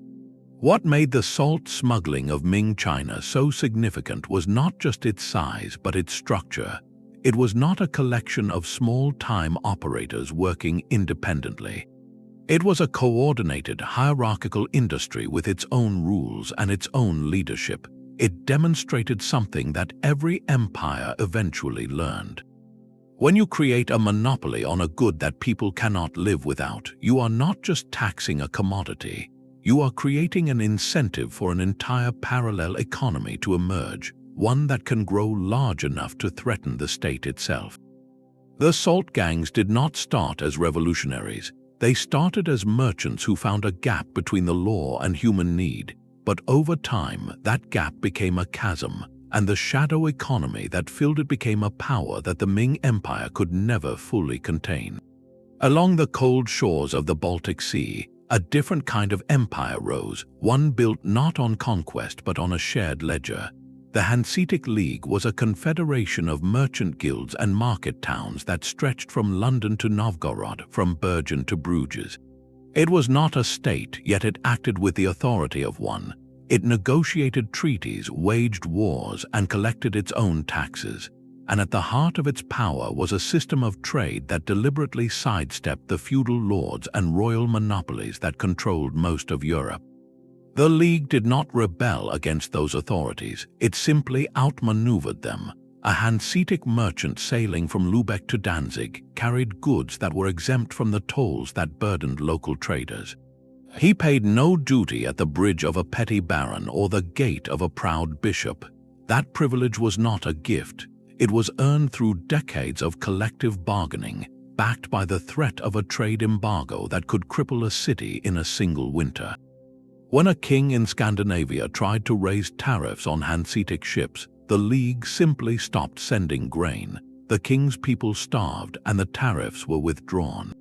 What made the salt smuggling of Ming China so significant was not just its size but its structure. It was not a collection of small-time operators working independently. It was a coordinated, hierarchical industry with its own rules and its own leadership. It demonstrated something that every empire eventually learned. When you create a monopoly on a good that people cannot live without, you are not just taxing a commodity. You are creating an incentive for an entire parallel economy to emerge, one that can grow large enough to threaten the state itself. The salt gangs did not start as revolutionaries. They started as merchants who found a gap between the law and human need. But over time, that gap became a chasm, and the shadow economy that filled it became a power that the Ming Empire could never fully contain. Along the cold shores of the Baltic Sea, a different kind of empire rose, one built not on conquest but on a shared ledger. The Hanseatic League was a confederation of merchant guilds and market towns that stretched from London to Novgorod, from Bergen to Bruges. It was not a state, yet it acted with the authority of one. It negotiated treaties, waged wars, and collected its own taxes. And at the heart of its power was a system of trade that deliberately sidestepped the feudal lords and royal monopolies that controlled most of Europe. The League did not rebel against those authorities, it simply outmaneuvered them. A Hanseatic merchant sailing from Lübeck to Danzig carried goods that were exempt from the tolls that burdened local traders. He paid no duty at the bridge of a petty baron or the gate of a proud bishop. That privilege was not a gift. It was earned through decades of collective bargaining, backed by the threat of a trade embargo that could cripple a city in a single winter. When a king in Scandinavia tried to raise tariffs on Hanseatic ships, the League simply stopped sending grain. The king's people starved and the tariffs were withdrawn.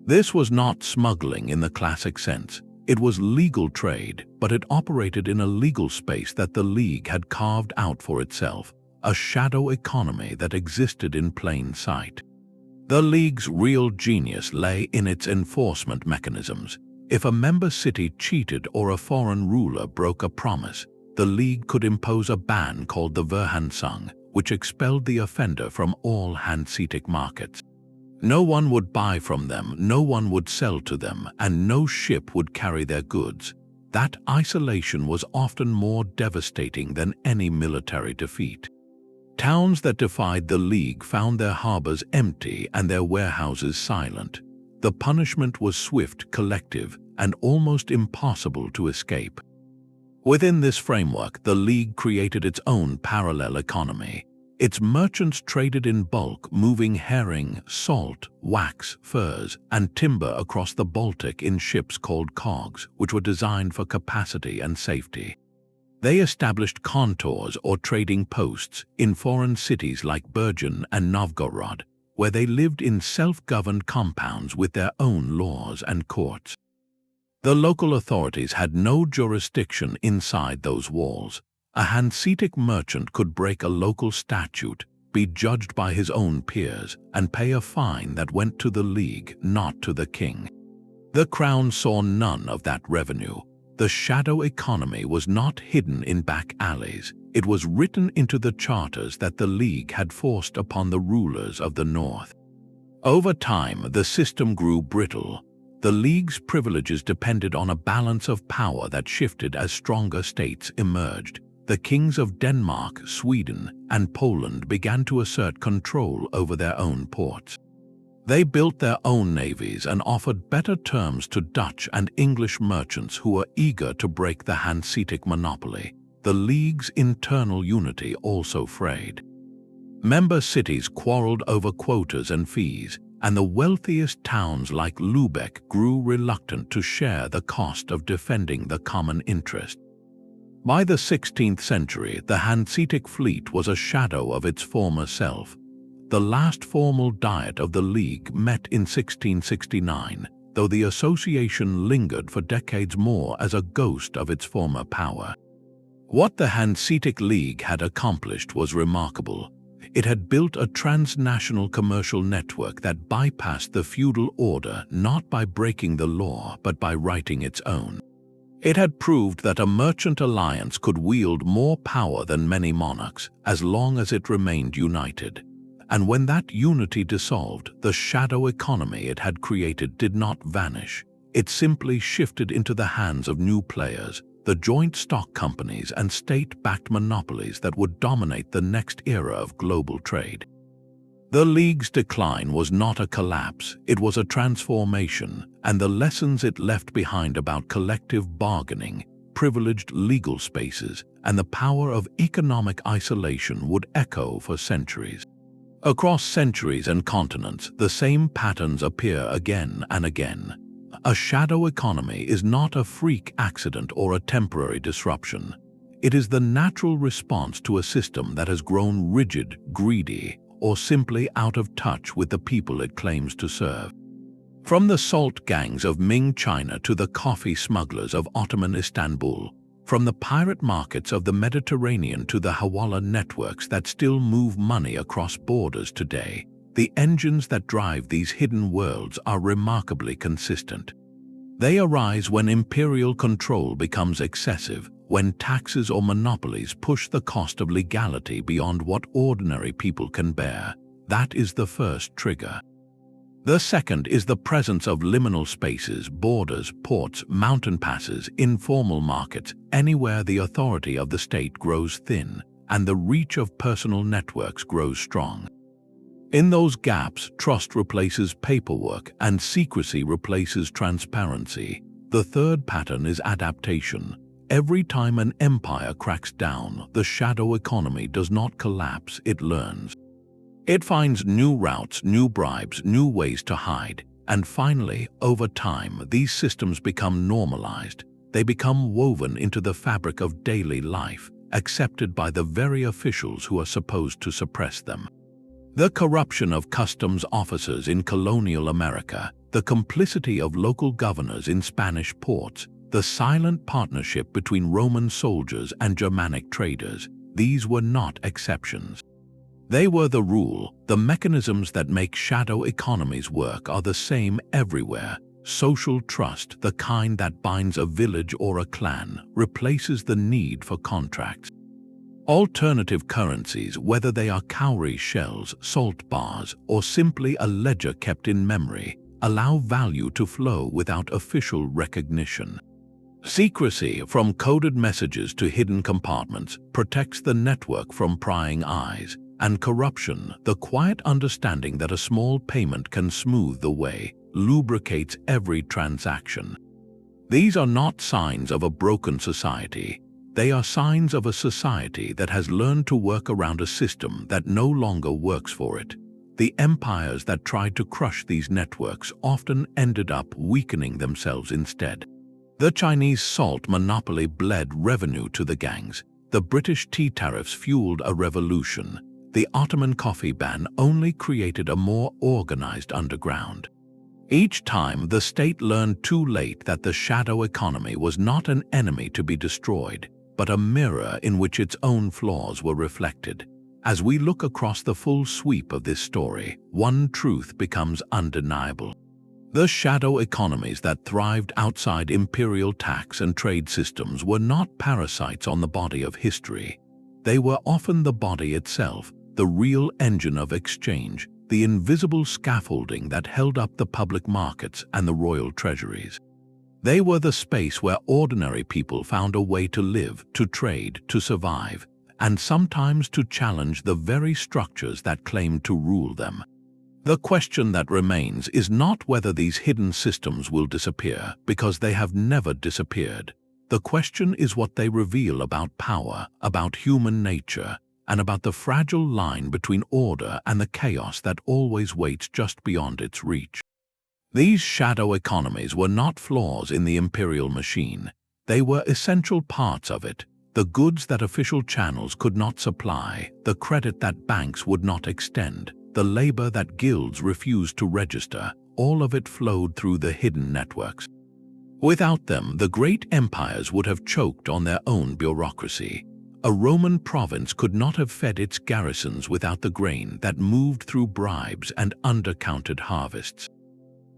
This was not smuggling in the classic sense. It was legal trade, but it operated in a legal space that the League had carved out for itself, a shadow economy that existed in plain sight. The League's real genius lay in its enforcement mechanisms. If a member city cheated or a foreign ruler broke a promise, the League could impose a ban called the Verhansung, which expelled the offender from all Hanseatic markets. No one would buy from them, no one would sell to them, and no ship would carry their goods. That isolation was often more devastating than any military defeat. Towns that defied the League found their harbors empty and their warehouses silent. The punishment was swift, collective, and almost impossible to escape. Within this framework, the League created its own parallel economy. Its merchants traded in bulk, moving herring, salt, wax, furs, and timber across the Baltic in ships called cogs, which were designed for capacity and safety. They established contours or trading posts in foreign cities like Bergen and Novgorod, where they lived in self-governed compounds with their own laws and courts. The local authorities had no jurisdiction inside those walls. A Hanseatic merchant could break a local statute, be judged by his own peers, and pay a fine that went to the League, not to the king. The crown saw none of that revenue. The shadow economy was not hidden in back alleys. It was written into the charters that the League had forced upon the rulers of the North. Over time, the system grew brittle. The League's privileges depended on a balance of power that shifted as stronger states emerged. The kings of Denmark, Sweden, and Poland began to assert control over their own ports. They built their own navies and offered better terms to Dutch and English merchants who were eager to break the Hanseatic monopoly. The League's internal unity also frayed. Member cities quarreled over quotas and fees, and the wealthiest towns like Lübeck grew reluctant to share the cost of defending the common interest. By the 16th century, the Hanseatic fleet was a shadow of its former self. The last formal Diet of the League met in 1669, though the association lingered for decades more as a ghost of its former power. What the Hanseatic League had accomplished was remarkable. It had built a transnational commercial network that bypassed the feudal order not by breaking the law but by writing its own. It had proved that a merchant alliance could wield more power than many monarchs as long as it remained united. And when that unity dissolved, the shadow economy it had created did not vanish. It simply shifted into the hands of new players, the joint stock companies and state-backed monopolies that would dominate the next era of global trade. The League's decline was not a collapse, it was a transformation, and the lessons it left behind about collective bargaining, privileged legal spaces, and the power of economic isolation would echo for centuries. Across centuries and continents, the same patterns appear again and again. A shadow economy is not a freak accident or a temporary disruption. It is the natural response to a system that has grown rigid, greedy, or simply out of touch with the people it claims to serve. From the salt gangs of Ming China to the coffee smugglers of Ottoman Istanbul, from the pirate markets of the Mediterranean to the Hawala networks that still move money across borders today, the engines that drive these hidden worlds are remarkably consistent. They arise when imperial control becomes excessive, when taxes or monopolies push the cost of legality beyond what ordinary people can bear. That is the first trigger. The second is the presence of liminal spaces, borders, ports, mountain passes, informal markets, anywhere the authority of the state grows thin and the reach of personal networks grows strong. In those gaps, trust replaces paperwork and secrecy replaces transparency. The third pattern is adaptation. Every time an empire cracks down, the shadow economy does not collapse, it learns. It finds new routes, new bribes, new ways to hide, and finally, over time, these systems become normalized. They become woven into the fabric of daily life, accepted by the very officials who are supposed to suppress them. The corruption of customs officers in colonial America, the complicity of local governors in Spanish ports, the silent partnership between Roman soldiers and Germanic traders, these were not exceptions. They were the rule. The mechanisms that make shadow economies work are the same everywhere. Social trust, the kind that binds a village or a clan, replaces the need for contracts. Alternative currencies, whether they are cowrie shells, salt bars, or simply a ledger kept in memory, allow value to flow without official recognition. Secrecy, from coded messages to hidden compartments, protects the network from prying eyes. And corruption, the quiet understanding that a small payment can smooth the way, lubricates every transaction. These are not signs of a broken society. They are signs of a society that has learned to work around a system that no longer works for it. The empires that tried to crush these networks often ended up weakening themselves instead. The Chinese salt monopoly bled revenue to the gangs. The British tea tariffs fueled a revolution. The Ottoman Coffee Ban only created a more organized underground. Each time, the state learned too late that the shadow economy was not an enemy to be destroyed, but a mirror in which its own flaws were reflected. As we look across the full sweep of this story, one truth becomes undeniable. The shadow economies that thrived outside imperial tax and trade systems were not parasites on the body of history. They were often the body itself, the real engine of exchange, the invisible scaffolding that held up the public markets and the royal treasuries. They were the space where ordinary people found a way to live, to trade, to survive, and sometimes to challenge the very structures that claimed to rule them. The question that remains is not whether these hidden systems will disappear, because they have never disappeared. The question is what they reveal about power, about human nature, and about the fragile line between order and the chaos that always waits just beyond its reach. These shadow economies were not flaws in the imperial machine. They were essential parts of it, the goods that official channels could not supply, the credit that banks would not extend, the labor that guilds refused to register. All of it flowed through the hidden networks. Without them, the great empires would have choked on their own bureaucracy. A Roman province could not have fed its garrisons without the grain that moved through bribes and undercounted harvests.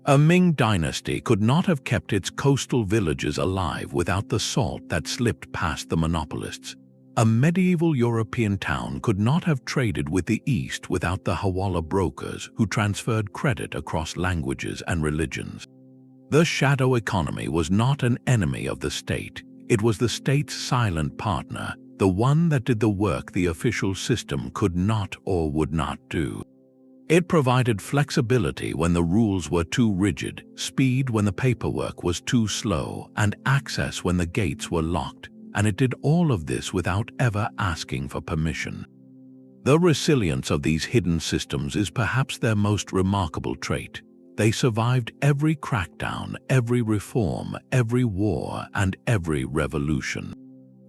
A Ming dynasty could not have kept its coastal villages alive without the salt that slipped past the monopolists. A medieval European town could not have traded with the East without the Hawala brokers who transferred credit across languages and religions. The shadow economy was not an enemy of the state. It was the state's silent partner, the one that did the work the official system could not or would not do. It provided flexibility when the rules were too rigid, speed when the paperwork was too slow, and access when the gates were locked. And it did all of this without ever asking for permission. The resilience of these hidden systems is perhaps their most remarkable trait. They survived every crackdown, every reform, every war, and every revolution.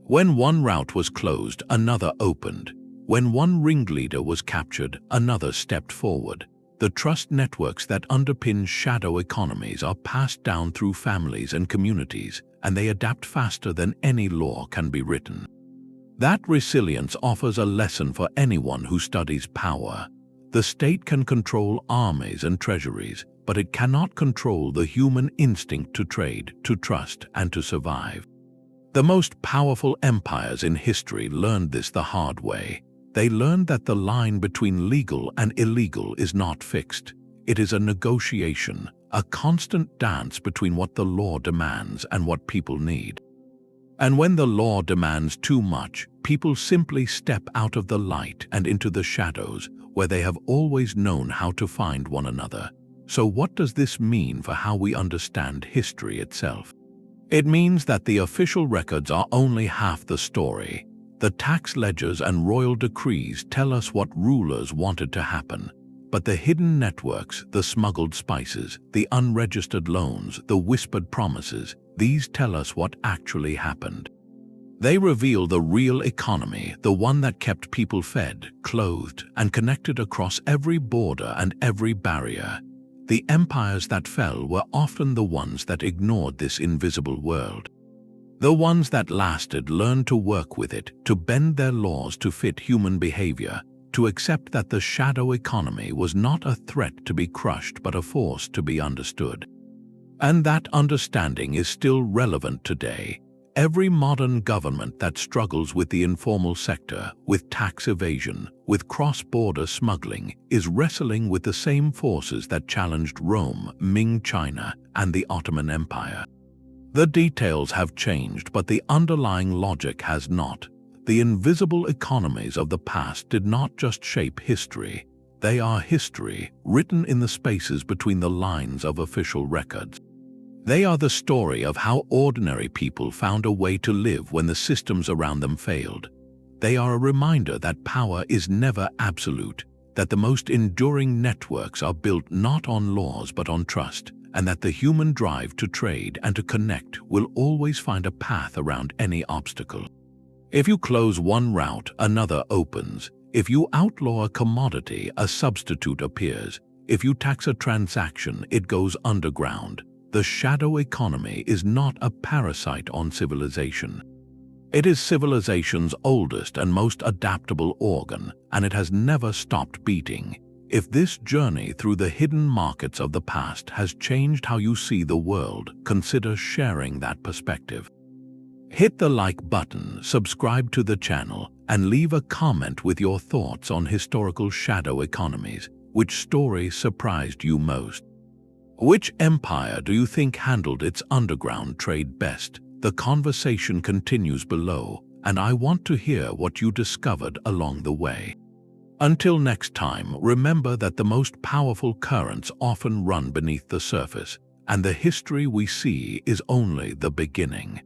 When one route was closed, another opened. When one ringleader was captured, another stepped forward. The trust networks that underpin shadow economies are passed down through families and communities, and they adapt faster than any law can be written. That resilience offers a lesson for anyone who studies power. The state can control armies and treasuries, but it cannot control the human instinct to trade, to trust, and to survive. The most powerful empires in history learned this the hard way. They learned that the line between legal and illegal is not fixed. It is a negotiation, a constant dance between what the law demands and what people need. And when the law demands too much, people simply step out of the light and into the shadows, where they have always known how to find one another. So what does this mean for how we understand history itself? It means that the official records are only half the story. The tax ledgers and royal decrees tell us what rulers wanted to happen. But the hidden networks, the smuggled spices, the unregistered loans, the whispered promises, these tell us what actually happened. They reveal the real economy, the one that kept people fed, clothed, and connected across every border and every barrier. The empires that fell were often the ones that ignored this invisible world. The ones that lasted learned to work with it, to bend their laws to fit human behavior, to accept that the shadow economy was not a threat to be crushed but a force to be understood. And that understanding is still relevant today. Every modern government that struggles with the informal sector, with tax evasion, with cross-border smuggling, is wrestling with the same forces that challenged Rome, Ming China, and the Ottoman Empire. The details have changed, but the underlying logic has not. The invisible economies of the past did not just shape history. They are history, written in the spaces between the lines of official records. They are the story of how ordinary people found a way to live when the systems around them failed. They are a reminder that power is never absolute, that the most enduring networks are built not on laws but on trust, and that the human drive to trade and to connect will always find a path around any obstacle. If you close one route, another opens. If you outlaw a commodity, a substitute appears. If you tax a transaction, it goes underground. The shadow economy is not a parasite on civilization. It is civilization's oldest and most adaptable organ, and it has never stopped beating. If this journey through the hidden markets of the past has changed how you see the world, consider sharing that perspective. Hit the like button, subscribe to the channel, and leave a comment with your thoughts on historical shadow economies. Which story surprised you most? Which empire do you think handled its underground trade best? The conversation continues below, and I want to hear what you discovered along the way. Until next time, remember that the most powerful currents often run beneath the surface, and the history we see is only the beginning.